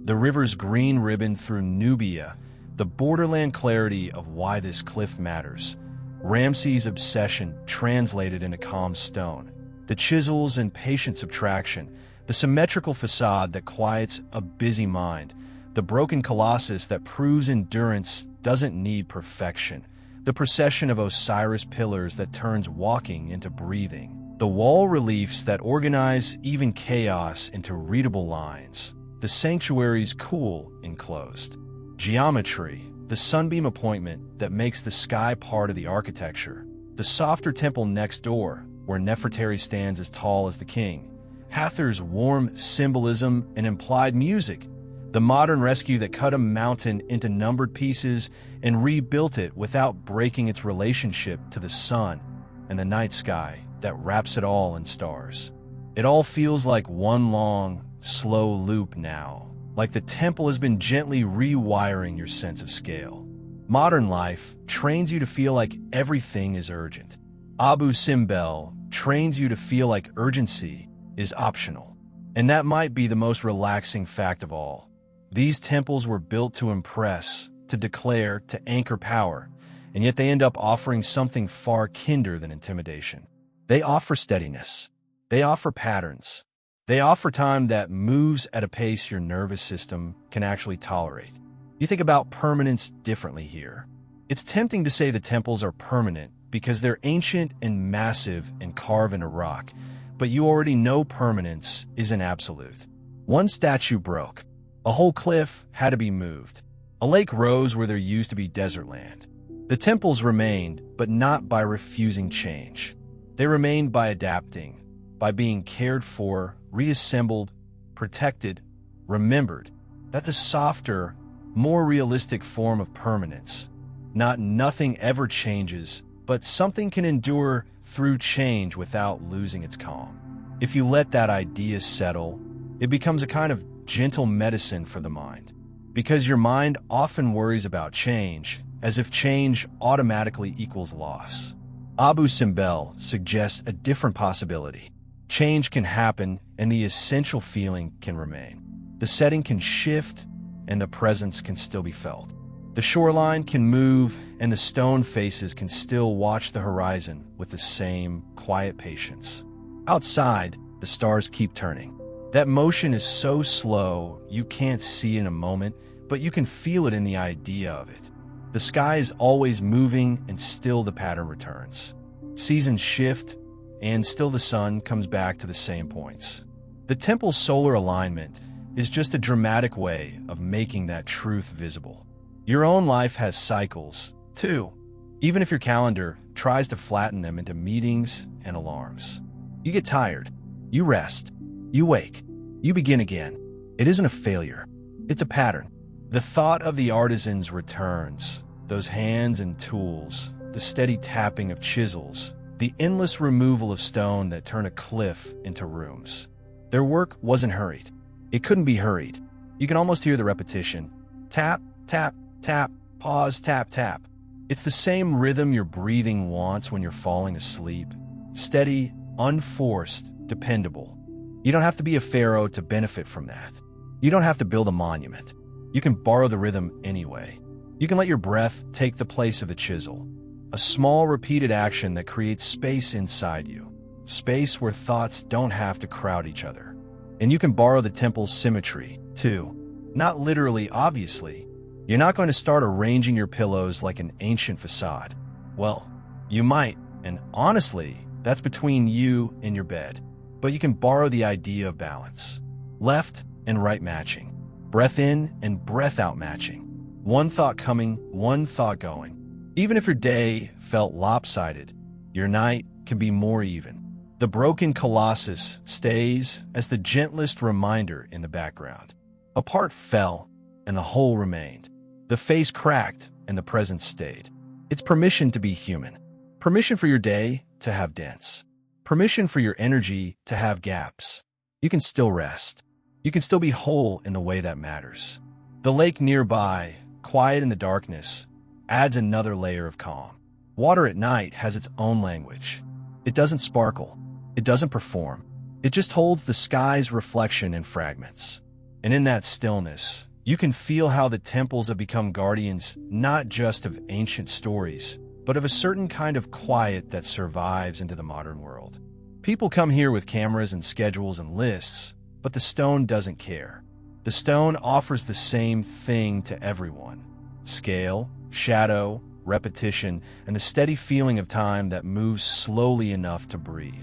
The river's green ribbon through Nubia, the borderland clarity of why this cliff matters, Ramses' obsession translated into calm stone, the chisels and patient subtraction, the symmetrical facade that quiets a busy mind, the broken colossus that proves endurance doesn't need perfection, the procession of Osiris pillars that turns walking into breathing, the wall reliefs that organize even chaos into readable lines, the sanctuary's cool enclosed. Geometry, the sunbeam appointment that makes the sky part of the architecture, the softer temple next door, where Nefertari stands as tall as the king, Hathor's warm symbolism and implied music, the modern rescue that cut a mountain into numbered pieces and rebuilt it without breaking its relationship to the sun, and the night sky that wraps it all in stars. It all feels like one long, slow loop now, like the temple has been gently rewiring your sense of scale. Modern life trains you to feel like everything is urgent. Abu Simbel trains you to feel like urgency is optional. And that might be the most relaxing fact of all. These temples were built to impress, to declare, to anchor power, and yet they end up offering something far kinder than intimidation. They offer steadiness. They offer patterns. They offer time that moves at a pace your nervous system can actually tolerate. You think about permanence differently here. It's tempting to say the temples are permanent because they're ancient and massive and carved into rock, but you already know permanence isn't absolute. One statue broke. A whole cliff had to be moved. A lake rose where there used to be desert land. The temples remained, but not by refusing change. They remained by adapting, by being cared for, reassembled, protected, remembered. That's a softer, more realistic form of permanence. Not nothing ever changes, but something can endure through change without losing its calm. If you let that idea settle, it becomes a kind of gentle medicine for the mind. Because your mind often worries about change, as if change automatically equals loss. Abu Simbel suggests a different possibility. Change can happen, and the essential feeling can remain. The setting can shift, and the presence can still be felt. The shoreline can move, and the stone faces can still watch the horizon with the same quiet patience. Outside, the stars keep turning. That motion is so slow, you can't see in a moment, but you can feel it in the idea of it. The sky is always moving, and still the pattern returns. Seasons shift, and still the sun comes back to the same points. The temple's solar alignment is just a dramatic way of making that truth visible. Your own life has cycles, too, even if your calendar tries to flatten them into meetings and alarms. You get tired, you rest, you wake, you begin again. It isn't a failure, it's a pattern. The thought of the artisans returns, those hands and tools, the steady tapping of chisels, the endless removal of stone that turn a cliff into rooms. Their work wasn't hurried. It couldn't be hurried. You can almost hear the repetition. Tap, tap, Tap, pause, tap, tap. It's the same rhythm your breathing wants when you're falling asleep. Steady, unforced, dependable. You don't have to be a pharaoh to benefit from that. You don't have to build a monument. You can borrow the rhythm anyway. You can let your breath take the place of the chisel. A small, repeated action that creates space inside you. Space where thoughts don't have to crowd each other. And you can borrow the temple's symmetry, too. Not literally, obviously. You're not going to start arranging your pillows like an ancient facade. Well, you might, and honestly, that's between you and your bed. But you can borrow the idea of balance. Left and right matching. Breath in and breath out matching. One thought coming, one thought going. Even if your day felt lopsided, your night can be more even. The broken colossus stays as the gentlest reminder in the background. A part fell, and the whole remained. The face cracked, and the presence stayed. It's permission to be human. Permission for your day to have dents. Permission for your energy to have gaps. You can still rest. You can still be whole in the way that matters. The lake nearby, quiet in the darkness, adds another layer of calm. Water at night has its own language. It doesn't sparkle. It doesn't perform. It just holds the sky's reflection in fragments. And in that stillness, you can feel how the temples have become guardians not just of ancient stories, but of a certain kind of quiet that survives into the modern world. People come here with cameras and schedules and lists, but the stone doesn't care. The stone offers the same thing to everyone. Scale, shadow, repetition, and the steady feeling of time that moves slowly enough to breathe.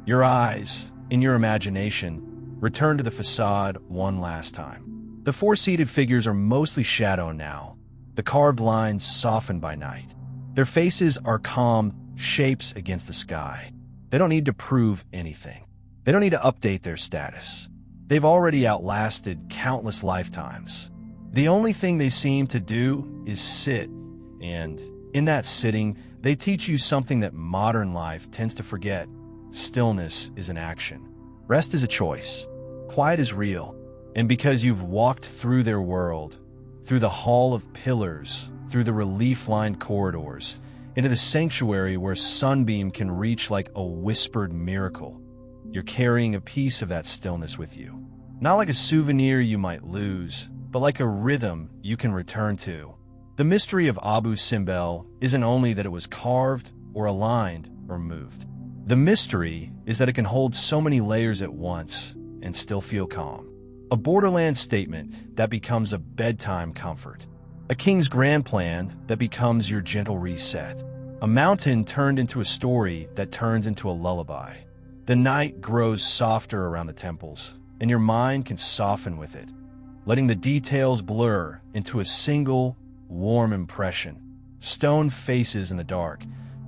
Your eyes, in your imagination, return to the facade one last time. The four-seated figures are mostly shadow now, the carved lines softened by night. Their faces are calm shapes against the sky. They don't need to prove anything. They don't need to update their status. They've already outlasted countless lifetimes. The only thing they seem to do is sit, and in that sitting, they teach you something that modern life tends to forget. Stillness is an action. Rest is a choice. Quiet is real. And because you've walked through their world, through the hall of pillars, through the relief-lined corridors, into the sanctuary where sunbeam can reach like a whispered miracle, you're carrying a piece of that stillness with you. Not like a souvenir you might lose, but like a rhythm you can return to. The mystery of Abu Simbel isn't only that it was carved or aligned or moved. The mystery is that it can hold so many layers at once and still feel calm. A borderland statement that becomes a bedtime comfort. A king's grand plan that becomes your gentle reset. A mountain turned into a story that turns into a lullaby. The night grows softer around the temples, and your mind can soften with it, letting the details blur into a single, warm impression. Stone faces in the dark,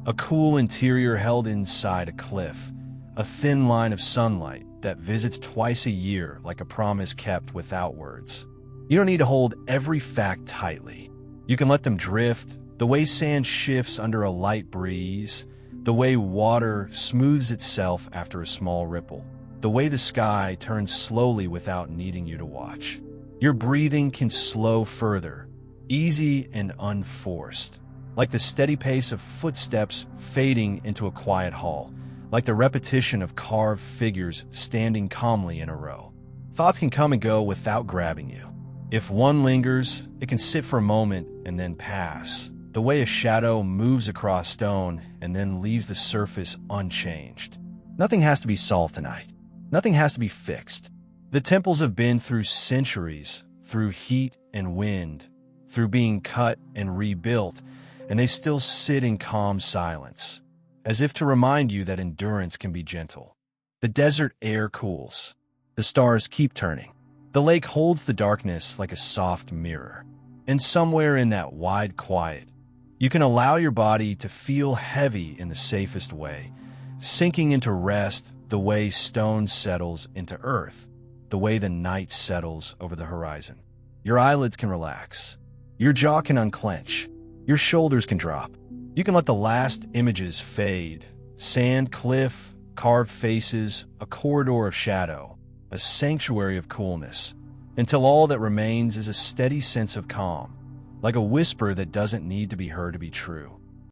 a cool interior held inside a cliff, a thin line of sunlight that visits twice a year like a promise kept without words. You don't need to hold every fact tightly. You can let them drift, the way sand shifts under a light breeze, the way water smooths itself after a small ripple, the way the sky turns slowly without needing you to watch. Your breathing can slow further, easy and unforced, like the steady pace of footsteps fading into a quiet hall, like the repetition of carved figures standing calmly in a row. Thoughts can come and go without grabbing you. If one lingers, it can sit for a moment and then pass, the way a shadow moves across stone and then leaves the surface unchanged. Nothing has to be solved tonight. Nothing has to be fixed. The temples have been through centuries, through heat and wind, through being cut and rebuilt, and they still sit in calm silence, as if to remind you that endurance can be gentle. The desert air cools. The stars keep turning. The lake holds the darkness like a soft mirror. And somewhere in that wide quiet, you can allow your body to feel heavy in the safest way, sinking into rest the way stone settles into earth, the way the night settles over the horizon. Your eyelids can relax. Your jaw can unclench. Your shoulders can drop. You can let the last images fade. Sand, cliff, carved faces, a corridor of shadow, a sanctuary of coolness, until all that remains is a steady sense of calm. like a whisper that doesn't need to be heard to be true.